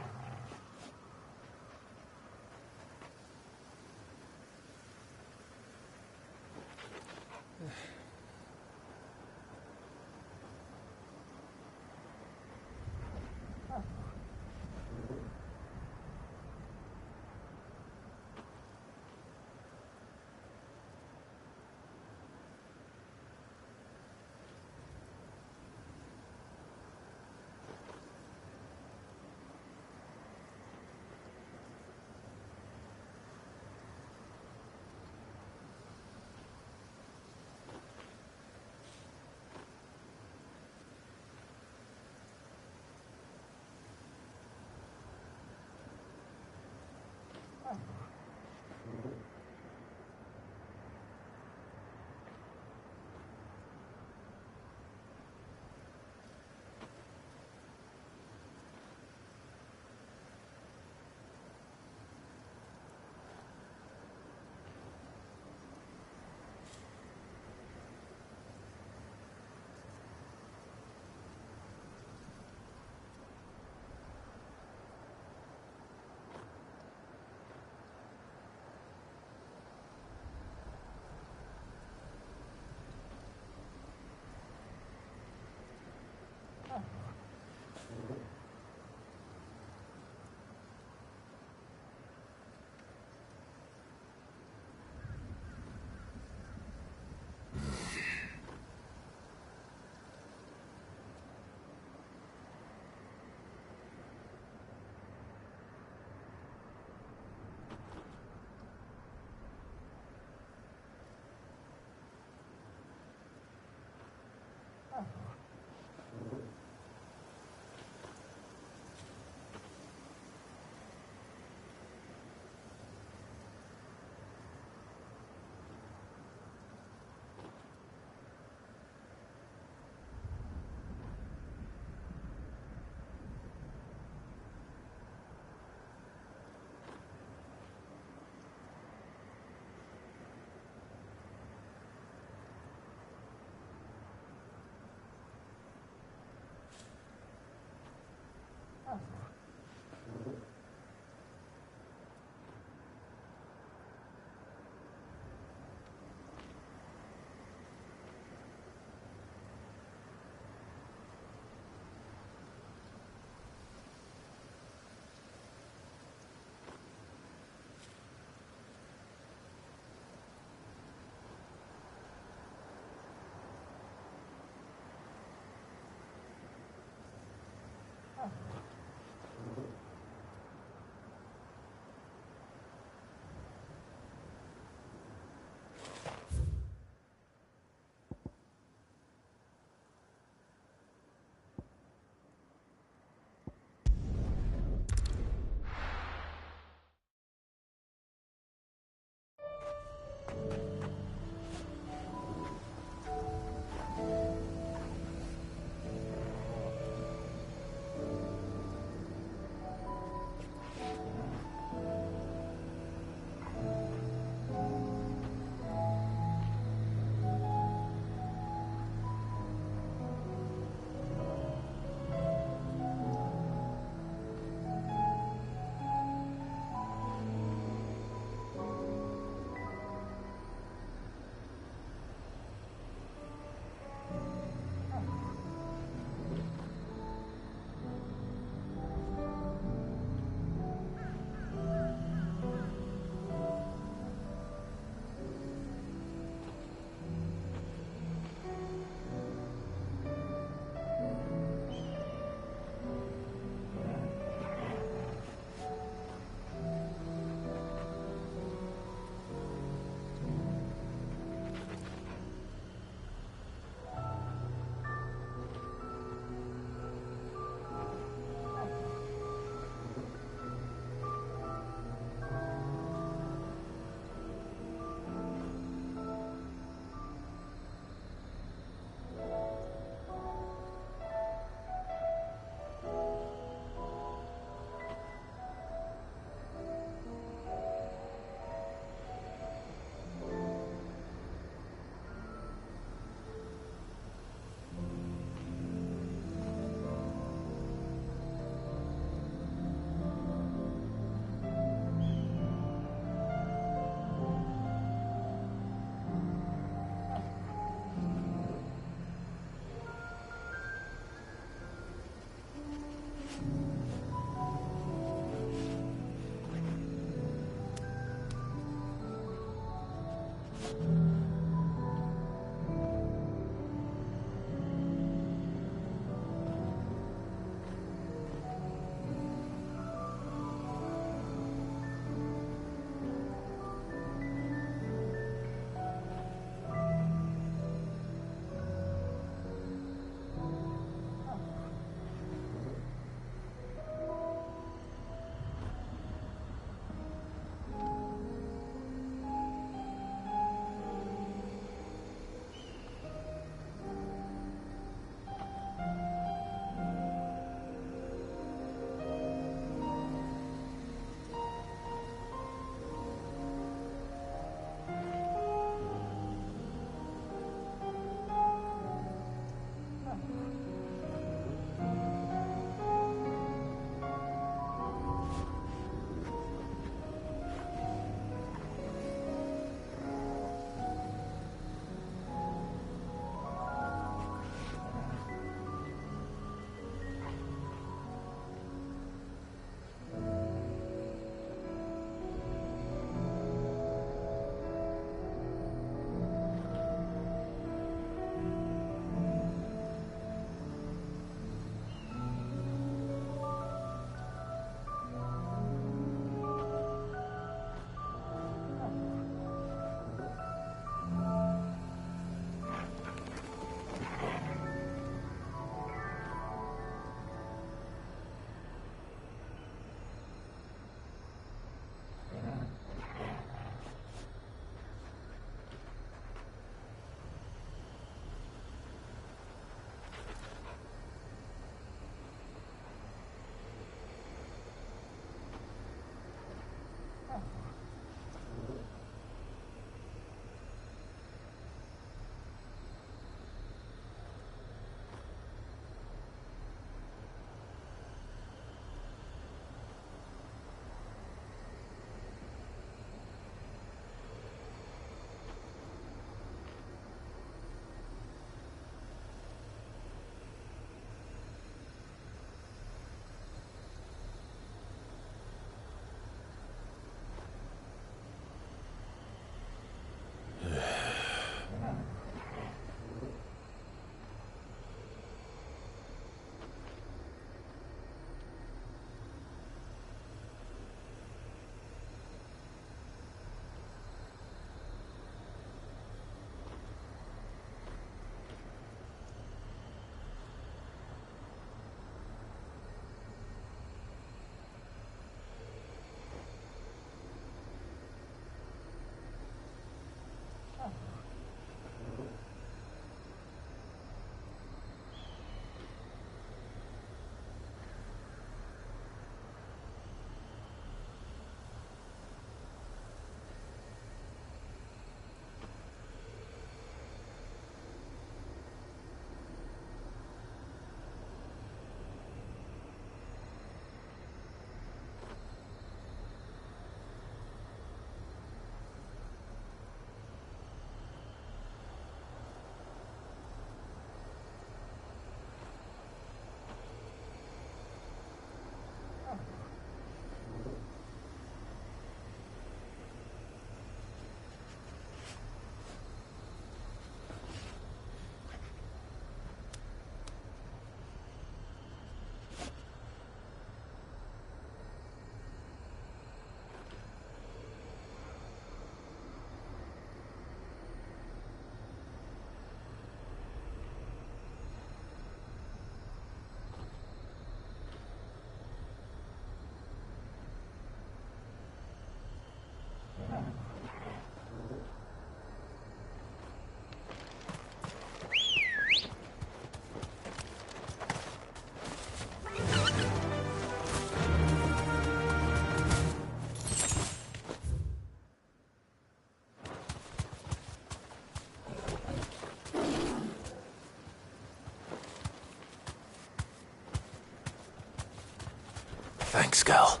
Thanks, girl.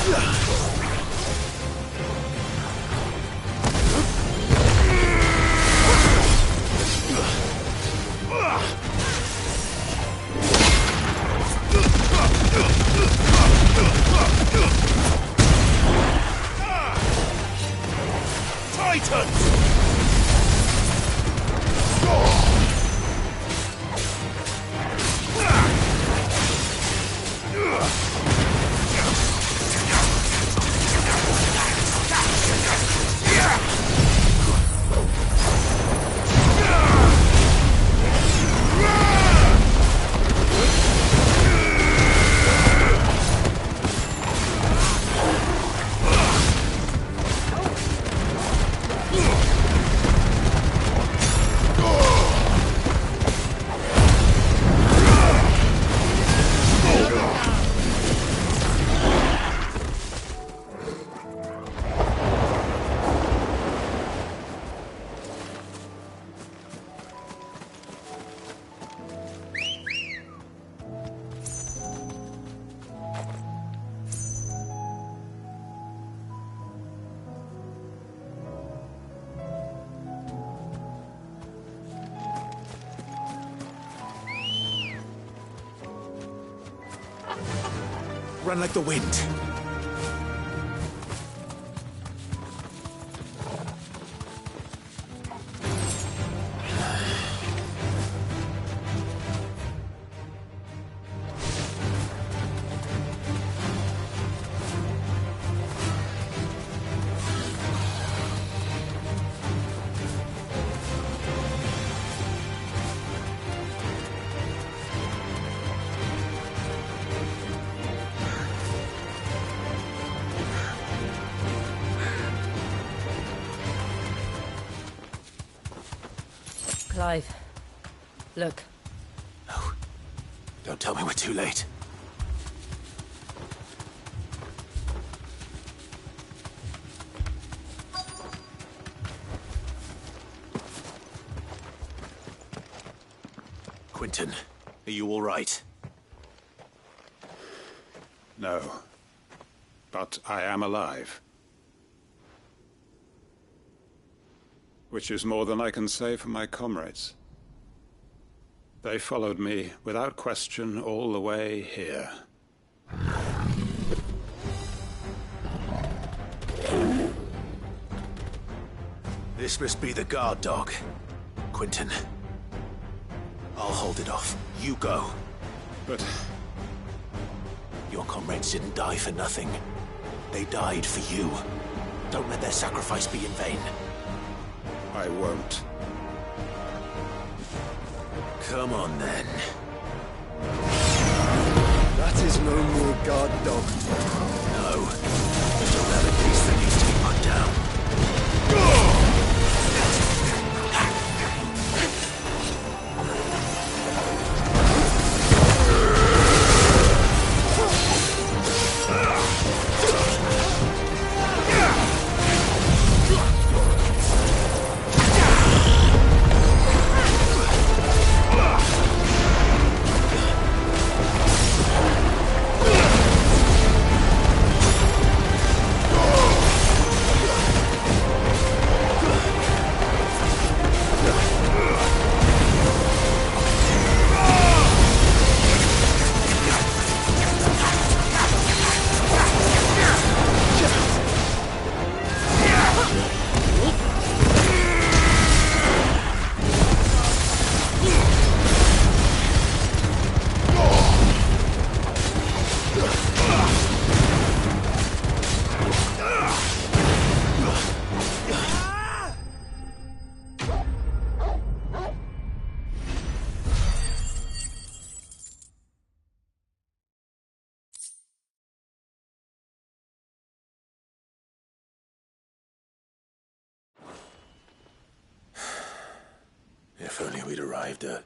Yeah. Run like the wind. Clive, look. No. Don't tell me we're too late. Quentin, are you all right? No. But I am alive. Which is more than I can say for my comrades. They followed me without question all the way here. This must be the guard dog. Quentin. I'll hold it off. You go. But... your comrades didn't die for nothing. They died for you. Don't let their sacrifice be in vain. I won't. Come on, then. That is no more guard dog. No. Just another beast that needs to be put down. If only we'd arrived at...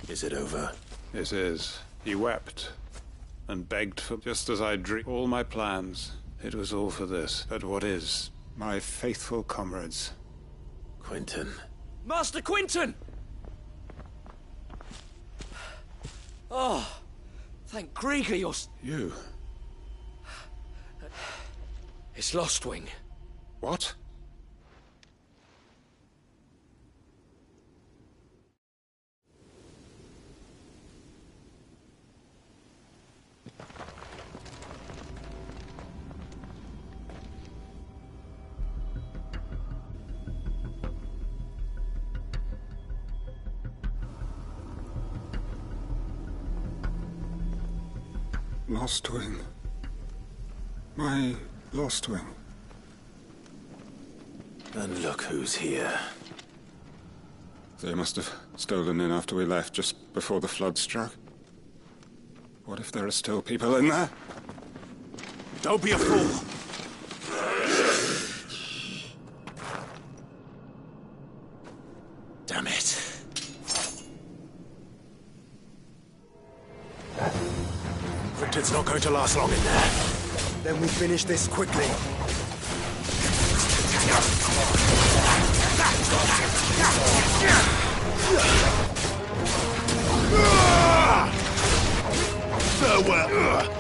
Is it over? It is. He wept and begged for, just as I dreamed all my plans. It was all for this. But what is? My faithful comrades. Quentin. Master Quentin! Oh, thank Grieger you're... You? It's Lostwing. What? Lostwing. My Lostwing. And look who's here. They must have stolen in after we left, just before the flood struck. What if there are still people in there? Don't be a fool! Damn it. Quentin's not going to last long in there. Then we finish this quickly. Farewell.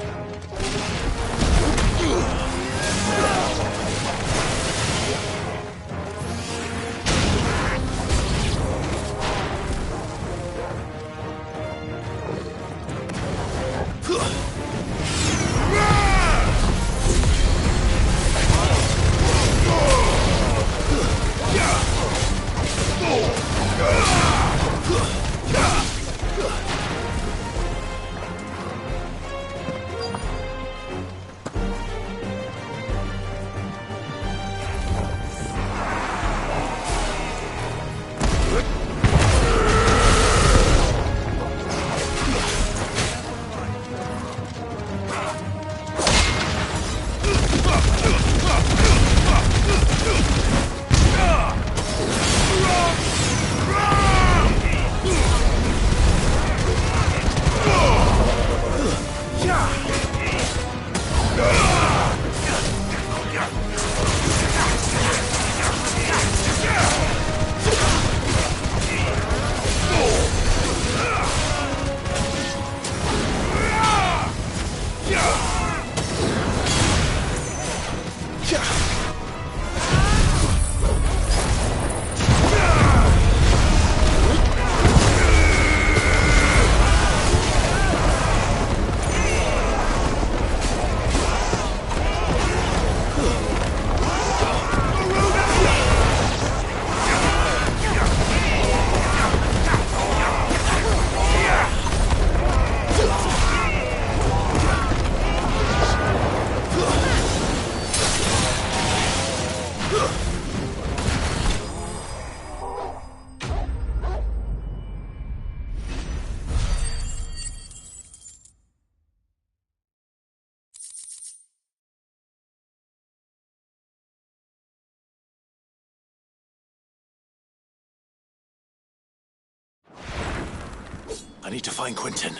I need to find Quentin.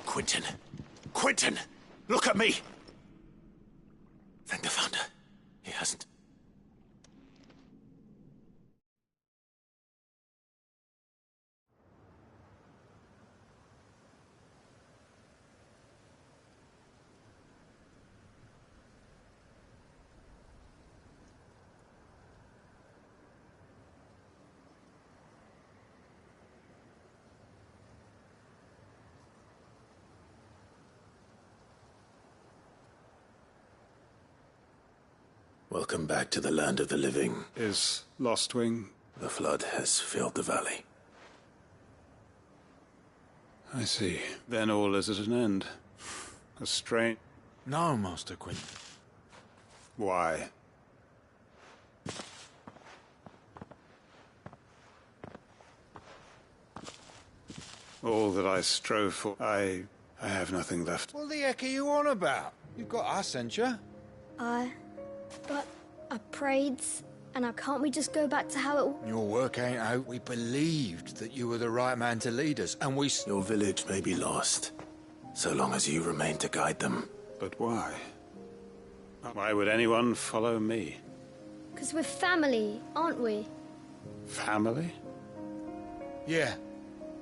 Quentin! Quentin! Look at me! Thank the Founder. He hasn't. Welcome back to the land of the living. Is Lostwing? The flood has filled the valley. I see. Then all is at an end. A strange... No, Master Quentin. Why? All that I strove for, I have nothing left. What the heck are you on about? You've got us, ain't you? But I prayed, and can't we just go back to how it... Your work ain't out. We believed that you were the right man to lead us, and we... Your village may be lost, so long as you remain to guide them. But why? Why would anyone follow me? Because we're family, aren't we? Family? Yeah,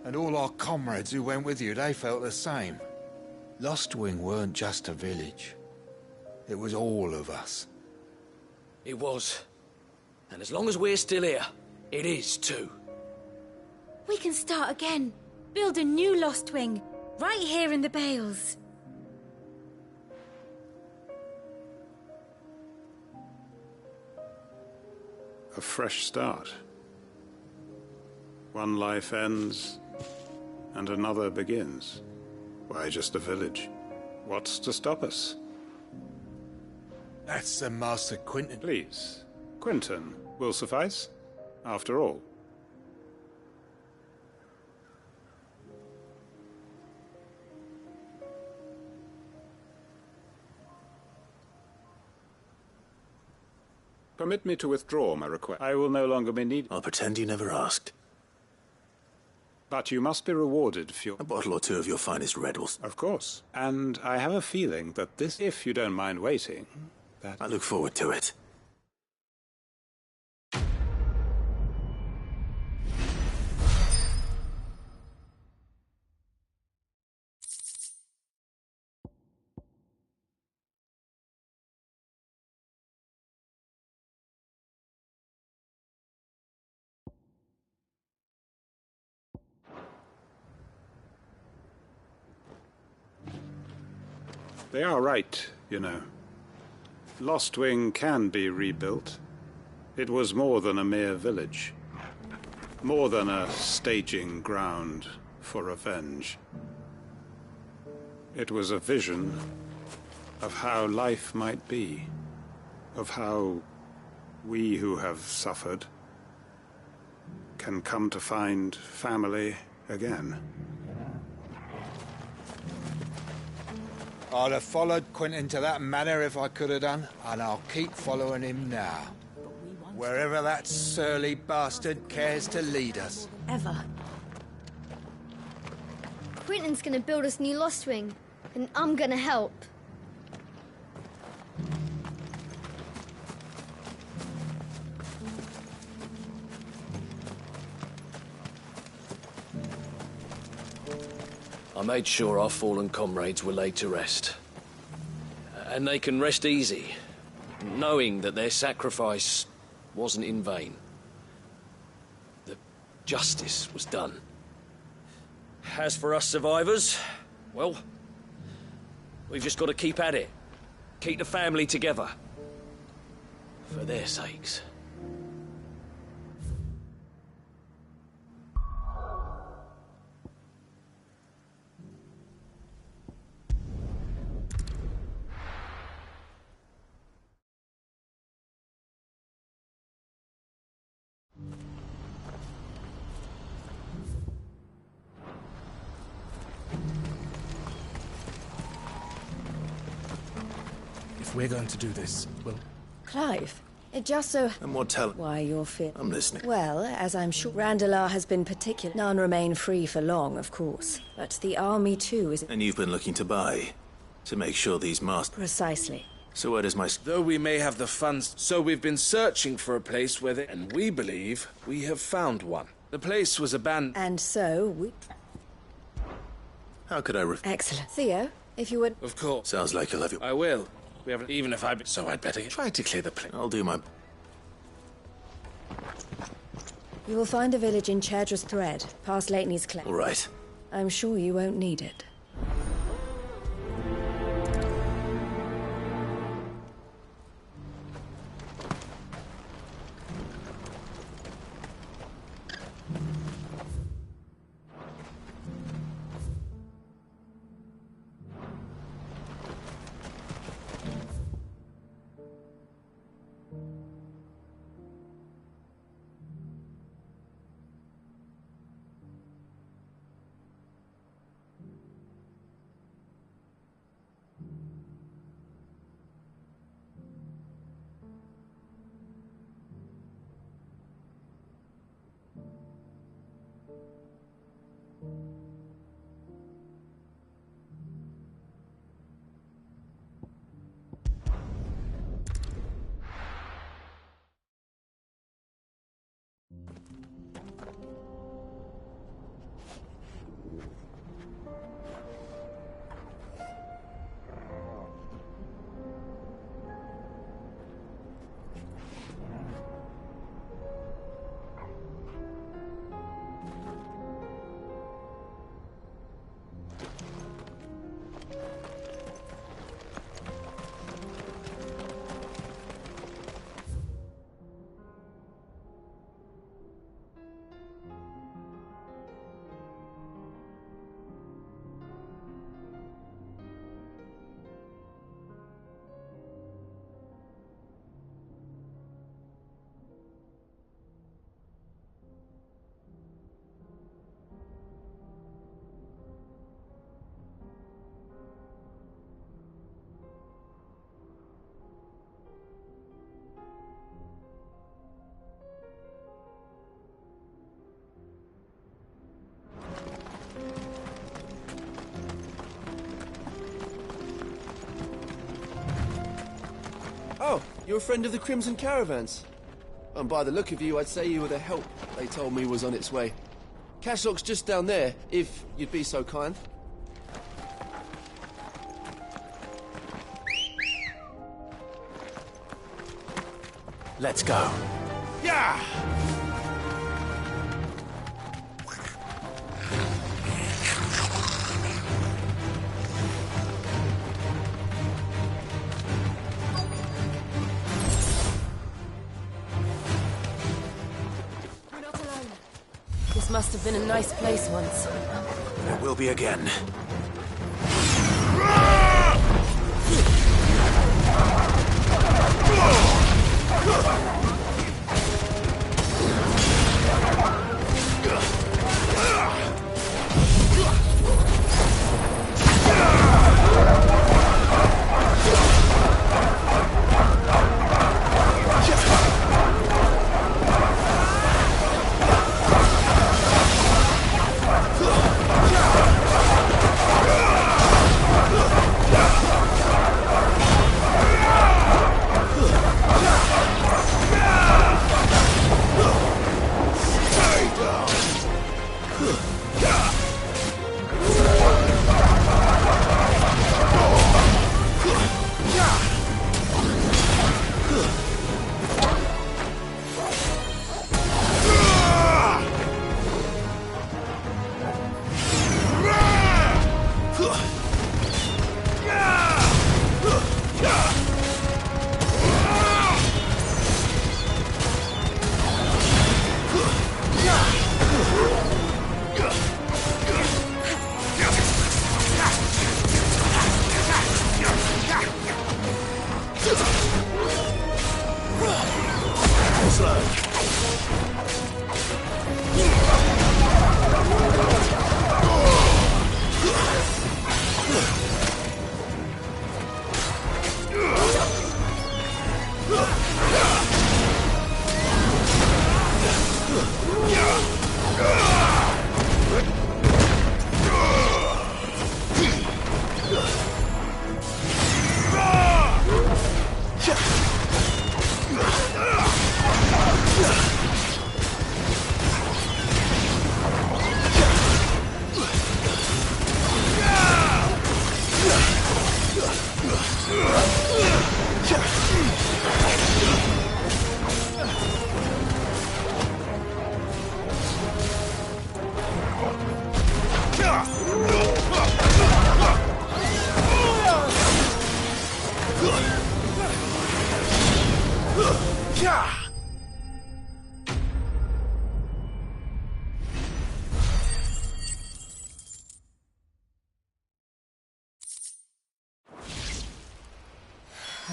and all our comrades who went with you, they felt the same. Lostwing weren't just a village. It was all of us. It was. And as long as we're still here, it is too. We can start again. Build a new Lostwing. Right here in the Bales. A fresh start. One life ends, and another begins. Why just a village? What's to stop us? That's the Master Quentin. Please. Quentin will suffice, after all. Permit me to withdraw my request. I will no longer be needed. I'll pretend you never asked. But you must be rewarded for your... A bottle or two of your finest Redwells. Of course. And I have a feeling that this, if you don't mind waiting, that... I look forward to it. They are right, you know. Lostwing can be rebuilt. It was more than a mere village. More than a staging ground for revenge. It was a vision of how life might be. Of how we who have suffered can come to find family again. I'd have followed Quentin to that manor if I could have done, and I'll keep following him now. Wherever that surly bastard cares to lead us. Ever. Quentin's gonna build us new Lostwing, and I'm gonna help. I made sure our fallen comrades were laid to rest. And they can rest easy, knowing that their sacrifice wasn't in vain. That justice was done. As for us survivors, well, we've just got to keep at it. Keep the family together. For their sakes. If we're going to do this, well, Clive, it just so... And what tell... Why, you're fit. I'm listening. Well, as I'm sure Randalar has been particular. None remain free for long, of course. But the army, too, is... And you've been looking to buy, to make sure these masters... Precisely. So where does my... Though we may have the funds, so we've been searching for a place where they... And we believe we have found one. The place was abandoned... And so we... How could I Excellent. Theo, if you would... Of course. Sounds like you'll have your... I will. We haven't... Even if I... So I'd better... Try to clear the place. I'll do my... You will find a village in Chaidra's Thread, past Leitney's Cleft. All right. I'm sure you won't need it. Oh, you're a friend of the Crimson Caravans. And by the look of you, I'd say you were the help they told me was on its way. Cashlock's just down there, if you'd be so kind. Let's go. Yeah! This must have been a nice place once. It will be again.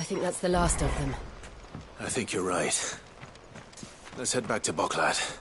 I think that's the last of them. I think you're right. Let's head back to Boklad.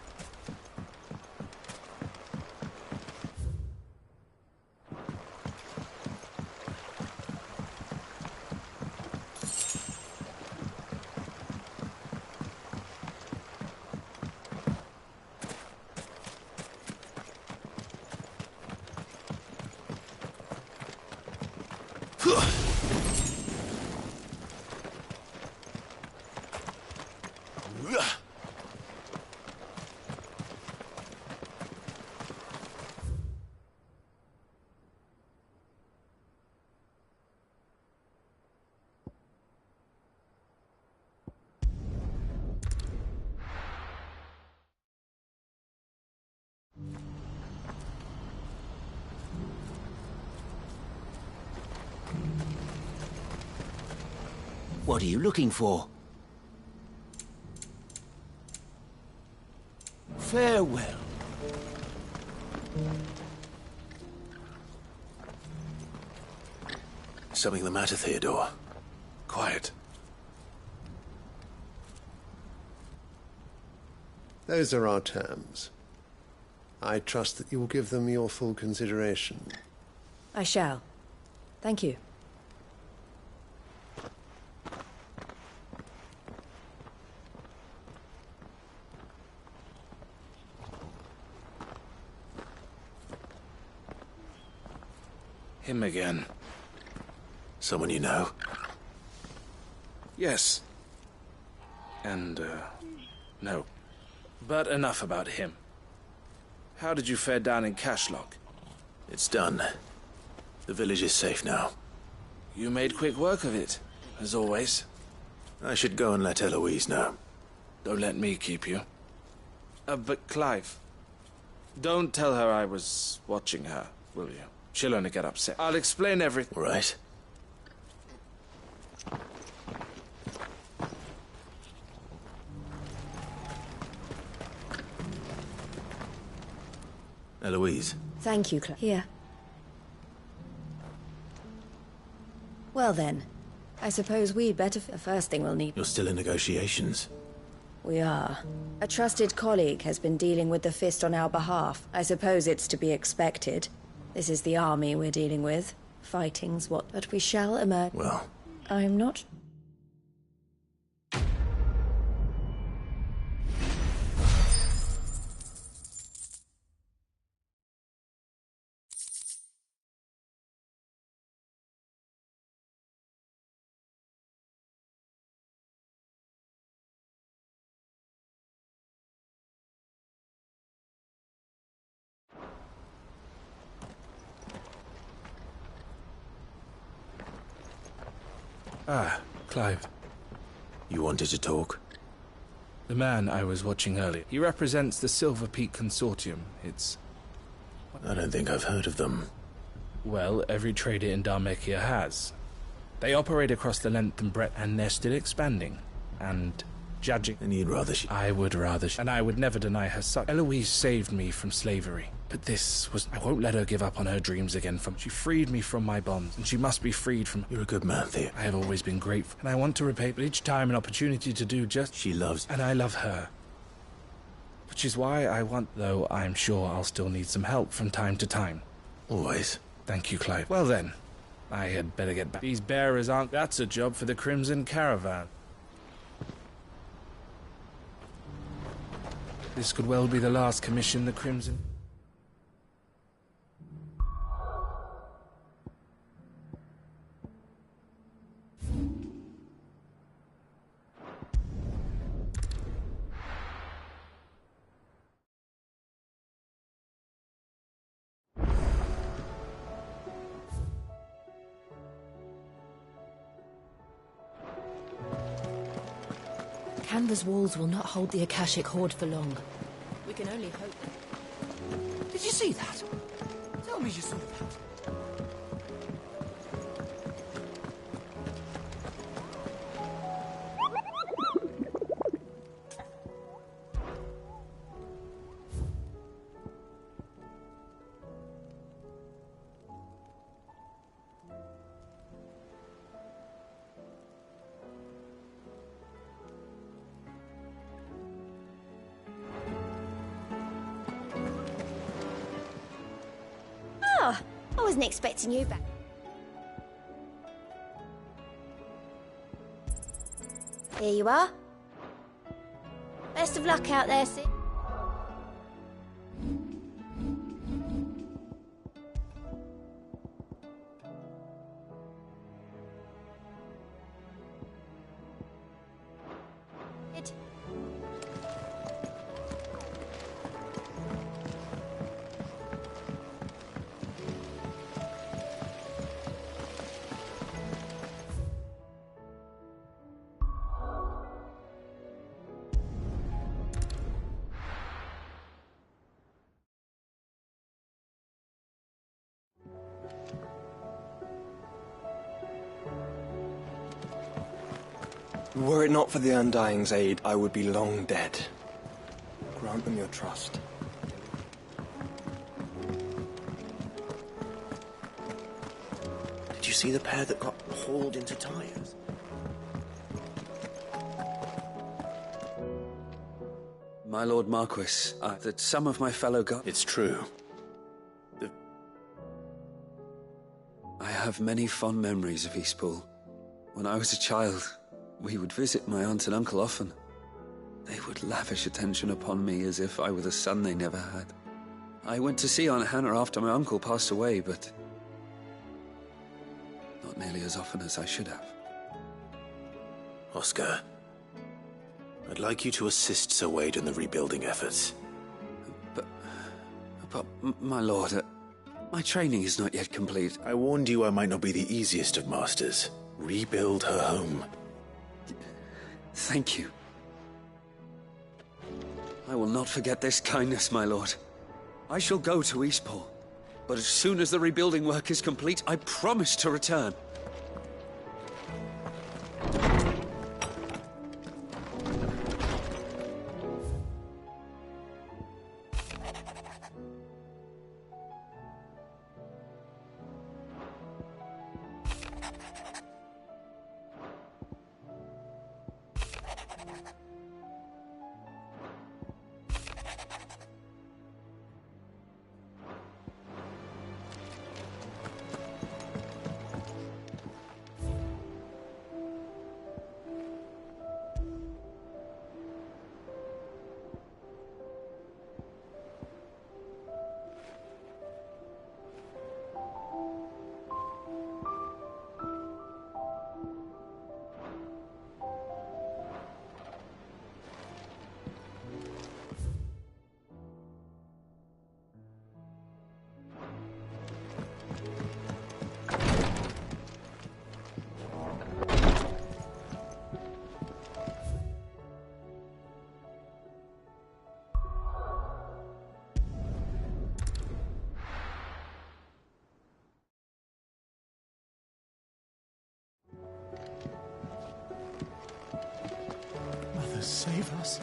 What are you looking for? Farewell. Something the matter, Theodore? Quiet. Those are our terms. I trust that you will give them your full consideration. I shall. Thank you. Him again. Someone you know? Yes. And, no. But enough about him. How did you fare down in Cashlock? It's done. The village is safe now. You made quick work of it, as always. I should go and let Eloise know. Don't let me keep you. But Clive, don't tell her I was watching her, will you? She'll only get upset. I'll explain everything. All right. Eloise. Thank you, Clive. Here. Well then, I suppose we'd better... The first thing we'll need... You're still in negotiations. We are. A trusted colleague has been dealing with the Fist on our behalf. I suppose it's to be expected. This is the army we're dealing with. Fighting's what... But we shall emerge... Well... I'm not... Ah, Clive. You wanted to talk? The man I was watching earlier. He represents the Silver Peak Consortium. It's... I don't think I've heard of them. Well, every trader in Dhalmekia has. They operate across the length and breadth, and they're still expanding. And judging... And you'd rather I would rather and I would never deny her such. Eloise saved me from slavery. But this was... I won't let her give up on her dreams again. She freed me from my bonds, and she must be freed from... You're a good man, Theo. I have always been grateful, and I want to repay, but each time an opportunity to do just... She loves... And I love her. Which is why I want... Though I'm sure I'll still need some help from time to time. Always. Thank you, Clive. Well then, I had better get back. These bearers aren't... That's a job for the Crimson Caravan. This could well be the last commission the Crimson... Canva's walls will not hold the Akashic Horde for long. We can only hope. Did you see that? Tell me you saw that. I wasn't expecting you back. Here you are. Best of luck out there, Sid. Were it not for the Undying's aid, I would be long dead. Grant them your trust. Did you see the pair that got hauled into tires? My Lord Marquis, that some of my fellow It's true. I have many fond memories of Eastpool. When I was a child, we would visit my aunt and uncle often. They would lavish attention upon me as if I were the son they never had. I went to see Aunt Hannah after my uncle passed away, but not nearly as often as I should have. Oscar, I'd like you to assist Sir Wade in the rebuilding efforts. But my lord, my training is not yet complete. I warned you I might not be the easiest of masters. Rebuild her home. Thank you. I will not forget this kindness, my lord. I shall go to Eastpool, but as soon as the rebuilding work is complete, I promise to return. Save us.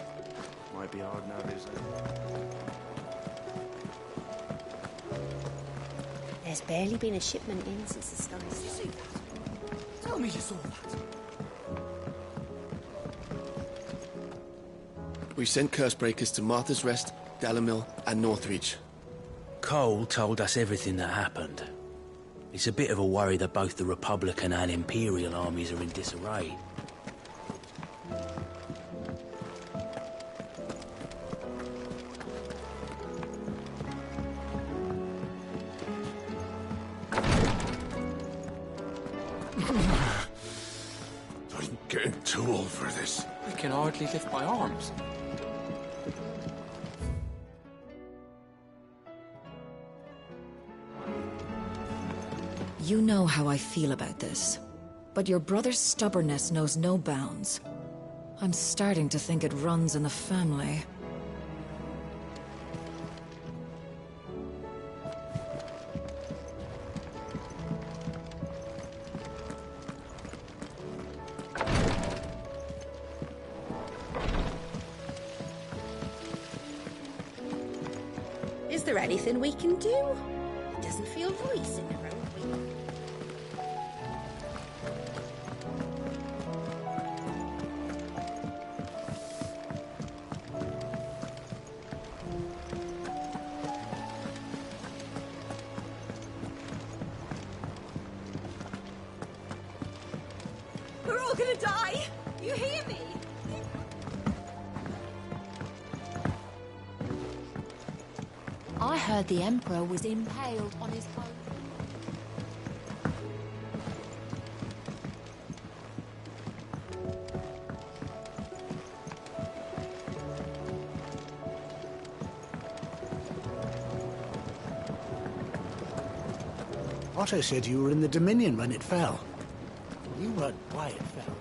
Might be hard nowadays. There's barely been a shipment in since the sky started. Tell me you saw that. We sent Cursebreakers to Martha's Rest, Dalimil, and Northreach. Cole told us everything that happened. It's a bit of a worry that both the Republican and Imperial armies are in disarray. I'm getting too old for this. I can hardly lift my arms. You know how I feel about this, but your brother's stubbornness knows no bounds. I'm starting to think it runs in the family. Is there anything we can do? It doesn't feel right sitting around. heard the Emperor was impaled on his own. Otto said you were in the Dominion when it fell. You weren't why it fell.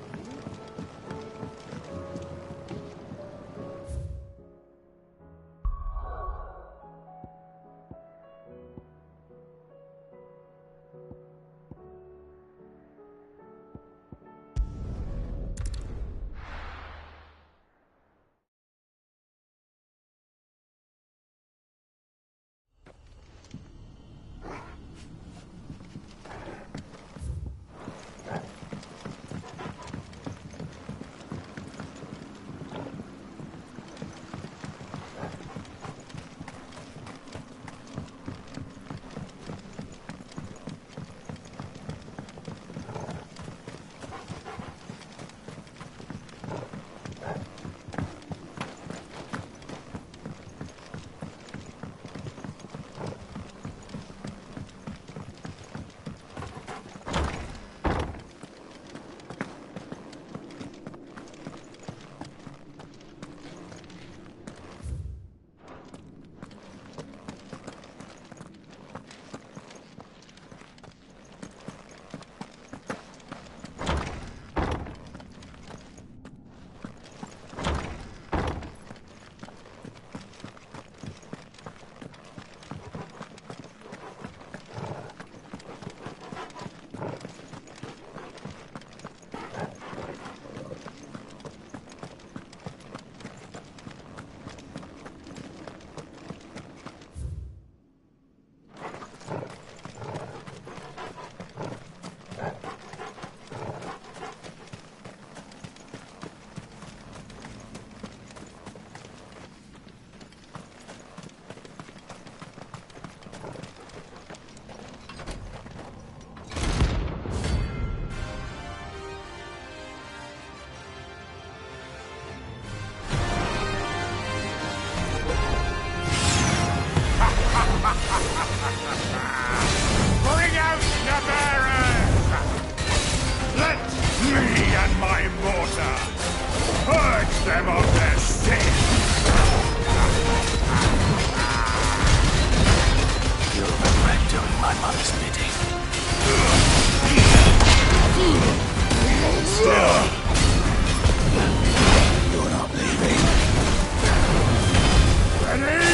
Bring out the bearers! Let me and my mortar purge them of their sin! You'll regret doing my mother's bidding. Still, you're not leaving. Ready?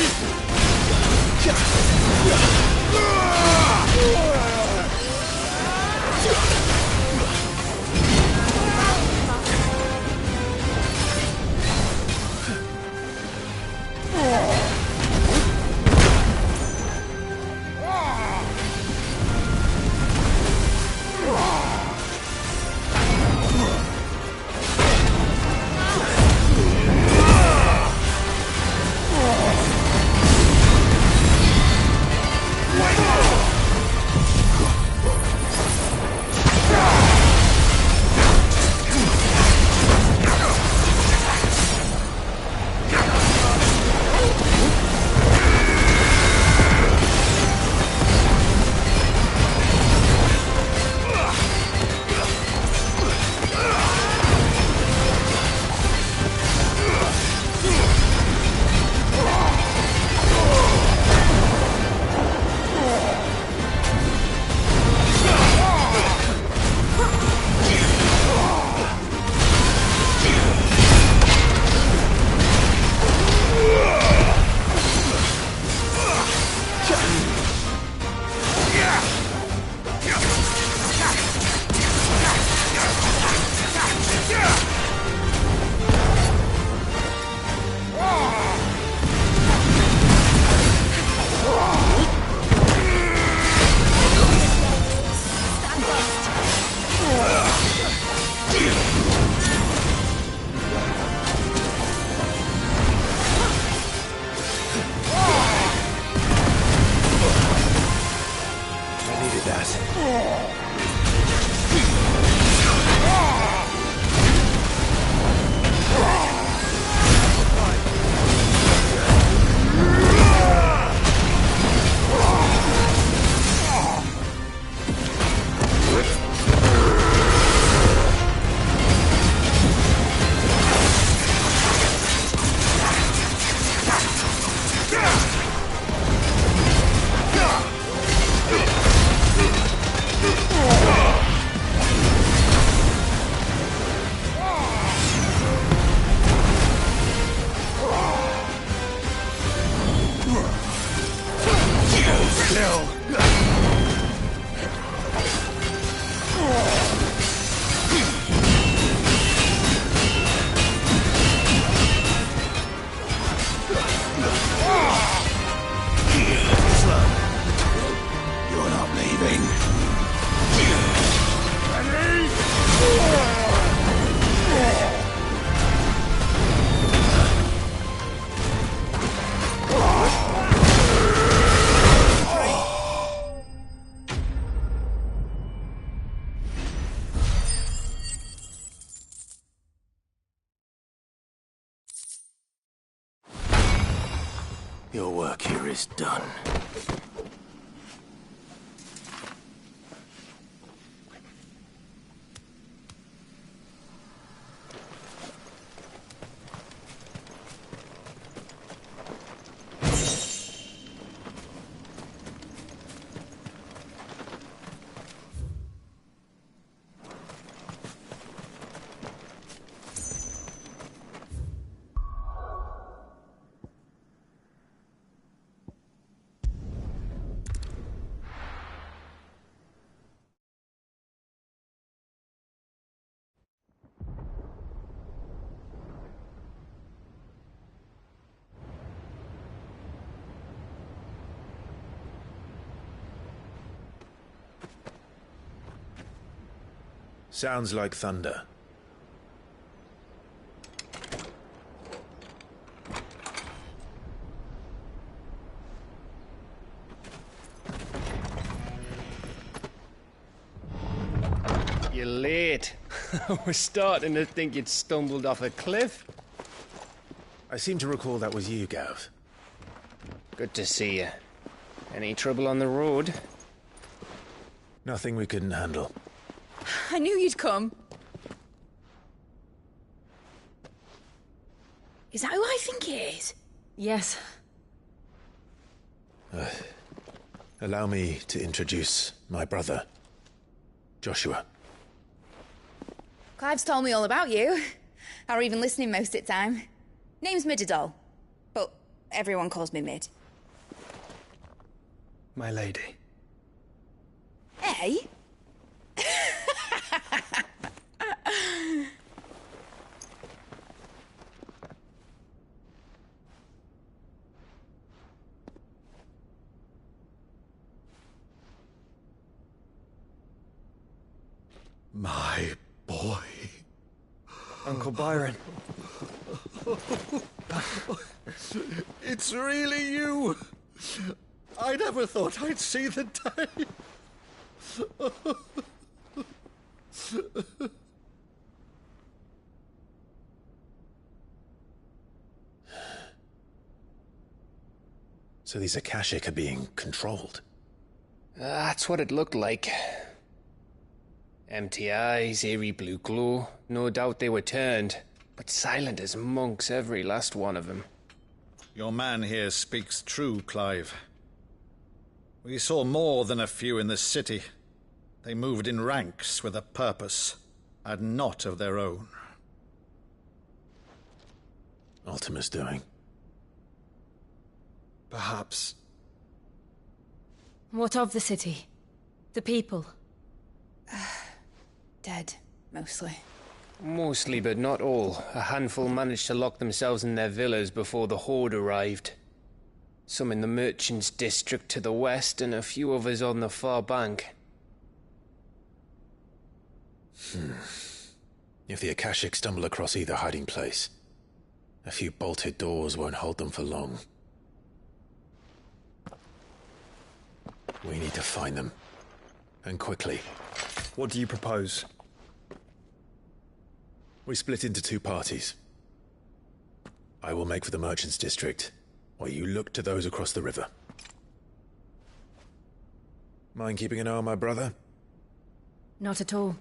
kill. You're not leaving. Your work here is done. Sounds like thunder. You're late. I was starting to think you'd stumbled off a cliff. I seem to recall that was you, Gav. Good to see you. Any trouble on the road? Nothing we couldn't handle. I knew you'd come. Is that who I think it is? Yes. Allow me to introduce my brother, Joshua. Clive's told me all about you. Or even listening most of the time. Name's Midadol, but everyone calls me Mid. My lady. Eh? My boy. Uncle Byron. It's really you. I never thought I'd see the day. So these Akashic are being controlled? That's what it looked like. Empty eyes, eerie blue glow. No doubt they were turned, but silent as monks, every last one of them. Your man here speaks true, Clive. We saw more than a few in the city. They moved in ranks with a purpose, and not of their own. Ultima's doing. Perhaps. What of the city? The people? Dead, mostly. Mostly, but not all. A handful managed to lock themselves in their villas before the Horde arrived. Some in the Merchants' District to the west, and a few others on the far bank. If the Akashic stumble across either hiding place, a few bolted doors won't hold them for long. We need to find them. And quickly. What do you propose? We split into two parties. I will make for the Merchants' District, while you look to those across the river. Mind keeping an eye on my brother? Not at all.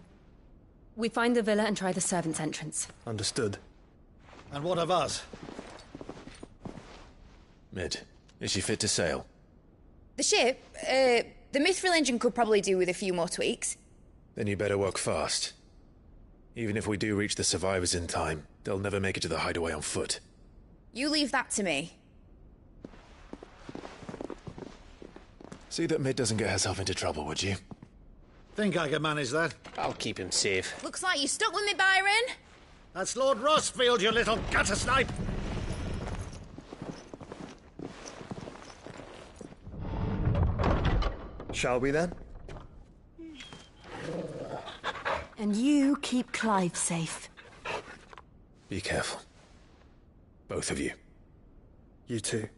We find the villa and try the servants' entrance. Understood. And what of us? Mid, is she fit to sail? The ship? The Mithril engine could probably do with a few more tweaks. Then you better work fast. Even if we do reach the survivors in time, they'll never make it to the hideaway on foot. You leave that to me. See that Mid doesn't get herself into trouble, would you? Think I can manage that. I'll keep him safe. Looks like you stuck with me, Byron. That's Lord Rossfield, you little gutter snipe! Shall we then? And you keep Clive safe. Be careful. Both of you. You too.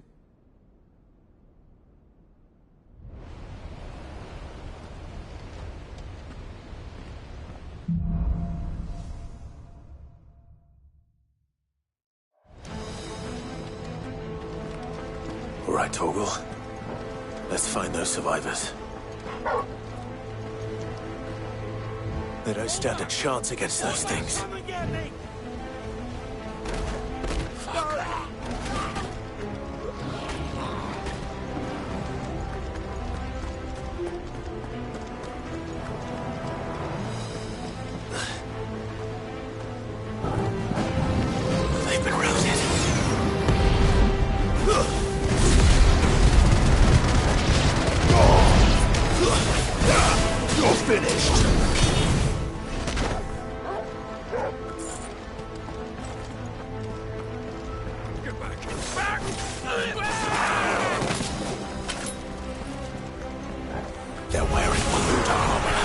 All right, Torgal. Let's find those survivors. They don't stand a chance against those things. They've been routed. You're finished! They're wearing blue armor.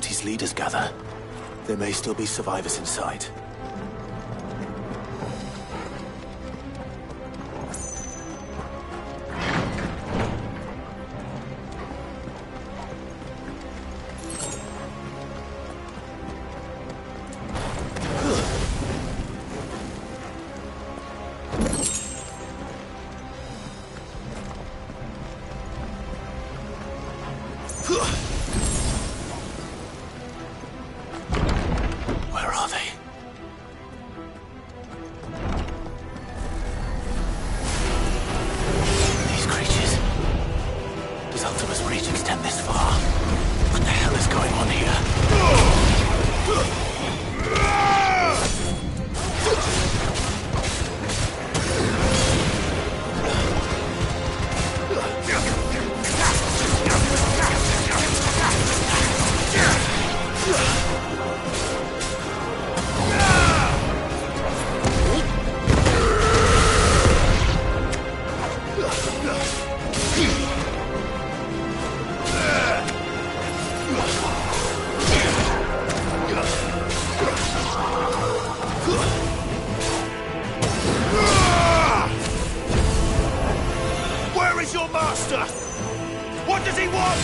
city's leaders gather, there may still be survivors inside. Where are they? These creatures. Does Ultima's reach extend this far? What the hell is going on here? Where is your master? What does he want?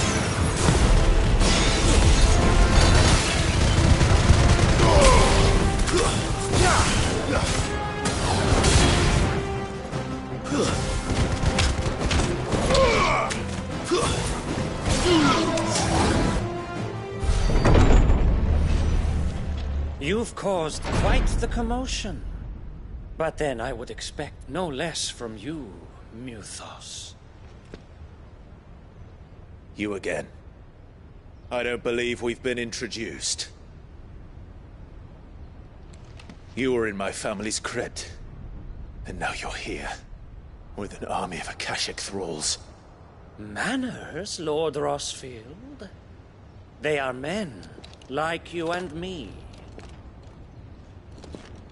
You've caused quite the commotion. But then I would expect no less from you, Muthos. You again. I don't believe we've been introduced. You were in my family's crypt. And now you're here. With an army of Akashic thralls. Manners, Lord Rossfield? They are men, like you and me.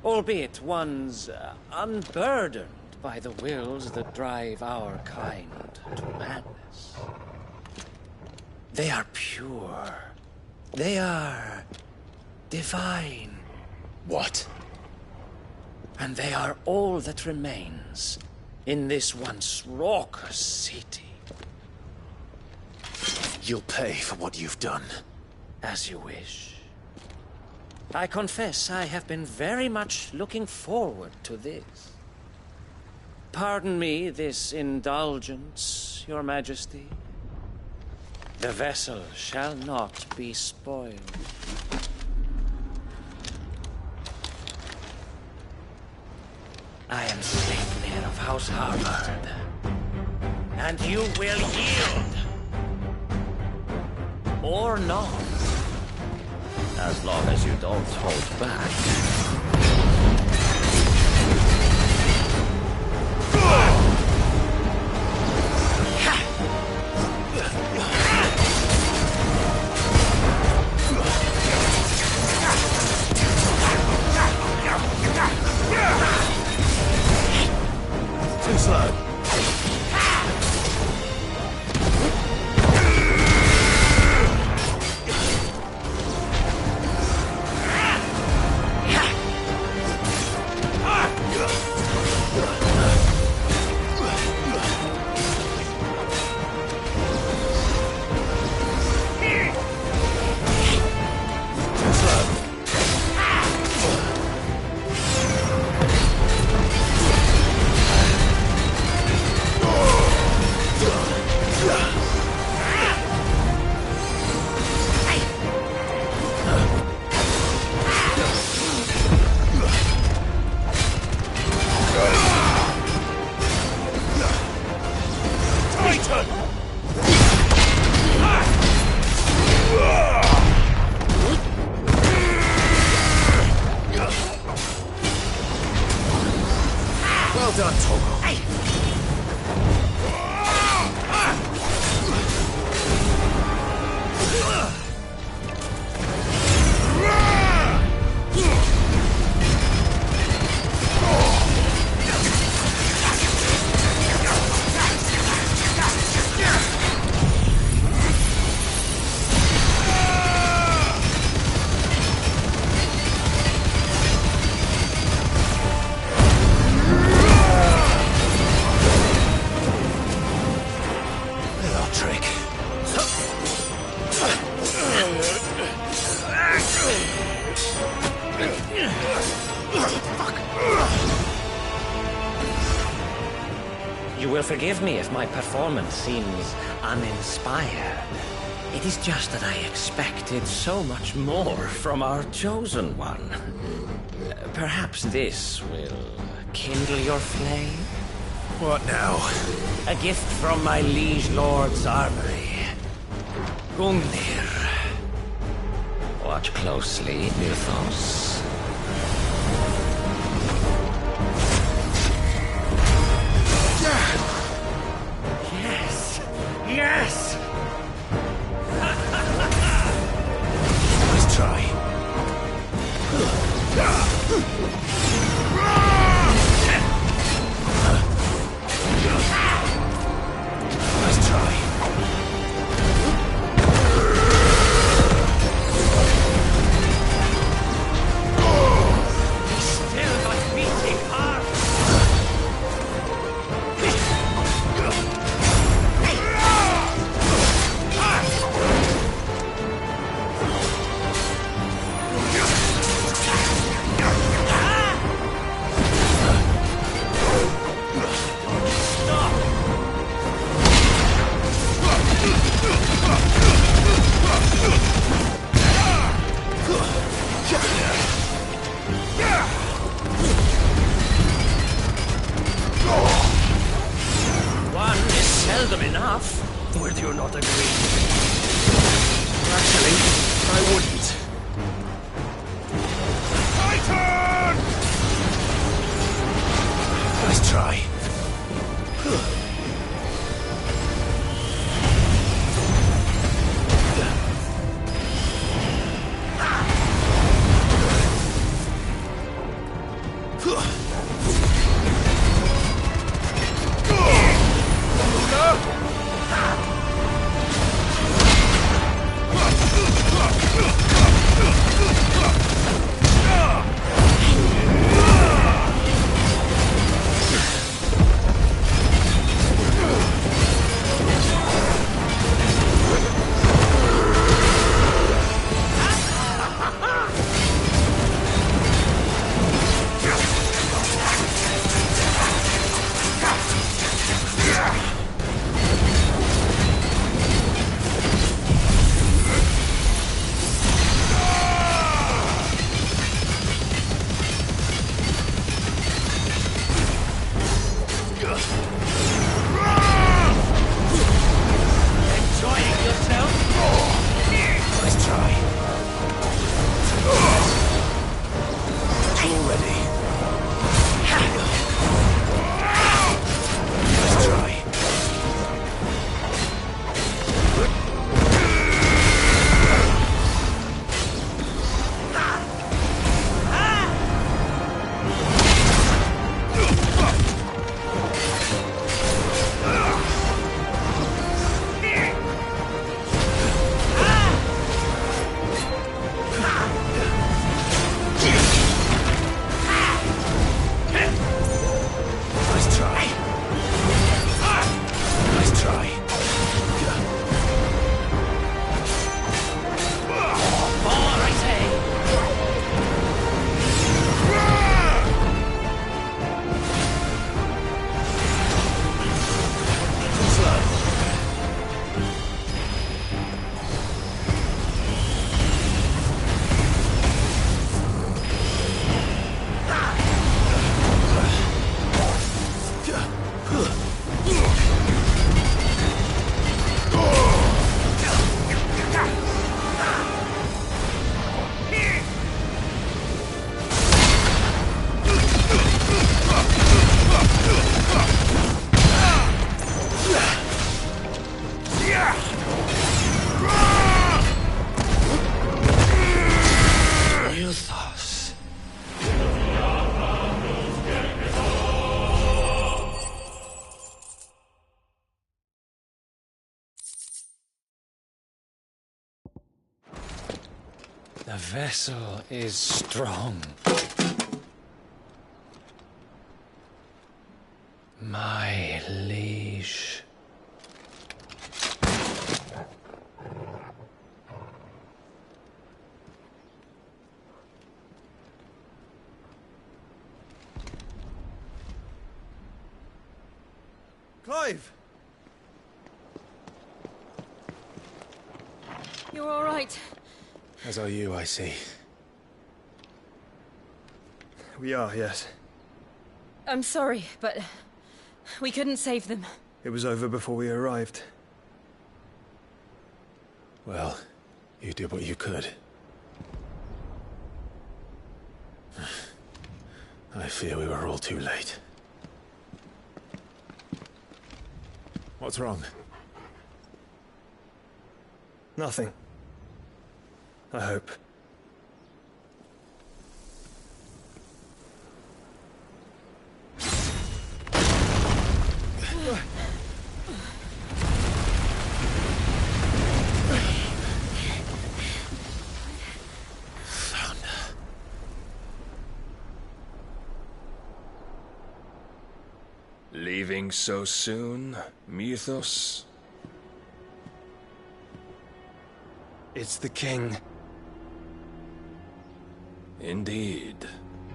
Albeit ones unburdened by the wills that drive our kind to madness. They are pure. They are divine. What? And they are all that remains in this once raucous city. You'll pay for what you've done. As you wish. I confess I have been very much looking forward to this. Pardon me this indulgence, Your Majesty. The vessel shall not be spoiled. I am Sleipnir of House Harvard. And you will yield. Or not. As long as you don't hold back. Too slow. Well done, Torgal. will forgive me if my performance seems uninspired. It is just that I expected so much more from our chosen one. Perhaps this will kindle your flame? What now? A gift from my liege lord's armory. Gungnir. Watch closely, Mythos. Yes! Yes! Let's try. Let's try. Still my beating heart! One is seldom enough. Would you not agree? Actually, I wouldn't. Let's try. The vessel is strong. My liege. Clive! You're all right. As are you, I see. We are, yes. I'm sorry, but we couldn't save them. It was over before we arrived. Well, you did what you could. I fear we were all too late. What's wrong? Nothing. I hope. Leaving so soon, Mythos? It's the king. Indeed.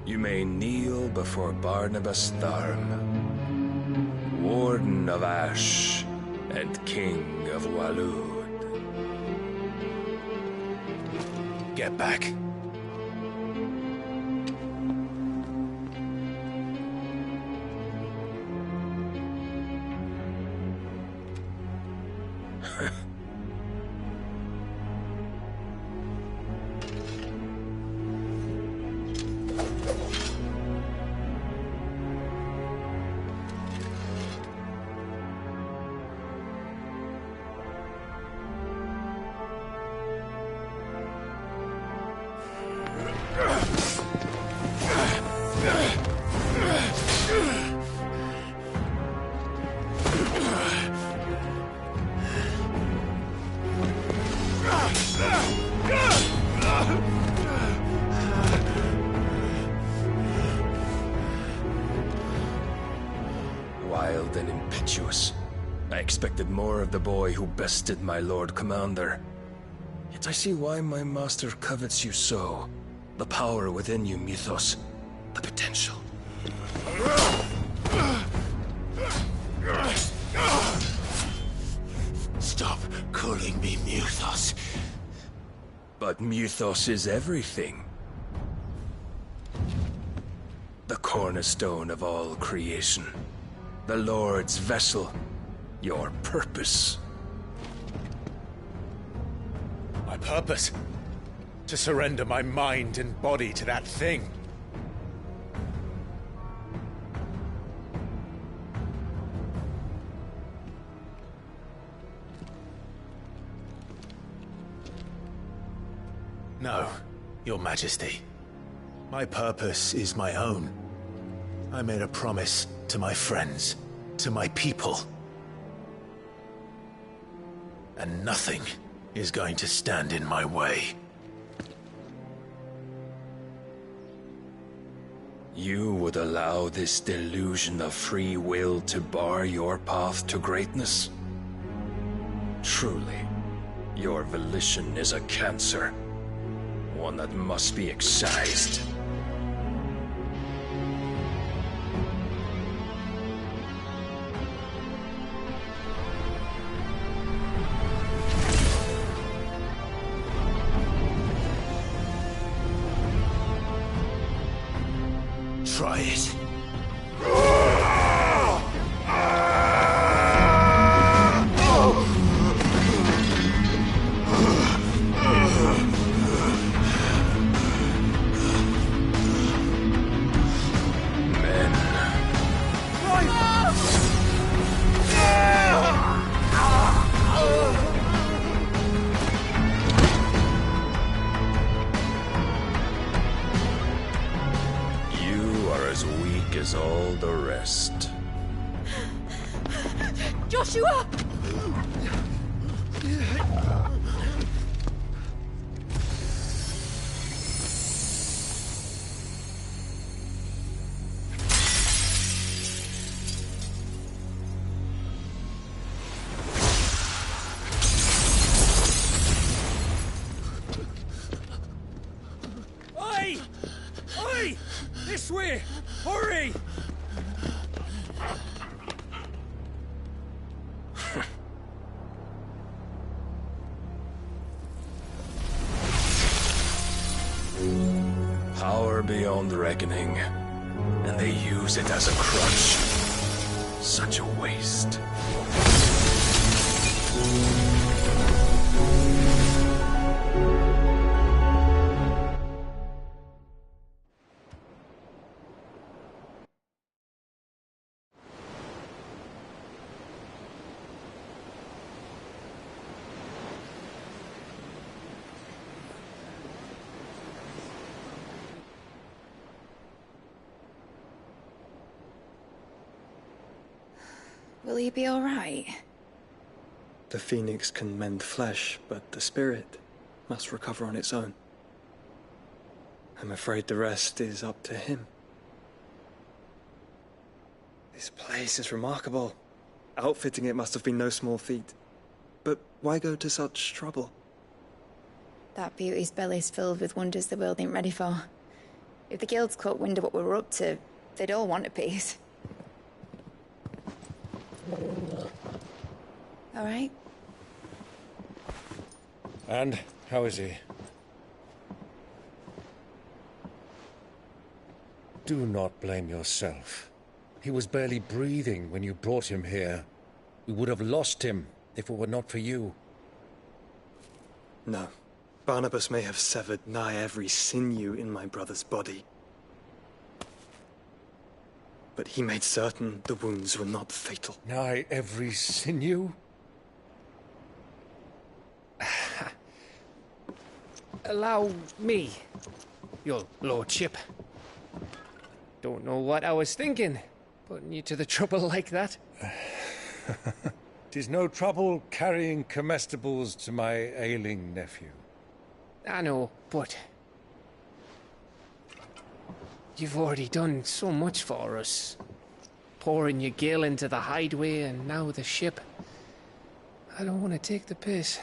You may kneel before Barnabas Tharm, Warden of Ash and King of Waloed. Get back. Wild and impetuous. I expected more of the boy who bested my Lord Commander. Yet I see why my master covets you so. The power within you, Mythos. The potential. Stop calling me Mythos. But Mythos is everything. The cornerstone of all creation. The Lord's vessel. Your purpose. My purpose? To surrender my mind and body to that thing. No, Your Majesty. My purpose is my own. I made a promise to my friends, to my people. And nothing is going to stand in my way. You would allow this delusion of free will to bar your path to greatness? Truly, your volition is a cancer. One that must be excised. Try it. As all the rest. Joshua! Oi! Oi! This way! Hurry! Power beyond reckoning. And they use it as a crutch. Such a waste. Will he be alright? The phoenix can mend flesh, but the spirit must recover on its own. I'm afraid the rest is up to him. This place is remarkable. Outfitting it must have been no small feat. But why go to such trouble? That beauty's belly's filled with wonders the world ain't ready for. If the guilds caught wind of what we were up to, they'd all want a piece. All right? And how is he? Do not blame yourself. He was barely breathing when you brought him here. We would have lost him if it were not for you. No. Barnabas may have severed nigh every sinew in my brother's body. But he made certain the wounds were not fatal. Nigh every sinew? Allow me, your lordship. Don't know what I was thinking, putting you to the trouble like that. 'Tis no trouble carrying comestibles to my ailing nephew. I know, but you've already done so much for us. Pouring your gil into the hideaway and now the ship. I don't want to take the piss.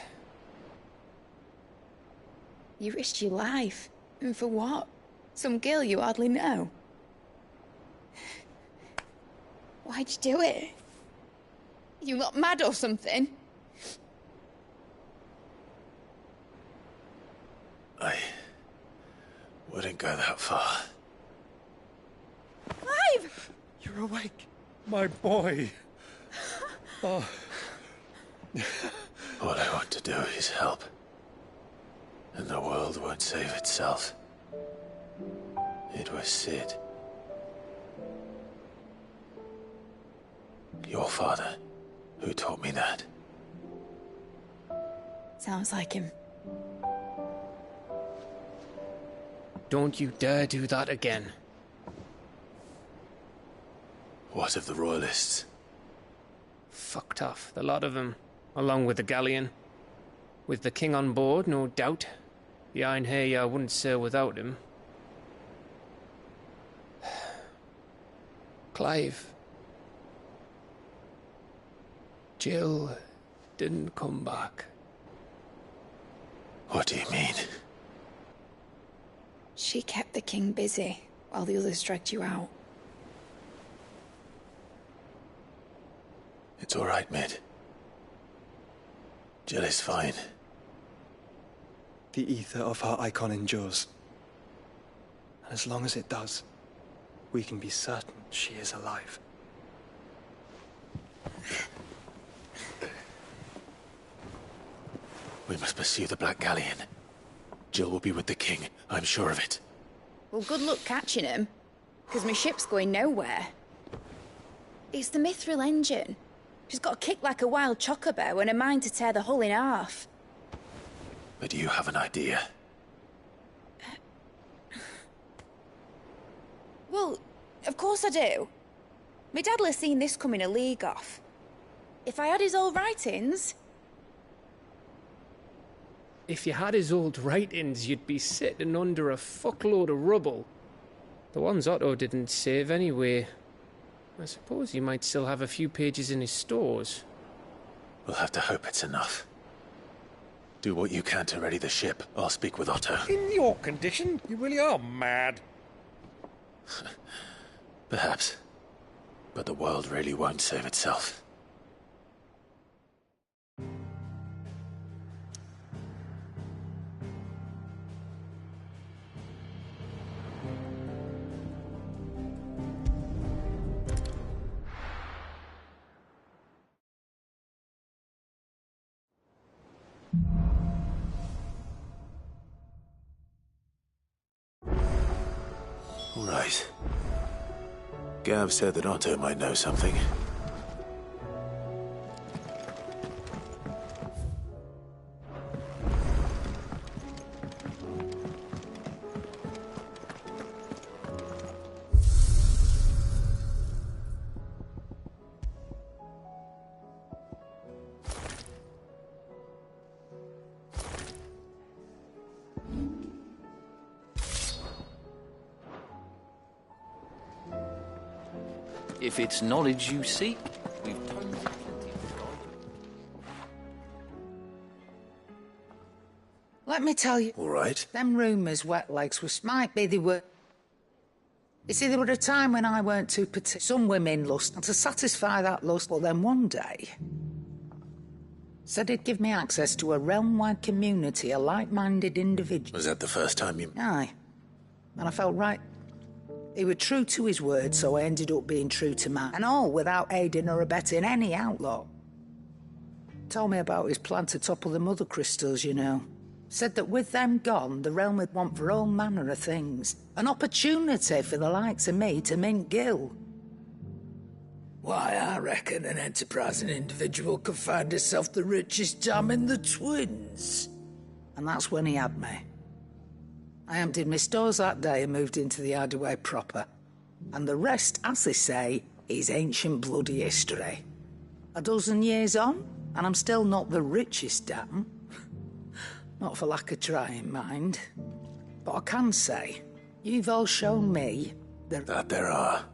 You risked your life. And for what? Some girl you hardly know. Why'd you do it? You got mad or something? I wouldn't go that far. Clive! You're awake, my boy. Oh. All I want to do is help. And the world won't save itself. It was Sid. Your father, who taught me that. Sounds like him. Don't you dare do that again. What of the Royalists? Fucked off, the lot of them, along with the galleon. With the king on board, no doubt. Behind here, I wouldn't sail without him. Clive. Jill didn't come back. What do you mean? She kept the king busy while the others dragged you out. It's all right, Mid. Jill is fine. The ether of her icon endures. And as long as it does, we can be certain she is alive. We must pursue the Black Galleon. Jill will be with the king, I'm sure of it. Well, good luck catching him, because my ship's going nowhere. It's the Mithril engine. She's got a kick like a wild chocobo and a mind to tear the hull in half. But do you have an idea? Well, of course I do. My dad'll have seen this coming a league off. If I had his old writings... If you had his old writings, you'd be sitting under a fuckload of rubble. The ones Otto didn't save anyway. I suppose he might still have a few pages in his stores. We'll have to hope it's enough. Do what you can to ready the ship. I'll speak with Otto. In your condition, you really are mad. Perhaps. But the world really won't save itself. All right. Gav said that Otto might know something. If it's knowledge you seek, we've told you plenty to guide you. Let me tell you. All right. Them rumours wet legs was might be they were. You see, there were a time when I weren't too particular. Some women lust, and to satisfy that lust, but then one day said he'd give me access to a realm-wide community of like-minded individuals. Was that the first time you... Aye. And I felt right. He was true to his word, so I ended up being true to mine. And all without aiding or abetting any outlaw. Told me about his plan to topple the mother crystals, you know. Said that with them gone, the realm would want for all manner of things. An opportunity for the likes of me to mint Gil. Why, I reckon an enterprising individual could find himself the richest dam in the Twins. And that's when he had me. I emptied my stores that day and moved into the Hideaway proper. And the rest, as they say, is ancient bloody history. A dozen years on, and I'm still not the richest dam. Not for lack of trying, mind. But I can say, you've all shown me that there are.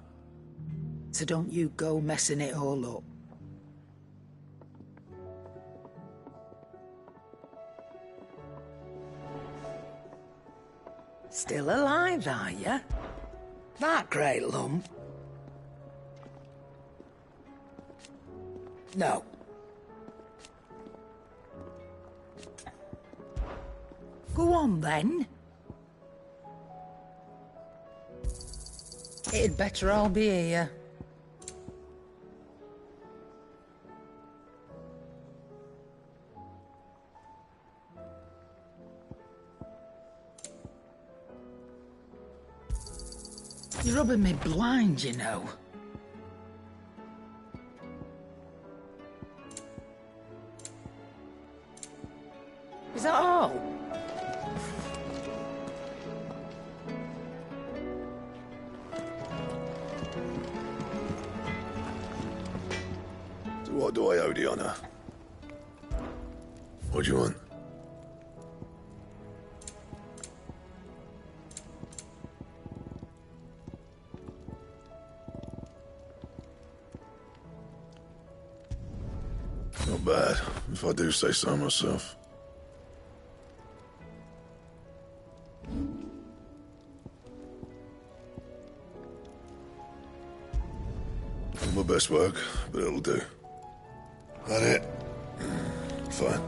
So don't you go messing it all up. Still alive, are you? That great lump? No. Go on, then. It'd better all be here. You're rubbing me blind, you know. Is that all? So what do I owe the honor? What do you want? Not bad, if I do say so myself. Not my best work, but it'll do. That it? Fine.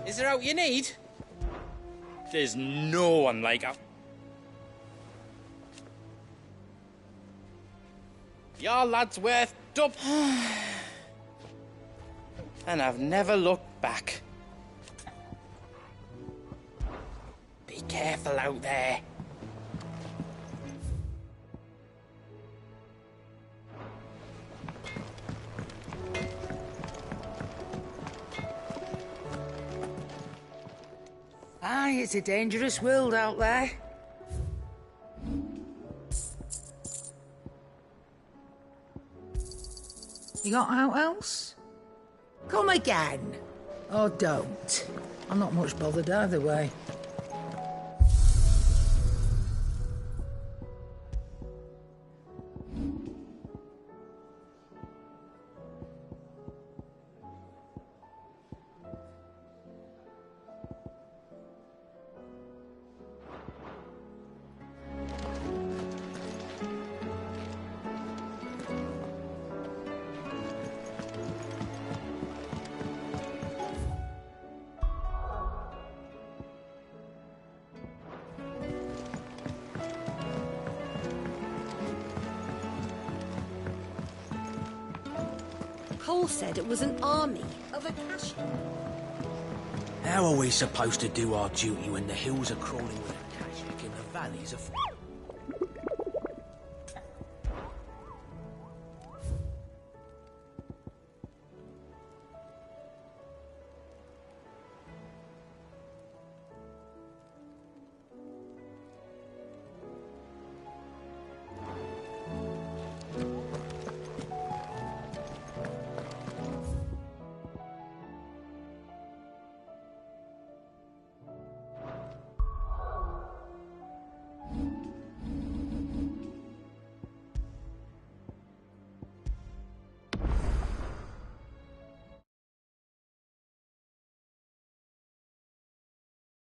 Is there out you need? There's no one like her. Your lad's worth dub. And I've never looked back. Be careful out there. Aye, it's a dangerous world out there. You got out else? Come again. Or don't. I'm not much bothered either way. Cole said it was an army of Akasha. How are we supposed to do our duty when the hills are crawling with a cash and the valleys are...